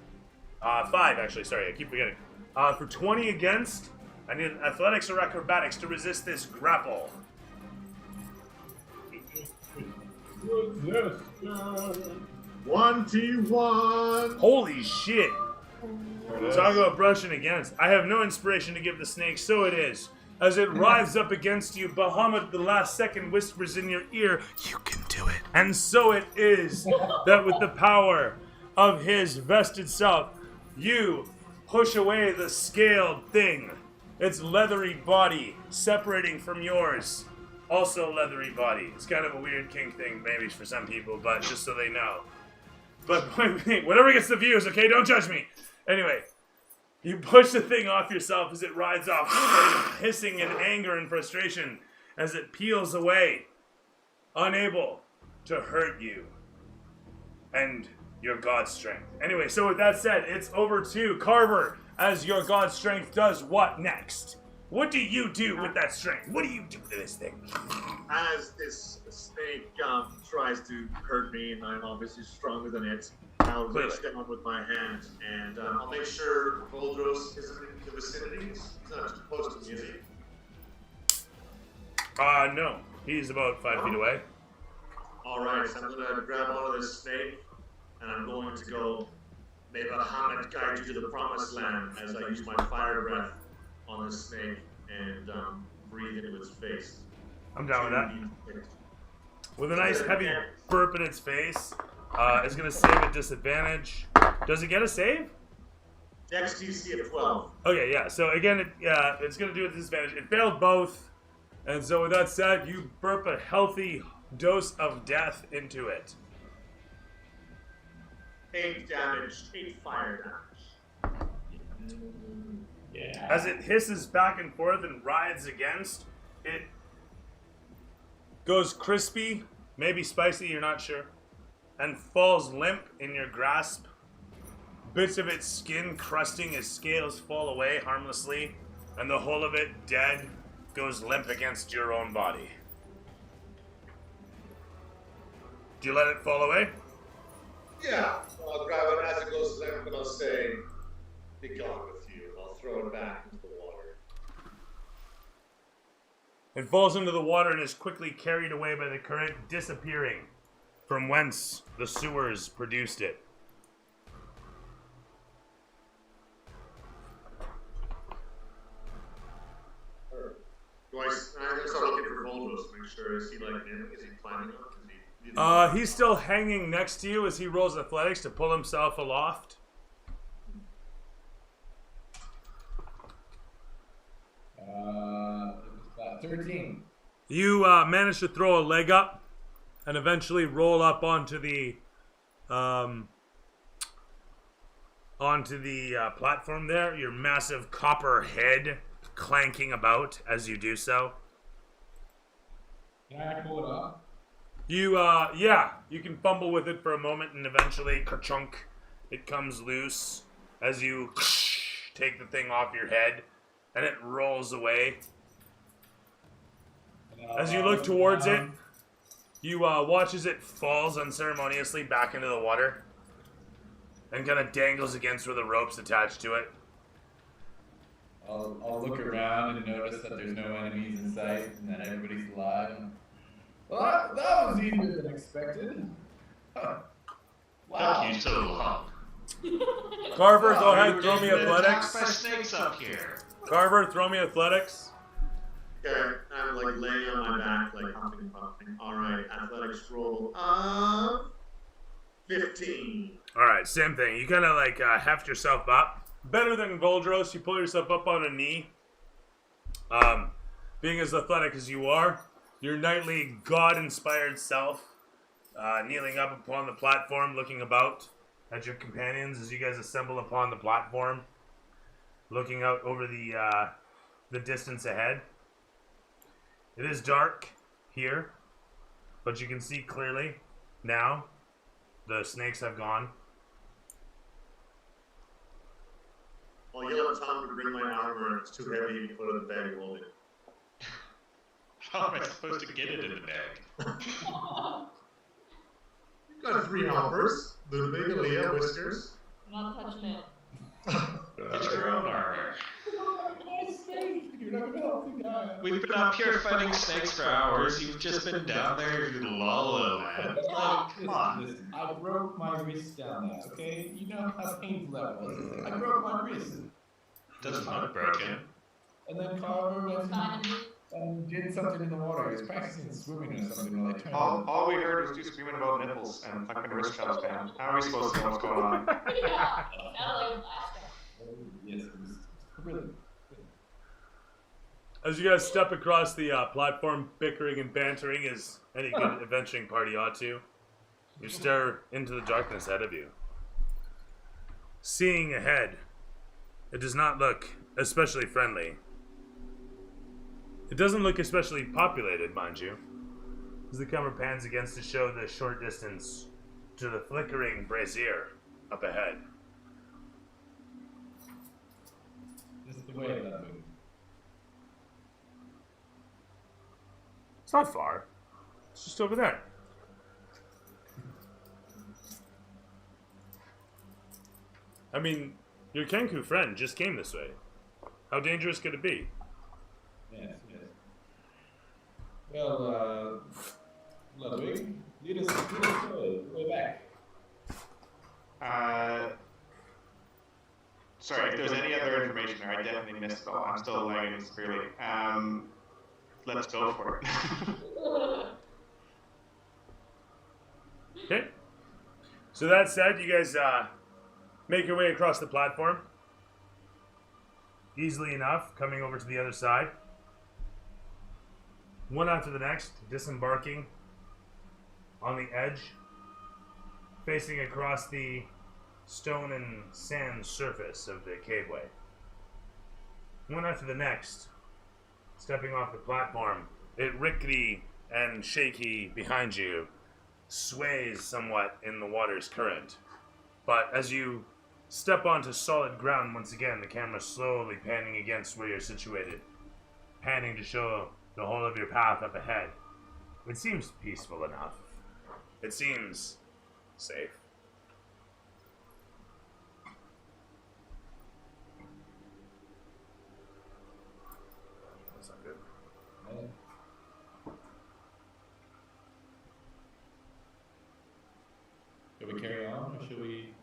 5, actually. Sorry, I keep forgetting. For 20 against, I need athletics or acrobatics to resist this grapple. Resistance. 21. Holy shit. Talk about brushing against. I have no inspiration to give the snake, so it is. As it writhes up against you, Bahamut the last second whispers in your ear, "You can do it." And so it is that with the power of his vested self, you push away the scaled thing. Its leathery body separating from yours. Also leathery body. It's kind of a weird kink thing, maybe for some people, but just so they know. But point being, whatever gets the views, okay? Don't judge me. Anyway, you push the thing off yourself as it rides off, hissing in anger and frustration as it peels away, unable to hurt you and your god strength. Anyway, so with that said, it's over to Carver as your god strength does what next? What do you do with that strength? What do you do to this thing? As this snake tries to hurt me, and I'm obviously stronger than it, I'll reach down with my hand, and I'll make sure Voldros isn't in the vicinity. He's not too close to me, is he? No. He's about 5 feet away. Alright, so I'm going to grab onto this snake, and I'm going to go, may Bahamut guide you to the promised land, as I use my fire breath on the snake and breathe into its face. I'm down with that. With a nice heavy burp in its face, it's going to save at disadvantage. Does it get a save? Dex DC of 12. Okay, yeah. So again, it's going to do it at disadvantage. It failed both. And so with that said, you burp a healthy dose of death into it. 8 damage, 8 fire damage. Yeah. As it hisses back and forth and writhes against, it goes crispy, maybe spicy, you're not sure, and falls limp in your grasp. Bits of its skin crusting as scales fall away harmlessly, and the whole of it, dead, goes limp against your own body. Do you let it fall away? Yeah, I'll grab it as it goes limp and I'll say, "Be gone with you." I'll throw it back into the water. It falls into the water and is quickly carried away by the current, disappearing from whence the sewers produced it. I'm gonna start looking for Voldros to make sure. Is he like him? Is he climbing up? He's still hanging next to you as he rolls athletics to pull himself aloft. It was 13. You manage to throw a leg up and eventually roll up onto the platform there. Your massive copper head clanking about as you do so. Can I pull it off? You you can fumble with it for a moment and eventually ka-chunk, it comes loose as you take the thing off your head and it rolls away. As you look towards it, you watch as it falls unceremoniously back into the water and kind of dangles against where the rope's attached to it. I'll look around and notice that there's no enemies in sight and that everybody's alive. Well, that was easier than expected. Huh. Wow. Fuck you, Total Hawk. Carver, go ahead, throw me Attacked athletics. by snakes up here. Carver, throw me athletics. Okay, I'm like laying on my back, like humping and pumping. Alright, athletics roll. 15. Alright, same thing. You kind of like heft yourself up. Better than Voldros, you pull yourself up on a knee. Being as athletic as you are, your knightly god-inspired self, kneeling up upon the platform, looking about at your companions as you guys assemble upon the platform, looking out over the distance ahead. It is dark here, but you can see clearly now. The snakes have gone. I'll yell at Tom to bring my armor. It's too heavy to put in the bag and hold it. How am I supposed to get it in the bag? Got 3 helpers. Ludwig, Aaliyah, Whiskers. I'm not touching it. It's your own armor. You're not gonna help the guy. We've been up here fighting snakes for hours. You've just been down there in La La Land. Like, come on. Listen, I broke my wrist down there, okay? You know how painful that was. I broke my wrist. Doesn't look broken. And then Carver went and did something in the water. He was practicing swimming or something while I turned. All we heard was you screaming about nipples and fucking wrist shots, man. How are we supposed to know what's going on? Yeah, exactly. Yes, it was brilliant. As you guys step across the platform, bickering and bantering as any good adventuring party ought to, you stare into the darkness ahead of you. Seeing ahead, it does not look especially friendly. It doesn't look especially populated, mind you, as the camera pans against to show the short distance to the flickering brazier up ahead. This is the way of that movie. It's not far. It's just over there. I mean, your Kenku friend just came this way. How dangerous could it be? Yes, yes. Well, Ludwig, lead us way back. Sorry, if there's any other information there, I definitely missed it all. I'm still lagging severely. Let's go for it. Okay. So that said, you guys make your way across the platform. Easily enough, coming over to the other side. One after the next, disembarking on the edge, facing across the stone and sand surface of the caveway. One after the next, stepping off the platform, it rickety and shaky behind you, sways somewhat in the water's current. But as you step onto solid ground once again, the camera slowly panning against where you're situated, panning to show the whole of your path up ahead. It seems peaceful enough. It seems safe. That's not good. Should we carry on or should we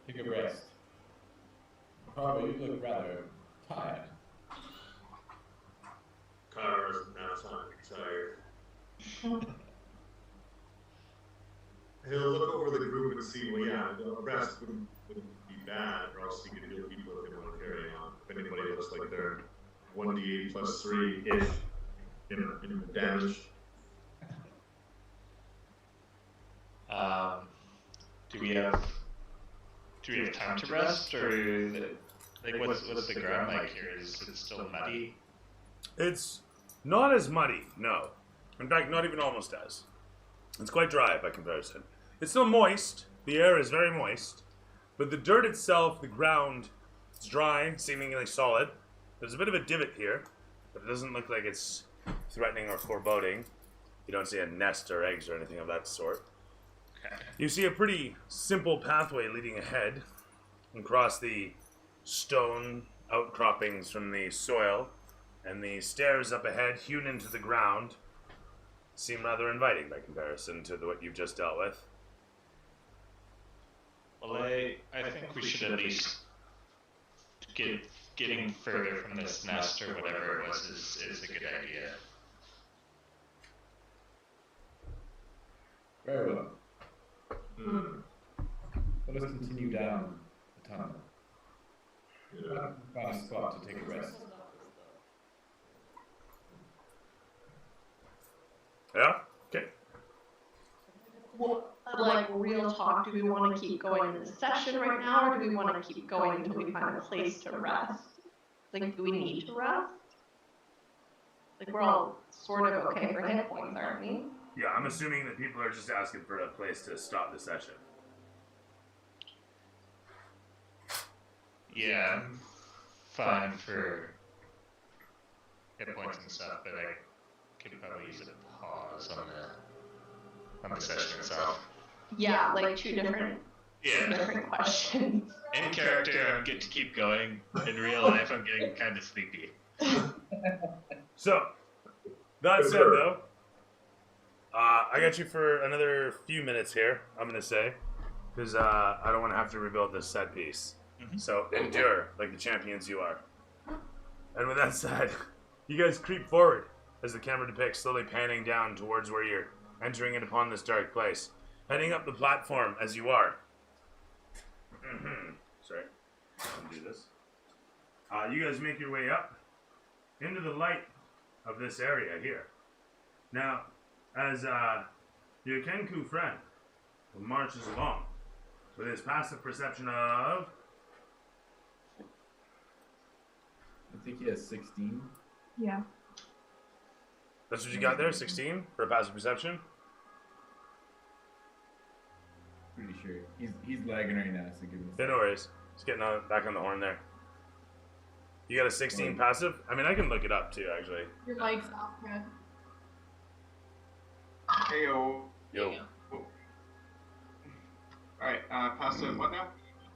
take a rest? Carver, you look rather tired. Carver's now sounding tired. He'll look over the group and see, well, yeah, the rest wouldn't be bad, or else he could heal people if they want to carry on. If anybody looks like they're 1d8 plus 3-ish in damage. Do we have time to rest, or what's the ground like here? Is it still muddy? It's not as muddy, no. In fact, not even almost as. It's quite dry by comparison. It's still moist. The air is very moist. But the dirt itself, the ground, it's dry, seemingly solid. There's a bit of a divot here, but it doesn't look like it's threatening or foreboding. You don't see a nest or eggs or anything of that sort. Okay. You see a pretty simple pathway leading ahead across the stone outcroppings from the soil, and the stairs up ahead, hewn into the ground, seem rather inviting by comparison to what you've just dealt with. Well, I think we should at least getting further from this nest or whatever it was is a good idea. Very well. Let us continue down the tunnel. Find a spot to take a rest. Yeah? Okay. Well, like real talk, do we want to keep going in this session right now, or do we want to keep going until we find a place to rest? Like, do we need to rest? Like, we're all sort of okay for hit points, aren't we? Yeah, I'm assuming that people are just asking for a place to stop the session. Yeah, I'm fine for hit points and stuff, but I could probably use a pause on the session itself. Yeah, like two different questions. In character, I'm good to keep going. In real life, I'm getting kind of sleepy. So, that said, though, I got you for another few minutes here, I'm going to say, because I don't want to have to rebuild this set piece. So, endure, like the champions you are. And with that said, you guys creep forward as the camera depicts, slowly panning down towards where you're entering it upon this dark place. Heading up the platform as you are. Sorry. I'll do this. You guys make your way up into the light of this area here. Now, as your Kenku friend marches along with his passive perception of... I think he has 16. Yeah. That's what you got there? 16 for a passive perception? Pretty sure. He's lagging right now, so give me a Yeah, no worries. Just getting back on the horn there. You got a 16 passive? I mean, I can look it up too, actually. Your mic's off, Brad. Heyo. Yo. Alright, passive what now?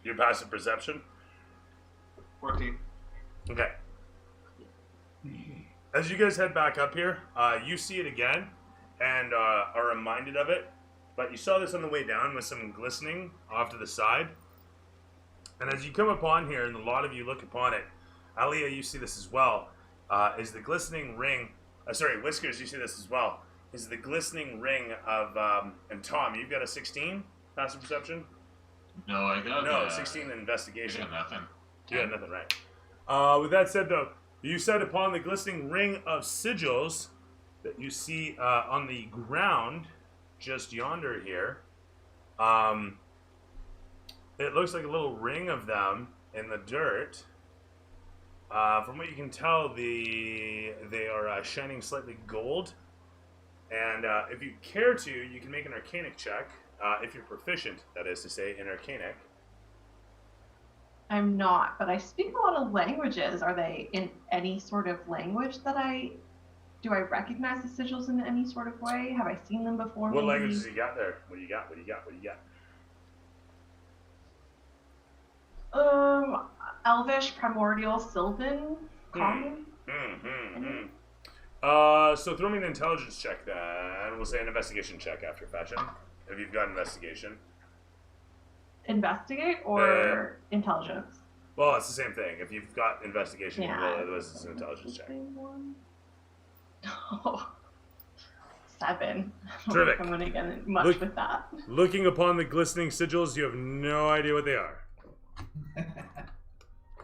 Your passive perception? 14. Okay. As you guys head back up here, you see it again and are reminded of it. But you saw this on the way down with some glistening off to the side. And as you come upon here, and a lot of you look upon it, Aliyah, you see this as well, is the glistening ring, Whiskers, you see this as well, is the glistening ring of, and Tom, you've got a 16 passive perception? No, I got 16 investigation. I got nothing. You got nothing, right. With that said, though, you set upon the glistening ring of sigils that you see on the ground just yonder here. It looks like a little ring of them in the dirt. From what you can tell, they are shining slightly gold. And if you care to, you can make an Arcanic check, if you're proficient, that is to say, in Arcanic. I'm not, but I speak a lot of languages. Are they in any sort of language that do I recognize the sigils in any sort of way? Have I seen them before? What maybe? languages you got there? What do you got? Elvish, Primordial, Sylvan, Common. So throw me an intelligence check then. We'll say an investigation check after fashion. If you've got investigation. Investigate or intelligence? Well, it's the same thing. If you've got investigation, Yeah. you roll it. Otherwise, it's an intelligence check. Oh, 7. I don't Terrific. think I'm going to get much with that. Looking upon the glistening sigils, you have no idea what they are.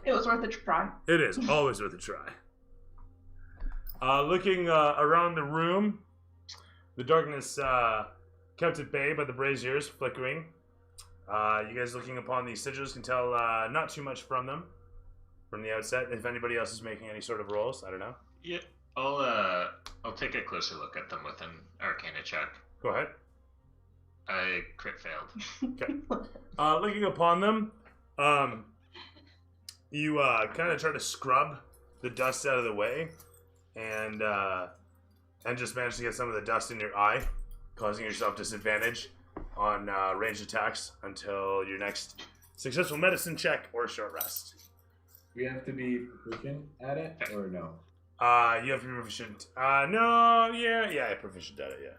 It was worth a try. It is always worth a try. Looking around the room, the darkness kept at bay by the braziers flickering. You guys looking upon these sigils can tell not too much from them from the outset. If anybody else is making any sort of rolls, I don't know. Yeah, I'll take a closer look at them with an Arcana check. Go ahead. I crit failed. Okay. Looking upon them, you kind of try to scrub the dust out of the way, and just manage to get some of the dust in your eye, causing yourself disadvantage on ranged attacks until your next successful medicine check or short rest. We have to be proficient at it, or no? You have to be proficient. No, yeah, proficient at it, yeah.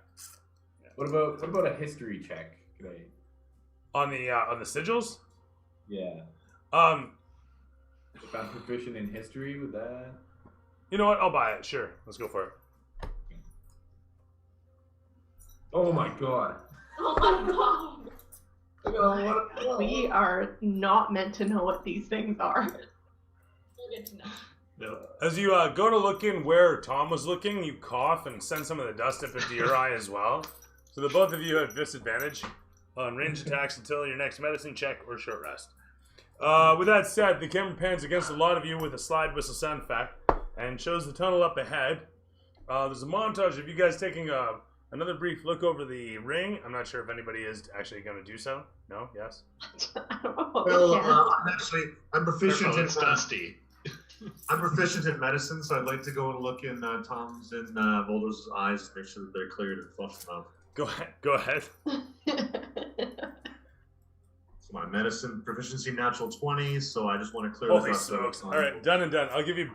What about a history check? Could I? On the sigils? Yeah. If I'm proficient in history, would that? You know what? I'll buy it. Sure, let's go for it. Oh my god. Oh my god. We are not meant to know what these things are. We'll get to know. No. As you go to look in where Tom was looking, you cough and send some of the dust up into your eye as well. So the both of you have disadvantage on ranged attacks until your next medicine check or short rest. With that said, the camera pans against a lot of you with a slide whistle sound effect and shows the tunnel up ahead. There's a montage of you guys taking another brief look over the ring. I'm not sure if anybody is actually going to do so. No? Yes? Well, I'm proficient in dusty. I'm proficient in medicine, so I'd like to go and look in Tom's and Voldor's eyes to make sure that they're cleared and flushed them out. Go ahead. So my medicine proficiency natural 20. So I just want to clear Holy this up. smokes! All right, done and done. I'll give you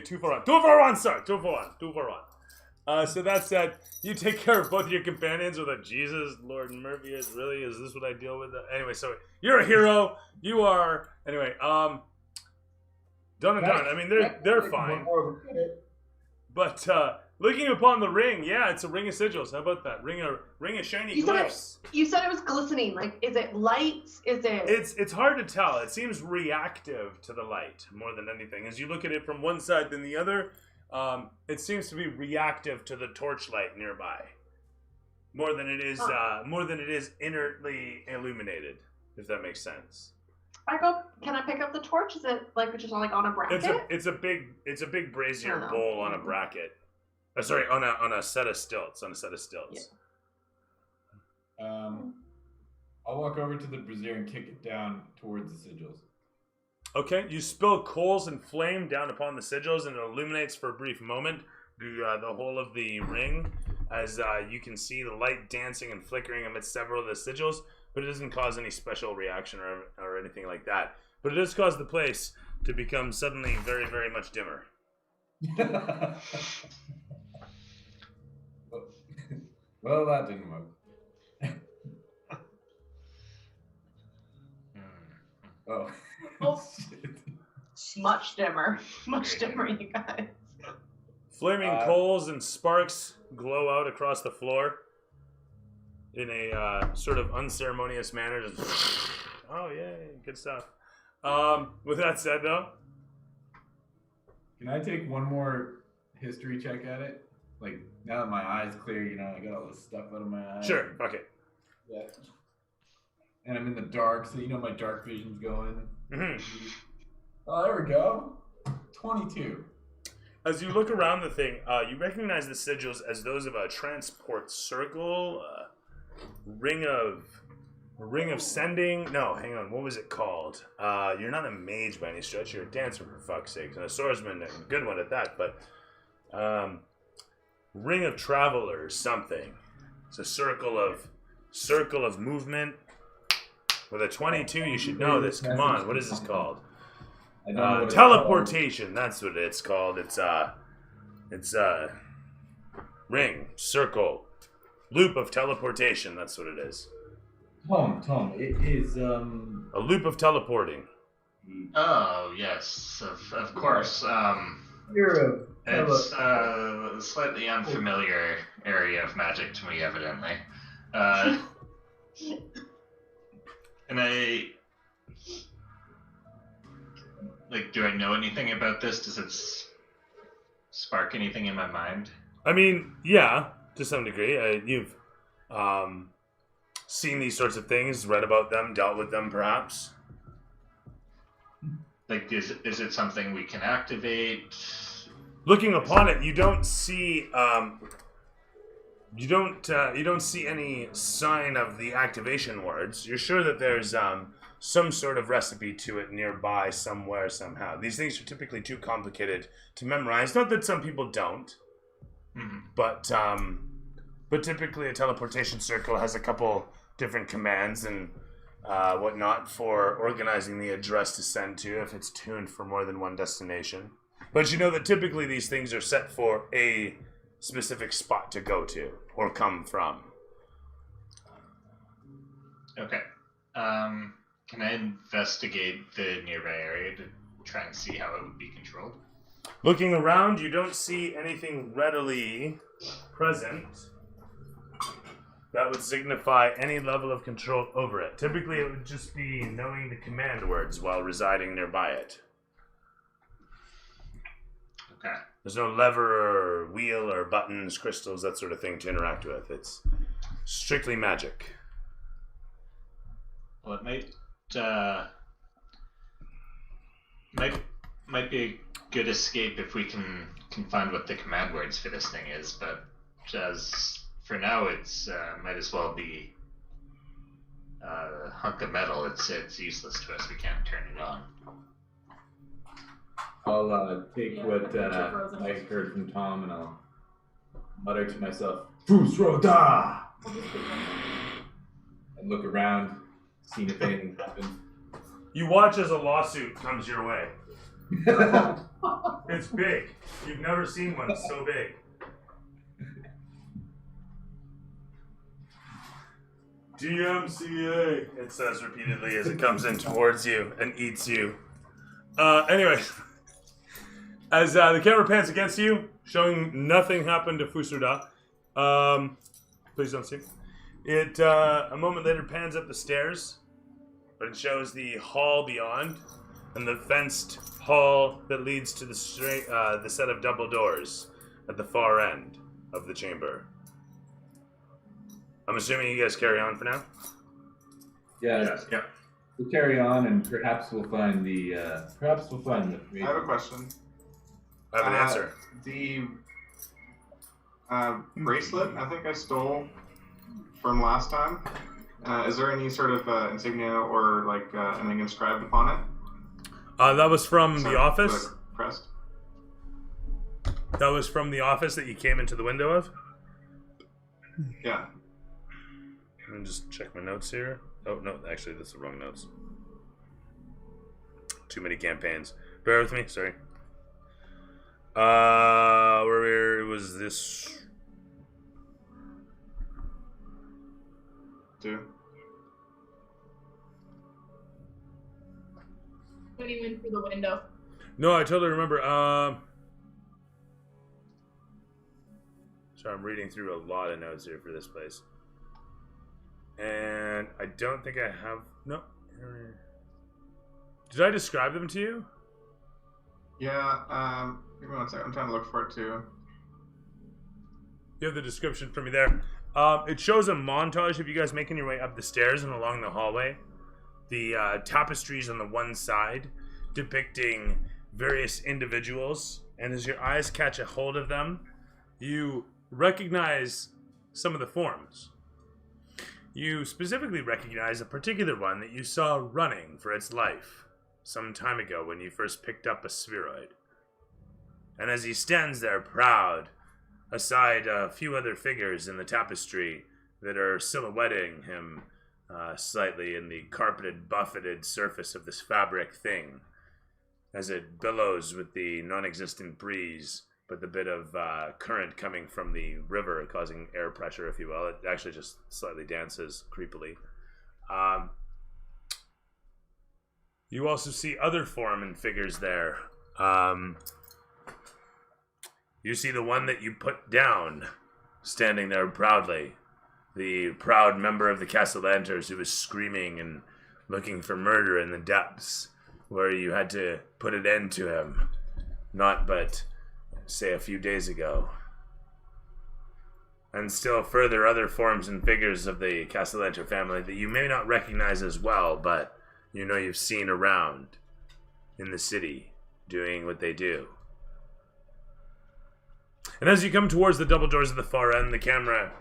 2 for 1. 2 for 1, sir. 2 for 1. 2 for 1. So that said, you take care of both your companions with a Jesus, Lord Murphy is really, is this what I deal with? Anyway, so you're a hero. You are, anyway, done and done. I mean, they're fine. But looking upon the ring, yeah, it's a ring of sigils. How about that? Ring of shiny glyphs. You said it was glistening. Like, is it light? Is it? It's hard to tell. It seems reactive to the light more than anything. As you look at it from one side than the other, it seems to be reactive to the torchlight nearby, more than it is inertly illuminated. If that makes sense. Can I pick up the torch? Is it like just like on a bracket? It's a big brazier bowl on a bracket. Sorry, on a set of stilts. Yeah. I'll walk over to the brazier and kick it down towards the sigils. Okay, you spill coals and flame down upon the sigils, and it illuminates for a brief moment the whole of the ring, as you can see the light dancing and flickering amidst several of the sigils. But it doesn't cause any special reaction or anything like that. But it does cause the place to become suddenly very, very much dimmer. Well, that didn't work. Oh. Much dimmer, you guys. Flaming coals and sparks glow out across the floor in a sort of unceremonious manner. Just, oh, yay, good stuff. With that said, though, can I take one more history check at it? Like, now that my eye's clear, I got all this stuff out of my eyes. Sure, fuck it. Yeah. And I'm in the dark, so my dark vision's going. Mm-hmm. Oh, there we go. 22. As you look around the thing, you recognize the sigils as those of a transport circle, ring of sending. No, hang on. What was it called? You're not a mage by any stretch. You're a dancer, for fuck's sake, and a swordsman, and a good one at that. But ring of travelers, something. It's a circle of movement. With a 22, you should know this. Come on, what is this called? Teleportation. That's what it's called. It's ring, circle, loop of teleportation. That's what it is. Tom, it is a loop of teleporting. Oh yes, of course. It's a slightly unfamiliar area of magic to me, evidently. And do I know anything about this? Does it spark anything in my mind? I mean, yeah, to some degree. You've seen these sorts of things, read about them, dealt with them, perhaps. Is it something we can activate? Looking upon it, you don't see you don't see any sign of the activation words. You're sure that there's some sort of recipe to it nearby somewhere, somehow. These things are typically too complicated to memorize. Not that some people don't, but typically a teleportation circle has a couple different commands and whatnot for organizing the address to send to if it's tuned for more than one destination. But you know that typically these things are set for a specific spot to go to or come from. Okay. Can I investigate the nearby area to try and see how it would be controlled? Looking around, you don't see anything readily present that would signify any level of control over it. Typically, it would just be knowing the command words while residing nearby it. Okay. There's no lever or wheel or buttons, crystals, that sort of thing to interact with. It's strictly magic. Well, it might be a good escape if we can find what the command words for this thing is, but as for now, it's might as well be a hunk of metal. It's useless to us. We can't turn it on. I'll take what I heard from Tom and I'll mutter to myself, Fusroda! And look around, seen if anything happened. You watch as a lawsuit comes your way. It's big. You've never seen one so big. DMCA, it says repeatedly as it comes in towards you and eats you. Anyway, as the camera pans against you, showing nothing happened to Fusurda. Please don't see. It a moment later pans up the stairs, but it shows the hall beyond and the fenced hall that leads to the set of double doors at the far end of the chamber. I'm assuming you guys carry on for now? Yeah. We'll carry on, and perhaps we'll find the. I have a question. I have an answer. The bracelet I think I stole from last time. Is there any sort of insignia or like anything inscribed upon it? That was from the office. Pressed. That was from the office that you came into the window of? Yeah. Let me just check my notes here. Oh, no, actually, that's the wrong notes. Too many campaigns. Bear with me, sorry. Where was this? Two. When you went through the window. No, I totally remember. Sorry, I'm reading through a lot of notes here for this place. And I don't think I have... No. Did I describe them to you? Yeah, give me one second. I'm trying to look for it too. You have the description for me there. It shows a montage of you guys making your way up the stairs and along the hallway. The tapestries on the one side depicting various individuals. And as your eyes catch a hold of them, you recognize some of the forms. You specifically recognize a particular one that you saw running for its life some time ago when you first picked up a spheroid. And as he stands there proud, aside a few other figures in the tapestry that are silhouetting him slightly in the carpeted, buffeted surface of this fabric thing, as it billows with the non-existent breeze, but the bit of current coming from the river causing air pressure, if you will. It actually just slightly dances creepily. You also see other form and figures there. You see the one that you put down, standing there proudly. The proud member of the Cassalantars who was screaming and looking for murder in the depths, where you had to put an end to him. Not but, say, a few days ago. And still further other forms and figures of the Cassalantar family that you may not recognize as well, but you know you've seen around in the city doing what they do. And as you come towards the double doors at the far end, the camera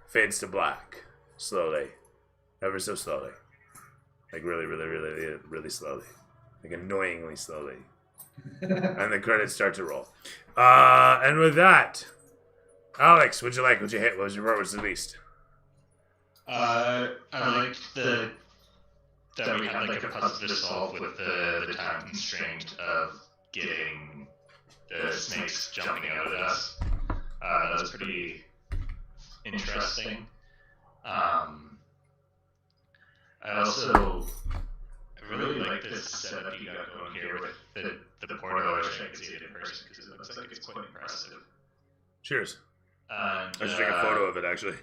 fades to black. Slowly. Ever so slowly. Like really, really, really, really slowly. Like annoyingly slowly. And the credits start to roll. And with that, Alex, what'd you like? What'd you hit? What was the least? I liked that we had like a puzzle to solve with the time constraint of getting the snakes jumping out at us. That was pretty interesting. I really like this setup you got going here with the portal. I wish I could see it in person because it looks like it's quite impressive. Cheers. And, I should take a photo of it, actually.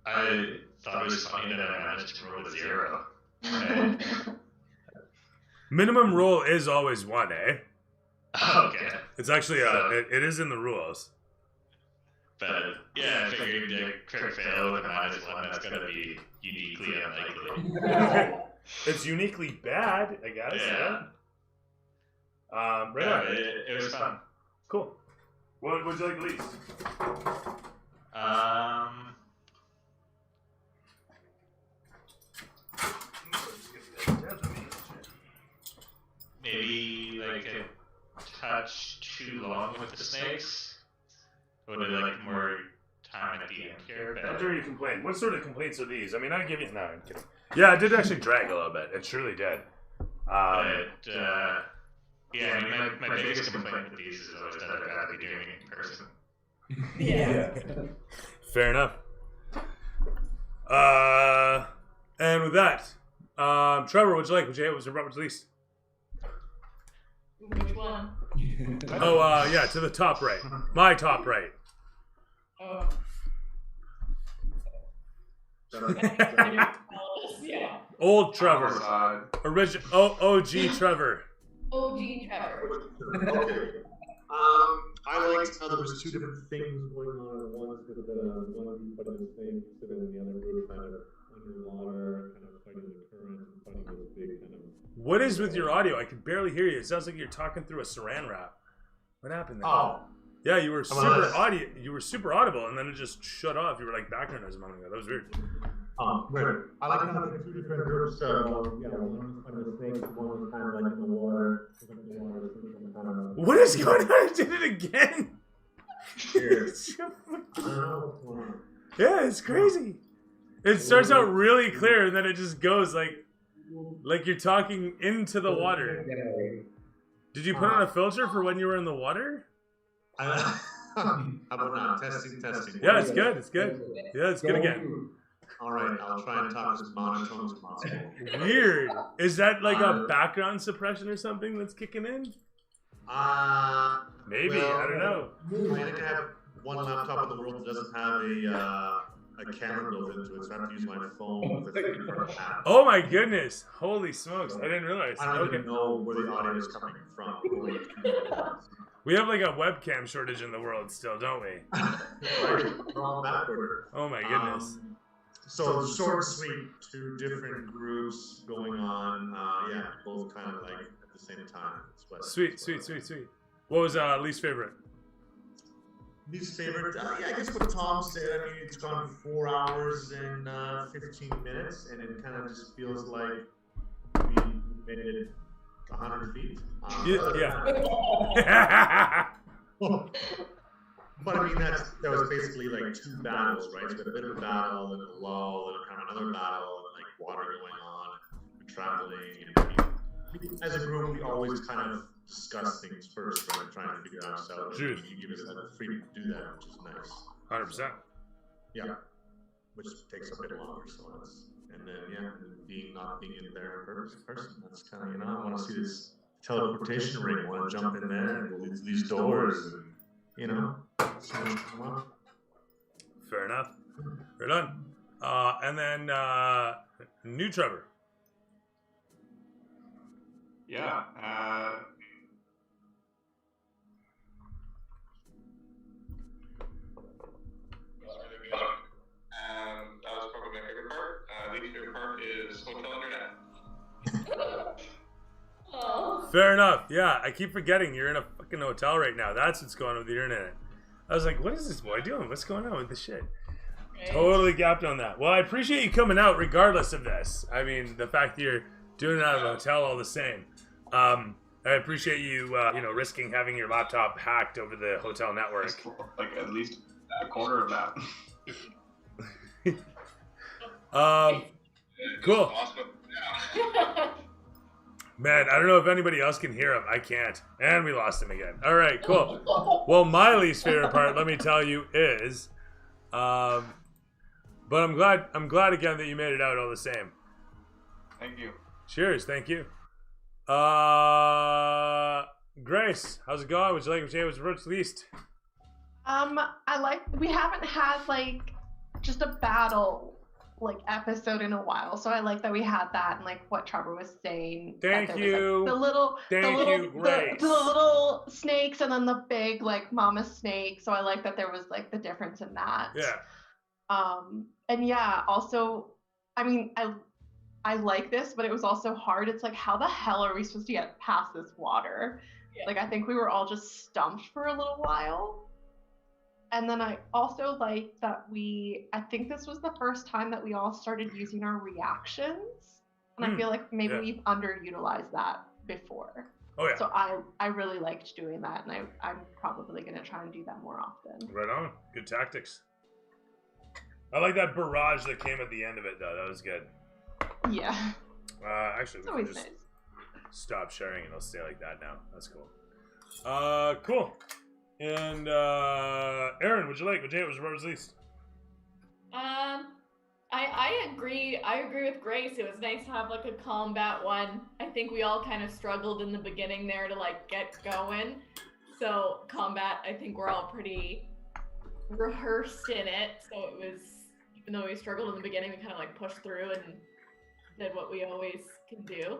I thought it was funny that I managed to roll a 0. Minimum roll is always 1, eh? Okay. It's actually it is in the rules. But yeah, I figured a crit fail with a -1, that's gonna be uniquely unlikely. It's uniquely bad, I guess. Yeah. Right on. It was fun. Cool. What would you like least? Maybe like a touch too long with the snakes. Would have like more time at the end here. How But dare you complain? What sort of complaints are these? I mean, I give you. No, I'm kidding. Yeah, it did actually drag a little bit. It surely did. Yeah, I mean, my biggest complaint with these is always that I'd rather be doing it in person. Yeah. Fair enough. And with that, Trevor, what'd you like? What's your least? Which one? Oh, yeah, to the top right. My top right. Oh. Yeah. Old Trevor. Original. OG Trevor. OG Trevor. Okay. I liked how there was two different things going on at once with one group fighting the same incident and the other group kind of underwater, kind of fighting the current and fighting this big kind of. What is with your audio? I can barely hear you. It sounds like you're talking through a saran wrap. What happened there? Oh. Yeah, you were super audible, and then it just shut off. You were like background noise a moment ago. That was weird. Right. I like how the two different groups. One was kind of the snakes, one was kind of like in the water. What is going on? I did it again. Yeah, it's crazy. It starts out really clear, and then it just goes like you're talking into the water. Did you put on a filter for when you were in the water? How about now? Testing. Yeah, it's good. It's good. Yeah, it's good again. All right, I'll try and talk as monotone as possible. Weird. Is that like a background suppression or something that's kicking in? Maybe. Well, I don't know. I think I have one laptop in the world that doesn't have a camera built into it, so I have to use my phone with a 3D app. Oh my goodness! Holy smokes! I didn't realize. I don't even know where the audio is coming from. We have like a webcam shortage in the world still, don't we? We're all backward. Oh my goodness. So short and sweet, two different groups going on. Yeah, both kind of like at the same time. Sweet. What was least favorite? Least favorite? Yeah, I guess what Tom said. I mean, it's gone 4 hours and 15 minutes, and it kind of just feels like we made it 100 feet. Yeah. But I mean, that was basically like two battles, right? So a bit of a battle, and a lull, and kind of another battle, and like water going on, and traveling. And as a group, we always kind of discuss things first, right? Trying to figure out ourselves. True. You give us that freedom to do that, which is nice. 100%. Yeah. Which takes a bit longer, so that's, and then not being in there in person. That's kind of, I want to see this teleportation ring. I want to jump in there and go through these doors, and so, Fair enough. Right on. And then new Trevor. Yeah. That was probably my favorite part. Least favorite part is hotel internet. Oh. Fair enough. Yeah, I keep forgetting you're in a fucking hotel right now. That's what's going on with the internet. I was like, what is this boy doing? What's going on with this shit? Right. Totally gapped on that. Well, I appreciate you coming out regardless of this. I mean, the fact that you're doing it out of a hotel all the same. I appreciate you, risking having your laptop hacked over the hotel network. Like at least a quarter of that. Cool. Awesome. Man, I don't know if anybody else can hear him. I can't. And we lost him again. All right, cool. Well, my least favorite part, let me tell you, is, but I'm glad again that you made it out all the same. Thank you. Cheers, thank you. Grace, how's it going? Would you like to say what's what's least? We haven't had just a battle episode in a while, so I like that we had that and what Trevor was saying. Thank you. The little snakes and then the big mama snake. So I like that there was the difference in that. Yeah. And yeah, also, I mean, I like this, but it was also hard. It's how the hell are we supposed to get past this water? Yeah. I think we were all just stumped for a little while. And then I also like that I think this was the first time that we all started using our reactions. And I feel like maybe we've underutilized that before. Oh yeah. So I really liked doing that, and I'm probably going to try and do that more often. Right on. Good tactics. I like that barrage that came at the end of it, though. That was good. Yeah. Actually, It's we can always just nice. stop sharing and it'll stay like that now. That's cool. Cool. And Aaron, what'd you like? What was released? I agree. I agree with Grace. It was nice to have like a combat one. I think we all kind of struggled in the beginning there to like get going. So combat, I think we're all pretty rehearsed in it. So it was, even though we struggled in the beginning, we kind of like pushed through and did what we always can do,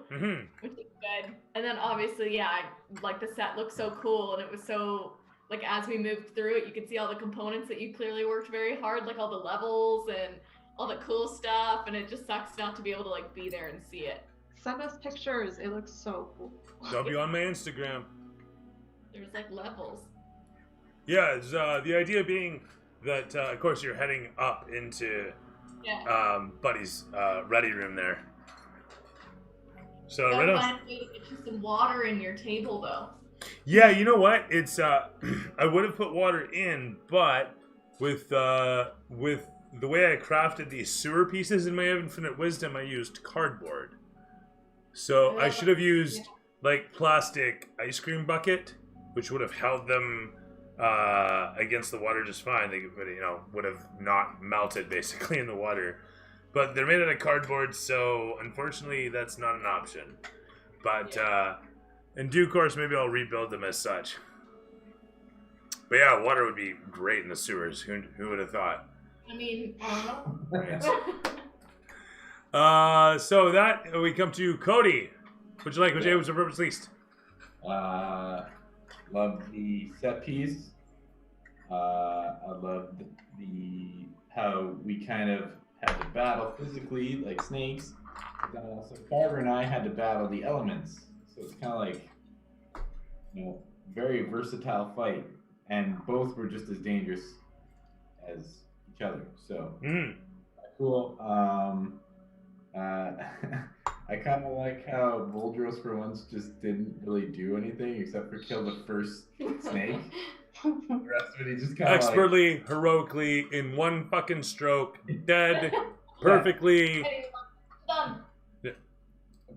which is good. And then obviously, yeah, like the set looked so cool, and it was so like as we moved through it, you could see all the components that you clearly worked very hard, like all the levels and all the cool stuff. And it just sucks not to be able to like be there and see it. Send us pictures. It looks so cool. They'll be on my Instagram. There's like levels. Yeah, it's, the idea being that, of course, you're heading up into Buddy's ready room there. So You right gotta on. find a way to get you some water in your table, though. Yeah, you know what? It's I would have put water in, but with the way I crafted these sewer pieces in my infinite wisdom, I used cardboard. So I should have used like plastic ice cream bucket, which would have held them against the water just fine. They would have not melted basically in the water. But they're made out of cardboard, so unfortunately that's not an option. But in due course, maybe I'll rebuild them as such. But yeah, water would be great in the sewers. Who would have thought? I mean, I don't know. So that we come to Cody. What'd you like? What was the purpose least? Loved the set piece. I loved the how we kind of had to battle physically like snakes. But then also Carver and I had to battle the elements. So it's kind of like, very versatile fight, and both were just as dangerous as each other. So cool. I kind of like how Voldros for once just didn't really do anything except for kill the first snake. The rest of it, he just kind of expertly, heroically, in one fucking stroke, dead, perfectly. Done.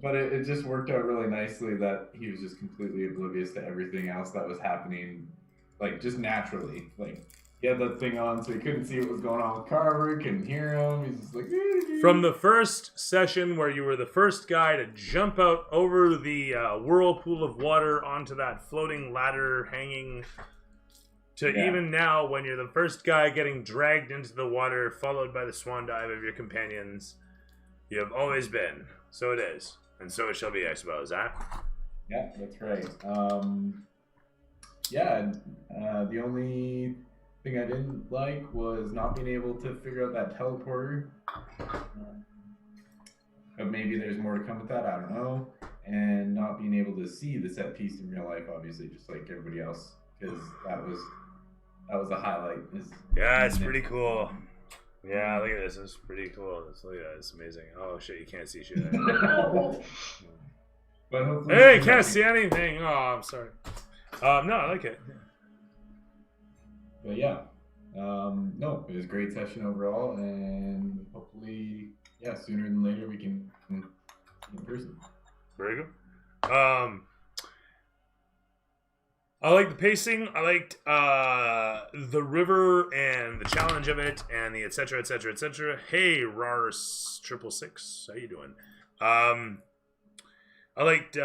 But it just worked out really nicely that he was just completely oblivious to everything else that was happening, like just naturally. Like he had that thing on, so he couldn't see what was going on with Carver, couldn't hear him. He's just like. From the first session where you were the first guy to jump out over the whirlpool of water onto that floating ladder hanging, to even now when you're the first guy getting dragged into the water, followed by the swan dive of your companions, you have always been. So it is. And so it shall be, I suppose, huh? Yeah, that's right. The only thing I didn't like was not being able to figure out that teleporter. But maybe there's more to come with that, I don't know. And not being able to see the set piece in real life, obviously, just like everybody else, because that was a highlight. Yeah, it's pretty cool. Yeah, look at this. It's pretty cool. Look at that. It's amazing. Oh, shit, you can't see shit. Hey, can't see anything. Oh, I'm sorry. No, I like it. But yeah. No, it was a great session overall, and hopefully, sooner than later we can in person. Very good. I liked the pacing. I liked the river and the challenge of it, and the etc. etc. etc. Hey, Rars666, how you doing? I liked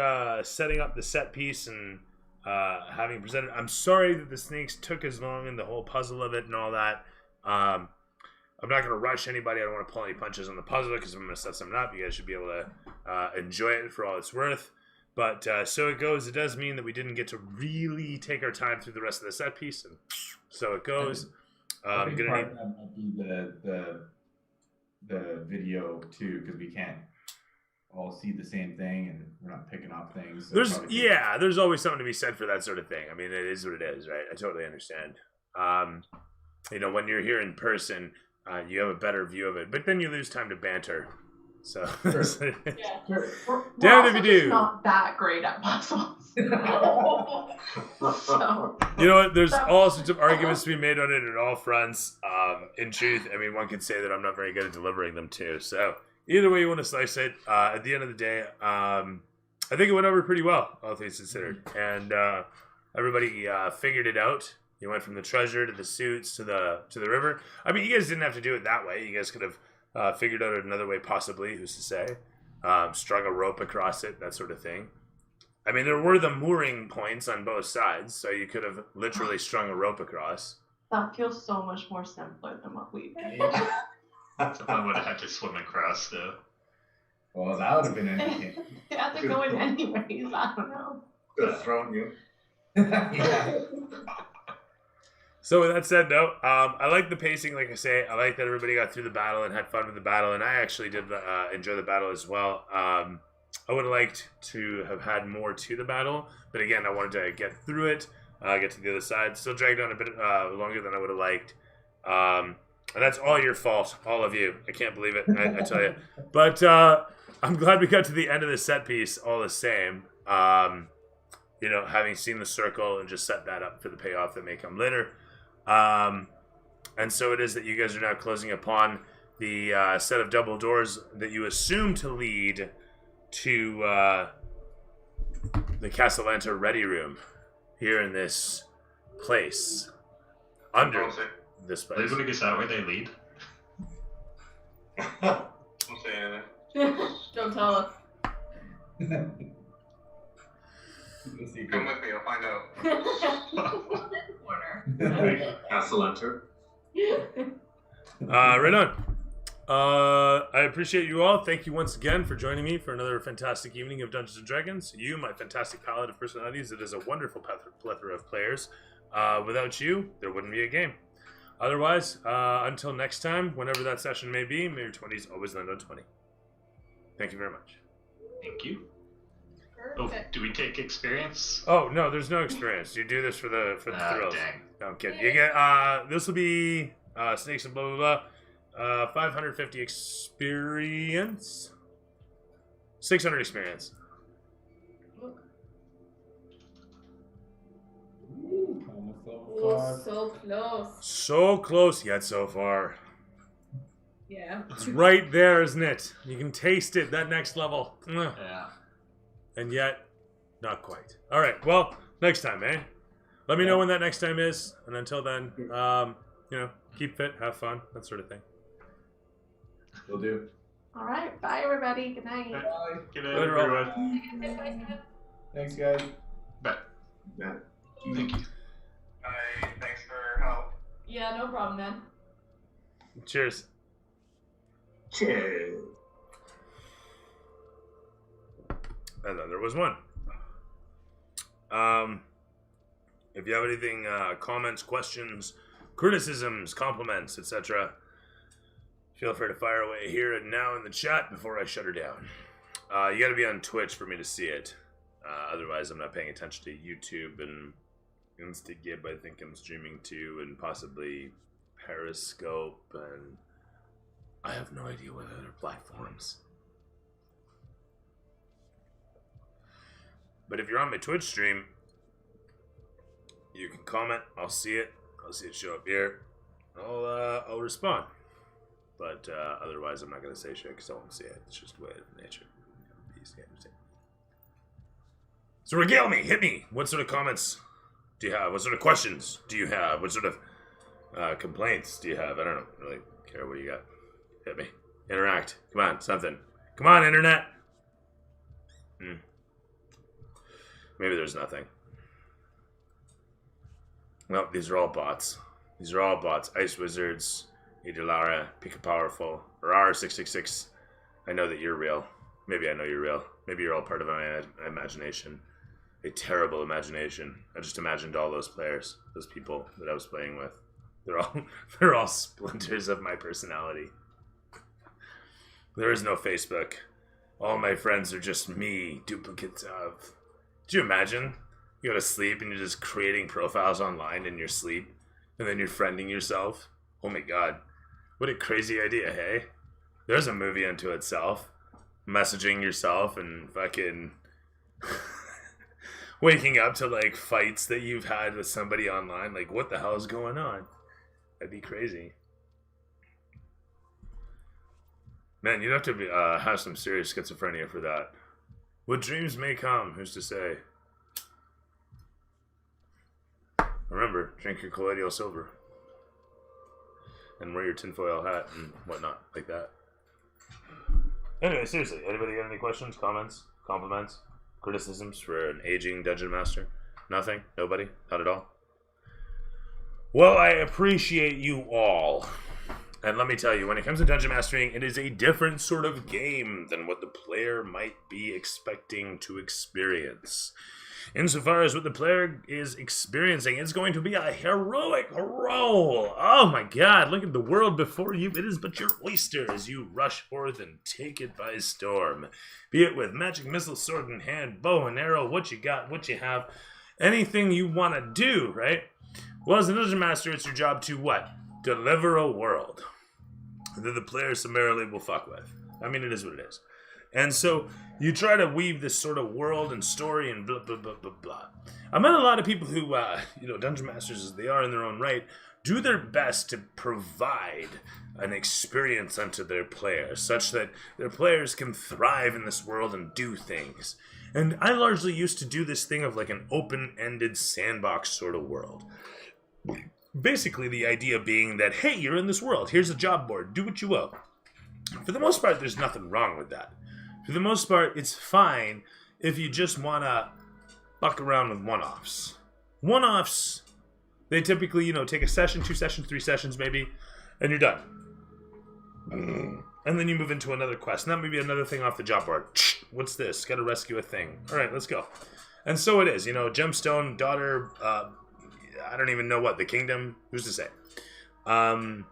setting up the set piece and having presented. I'm sorry that the snakes took as long and the whole puzzle of it and all that. I'm not going to rush anybody. I don't want to pull any punches on the puzzle because I'm going to set something up. You guys should be able to enjoy it for all it's worth. But so it goes. It does mean that we didn't get to really take our time through the rest of the set piece, and so it goes. I think part of that might be the video too, because we can't all see the same thing, and we're not picking up things. So there's always something to be said for that sort of thing. I mean, it is what it is, right? I totally understand. When you're here in person, you have a better view of it, but then you lose time to banter So, Yeah. We're damn if also you just do. not that great at puzzles. So You know what? There's all sorts of arguments to be made on it at all fronts. In truth, I mean, one could say that I'm not very good at delivering them too. So either way you want to slice it, at the end of the day, I think it went over pretty well, all things considered. And everybody figured it out. You went from the treasure to the suits to the river. I mean, you guys didn't have to do it that way. You guys could have figured out another way, possibly. Who's to say? Strung a rope across it, that sort of thing. I mean, there were the mooring points on both sides, so you could have literally strung a rope across. that feels so much more simpler than what we did. Someone would have had to swim across, though. Well, that would have been entertaining. They had to go in anyways. I don't know. Could have thrown you. Yeah. So with that said, though, I like the pacing. Like I say, I like that everybody got through the battle and had fun with the battle, and I actually did enjoy the battle as well. I would have liked to have had more to the battle, but again, I wanted to get through it, get to the other side. Still dragged on a bit longer than I would have liked. And that's all your fault, all of you. I can't believe it, I tell you. But I'm glad we got to the end of the set piece all the same. You know, having seen the circle and just set that up for the payoff that may come later. And so it is that you guys are now closing upon the set of double doors that you assume to lead to the Cassalantar Ready Room here in this place. Under this place. Ludwig, is that where they lead? Don't say anything. Don't tell us. Come with me, I'll find out. Corner. Cassalantar. Right on. I appreciate you all. Thank you once again for joining me for another fantastic evening of Dungeons & Dragons. You, my fantastic palette of personalities. It is a wonderful plethora of players. Without you, there wouldn't be a game. Otherwise, until next time, whenever that session may be, may your 20s always land on 20. Thank you very much. Thank you. Oh, do we take experience? Oh, no, there's no experience. You do this for the thrills. Dang. No, I'm kidding. You get, this will be snakes and blah, blah, blah. 550 experience. 600 experience. Ooh, almost level Oh, 5. so close. So close yet so far. Yeah. It's right there, isn't it? You can taste it, that next level. Mwah. Yeah. And yet, not quite. All right, well, next time, eh? Let me know when that next time is. And until then, you know, keep fit, have fun, that sort of thing. Will do. All right. Bye, everybody. Good night. Bye. Good night, Later, all. everyone. Thanks, guys. Bye. Yeah. Thank you. Thanks for help. Yeah, no problem, man. Cheers. Cheers. And then there was one. If you have anything, comments, questions, criticisms, compliments, etc., feel free to fire away here and now in the chat before I shut her down. You got to be on Twitch for me to see it. Otherwise, I'm not paying attention to YouTube and Instagib. I think I'm streaming to, and possibly Periscope, and I have no idea what other platforms. But if you're on my Twitch stream, you can comment. I'll see it. I'll see it show up here. I'll respond. But otherwise, I'm not going to say shit because I won't see it. It's just the way of nature. So regale me. Hit me. What sort of comments do you have? What sort of questions do you have? What sort of complaints do you have? I don't really care what you got. Hit me. Interact. Come on. Something. Come on, internet. Maybe there's nothing. Well, these are all bots. These are all bots. Ice Wizards, Idalara, Pika Powerful, RR666. I know that you're real. Maybe I know you're real. Maybe you're all part of my imagination. A terrible imagination. I just imagined all those players, those people that I was playing with. They're all splinters of my personality. There is no Facebook. All my friends are just me, duplicates of. Do you imagine? You go to sleep and you're just creating profiles online in your sleep, and then you're friending yourself? Oh my god. What a crazy idea, hey? There's a movie unto itself. messaging yourself and fucking waking up to like fights that you've had with somebody online. Like, what the hell is going on? That'd be crazy. Man, you'd have to have some serious schizophrenia for that. What dreams may come, who's to say? Remember, drink your colloidal silver. And wear your tinfoil hat and whatnot, like that. Anyway, seriously, anybody got any questions, comments, compliments, criticisms for an aging dungeon master? Nothing? Nobody? Not at all? Well, I appreciate you all. And let me tell you, when it comes to dungeon mastering, it is a different sort of game than what the player might be expecting to experience. Insofar as what the player is experiencing, it's going to be a heroic roll. Oh my god, look at the world before you. It is but your oyster as you rush forth and take it by storm. Be it with magic missile, sword in hand, bow and arrow, what you got, what you have, anything you want to do, right? Well, as a dungeon master, it's your job to what? Deliver a world that the player summarily will fuck with. I mean, it is what it is. And so you try to weave this sort of world and story and blah, blah, blah, blah, blah. I met a lot of people who, dungeon masters as they are in their own right, do their best to provide an experience unto their players, such that their players can thrive in this world and do things. And I largely used to do this thing of like an open-ended sandbox sort of world. Basically, the idea being that, hey, you're in this world. Here's a job board. Do what you will. For the most part, there's nothing wrong with that. For the most part, it's fine if you just want to fuck around with one-offs. One-offs, they typically, take a session, 2 sessions, 3 sessions maybe, and you're done. And then you move into another quest. And that may be another thing off the job board. What's this? Got to rescue a thing. All right, let's go. And so it is. Gemstone, daughter, I don't even know what, the kingdom? Who's to say? And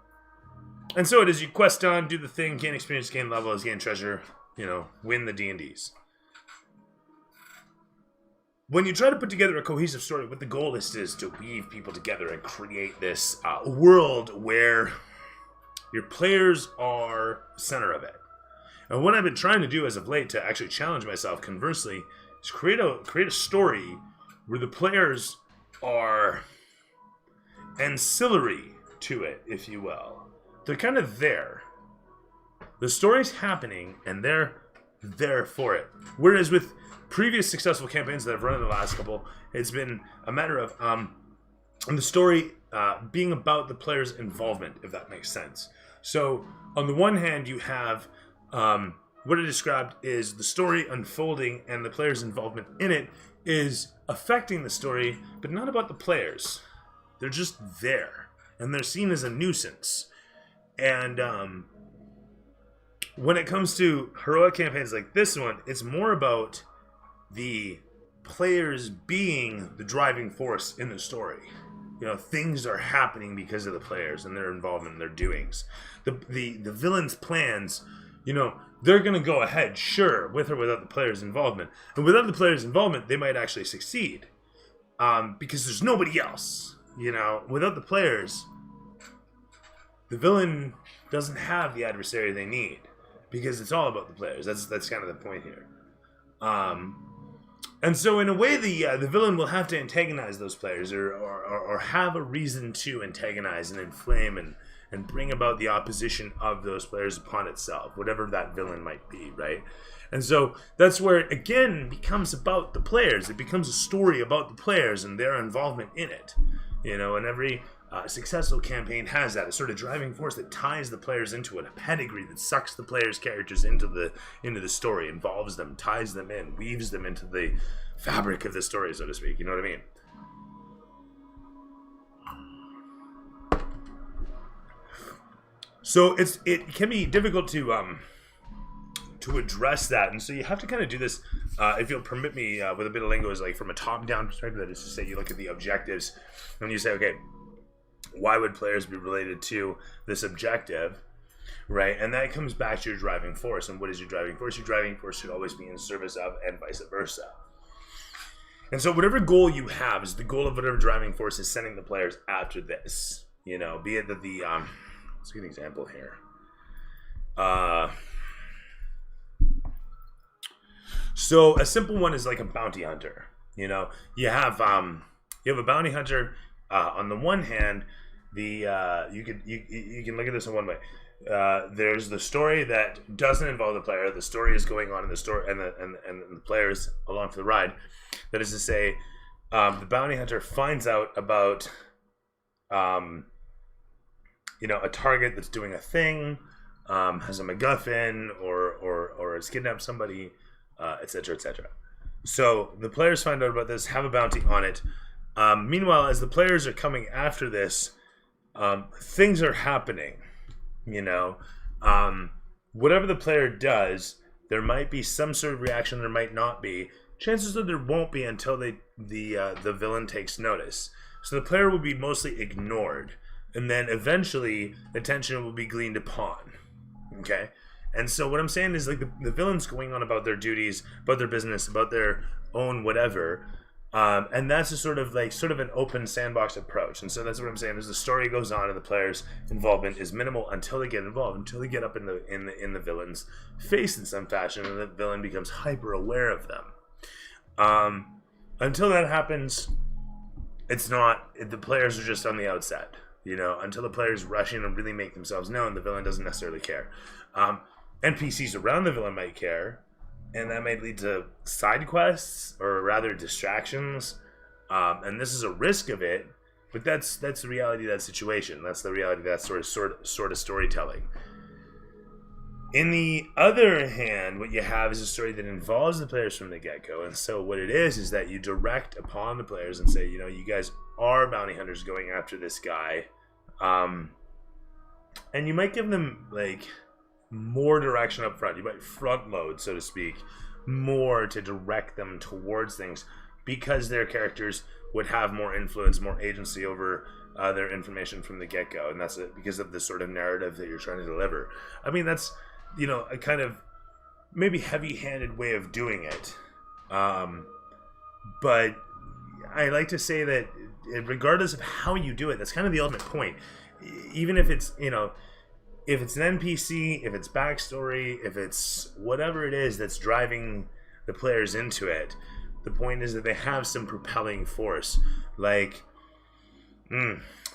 so it is. You quest on, do the thing, gain experience, gain levels, gain treasure, win the D&Ds. When you try to put together a cohesive story, what the goal is to weave people together and create this world where your players are the center of it. And what I've been trying to do as of late to actually challenge myself, conversely, is create a story where the players are ancillary to it, if you will. They're kind of there. The story's happening, and they're there for it. Whereas with previous successful campaigns that I've run in the last couple, it's been a matter of the story being about the player's involvement, if that makes sense. So, on the one hand, you have what I described is the story unfolding, and the player's involvement in it is affecting the story, but not about the players. They're just there, and they're seen as a nuisance. And when it comes to heroic campaigns like this one, it's more about the players being the driving force in the story. Things are happening because of the players and their involvement in their doings. The villain's plans, they're going to go ahead, sure, with or without the players' involvement. And without the players' involvement, they might actually succeed. Because there's nobody else. Without the players, the villain doesn't have the adversary they need. Because it's all about the players. That's kind of the point here. And so in a way, the villain will have to antagonize those players or have a reason to antagonize and inflame and bring about the opposition of those players upon itself, whatever that villain might be, right? And so that's where it, again, becomes about the players. It becomes a story about the players and their involvement in it. And every successful campaign has that, a sort of driving force that ties the players into it, a pedigree that sucks the players' characters into the story, involves them, ties them in, weaves them into the fabric of the story, so to speak. You know what I mean? So it can be difficult to address that, and so you have to kind of do this, if you'll permit me, with a bit of lingo, is like from a top-down perspective. That is to say, you look at the objectives, and you say, okay, why would players be related to this objective, right? And that comes back to your driving force. And what is your driving force? Your driving force should always be in service of, and vice versa. And so whatever goal you have is the goal of whatever driving force is sending the players after this. Be it that the let's get an example here. So a simple one is like a bounty hunter. You know, you have a bounty hunter. On the one hand, you can look at this in one way. There's the story that doesn't involve the player. The story is going on in the story, and the players along for the ride. That is to say, the bounty hunter finds out about a target that's doing a thing, has a MacGuffin, or has kidnapped somebody, etc., etc. So the players find out about this, have a bounty on it. Meanwhile, as the players are coming after this, things are happening. Whatever the player does, there might be some sort of reaction. There might not be. Chances are there won't be until the villain takes notice. So the player will be mostly ignored, and then eventually attention will be gleaned upon. Okay. And so what I'm saying is, like, the villain's going on about their duties, about their business, about their own whatever, and that's a sort of an open sandbox approach. And so that's what I'm saying is the story goes on and the player's involvement is minimal until they get involved, until they get up in the villain's face in some fashion, and the villain becomes hyper aware of them. Until that happens, the players are just on the outset. Until the players rush in and really make themselves known, the villain doesn't necessarily care. NPCs around the villain might care, and that might lead to side quests, or rather distractions. And this is a risk of it, but that's the reality of that situation. That's the reality of that sort of storytelling. In the other hand, what you have is a story that involves the players from the get-go. And so what it is that you direct upon the players and say, you guys are bounty hunters going after this guy. And you might give them, like, more direction up front. You might front load, so to speak, more to direct them towards things, because their characters would have more influence, more agency over their information from the get-go. And that's because of the sort of narrative that you're trying to deliver. I mean, that's, a kind of maybe heavy-handed way of doing it. But I like to say that regardless of how you do it, that's kind of the ultimate point. Even if it's, if it's an NPC, if it's backstory, if it's whatever it is that's driving the players into it, the point is that they have some propelling force. Like,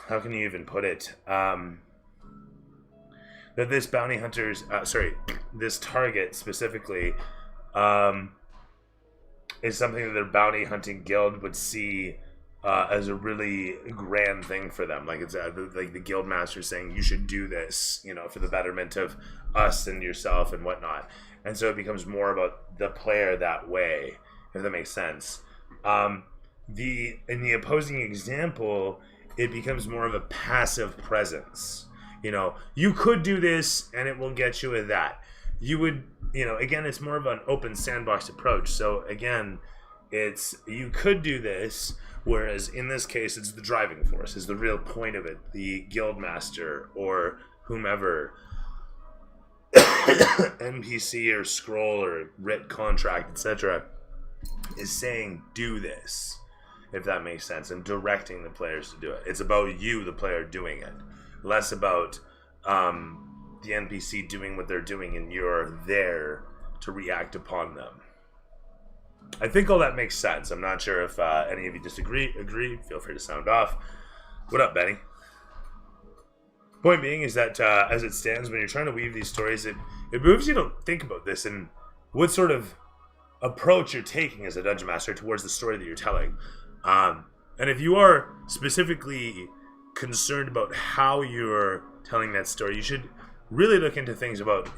how can you even put it? That this bounty hunter's, this target specifically, is something that their bounty hunting guild would see as a really grand thing for them. Like, it's like the guild master saying, you should do this, for the betterment of us and yourself and whatnot. And so it becomes more about the player that way, if that makes sense. In the opposing example, it becomes more of a passive presence. You could do this and it will get you with that. You would, again, it's more of an open sandbox approach. So again, you could do this, whereas in this case, it's the driving force, is the real point of it. The guild master or whomever, NPC or scroll or writ contract, etc., is saying, do this, if that makes sense, and directing the players to do it. It's about you, the player, doing it, less about the NPC doing what they're doing and you're there to react upon them. I think all that makes sense. I'm not sure if any of you disagree. Agree? Feel free to sound off. What up, Benny? Point being is that as it stands, when you're trying to weave these stories, it moves you to think about this and what sort of approach you're taking as a dungeon master towards the story that you're telling. And if you are specifically concerned about how you're telling that story, you should really look into things about,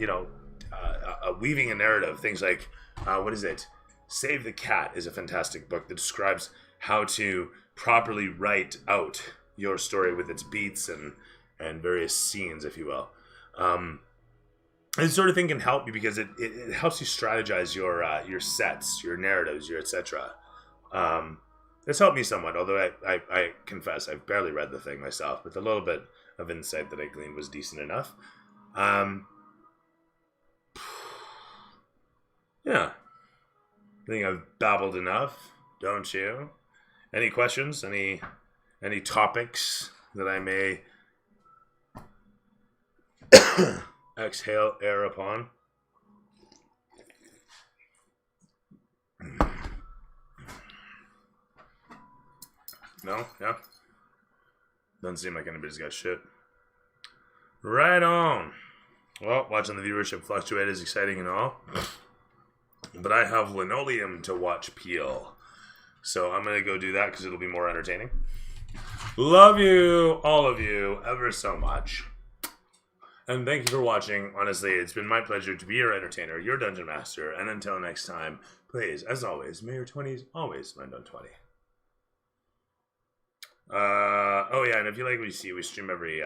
weaving a narrative. Things like, what is it? Save the Cat is a fantastic book that describes how to properly write out your story with its beats and various scenes, if you will. This sort of thing can help you because it helps you strategize your sets, your narratives, your etc. It's helped me somewhat, although I confess I've barely read the thing myself, but the little bit of insight that I gleaned was decent enough. Yeah. I think I've babbled enough, don't you? Any questions? Any topics that I may exhale air upon? No? Yeah? Doesn't seem like anybody's got shit. Right on. Well, watching the viewership fluctuate is exciting and all. But I have linoleum to watch peel. So I'm going to go do that because it'll be more entertaining. Love you, all of you, ever so much. And thank you for watching. Honestly, it's been my pleasure to be your entertainer, your dungeon master. And until next time, please, as always, may your 20s always land on 20. Oh yeah, and if you like what you see, we stream every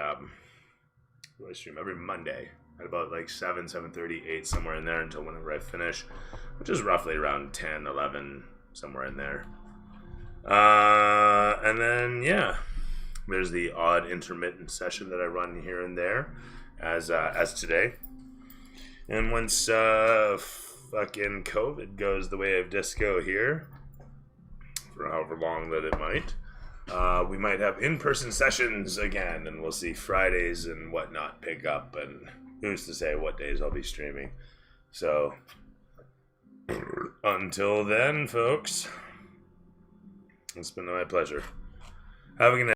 Monday at about like 7, 7:30, 8, somewhere in there until whenever I finish, which is roughly around 10, 11, somewhere in there. And then, yeah, there's the odd intermittent session that I run here and there, as today. And once fucking COVID goes the way of disco here, for however long that it might, we might have in-person sessions again, and we'll see Fridays and whatnot pick up, and who's to say what days I'll be streaming. So, until then, folks, it's been my pleasure. Have a good night.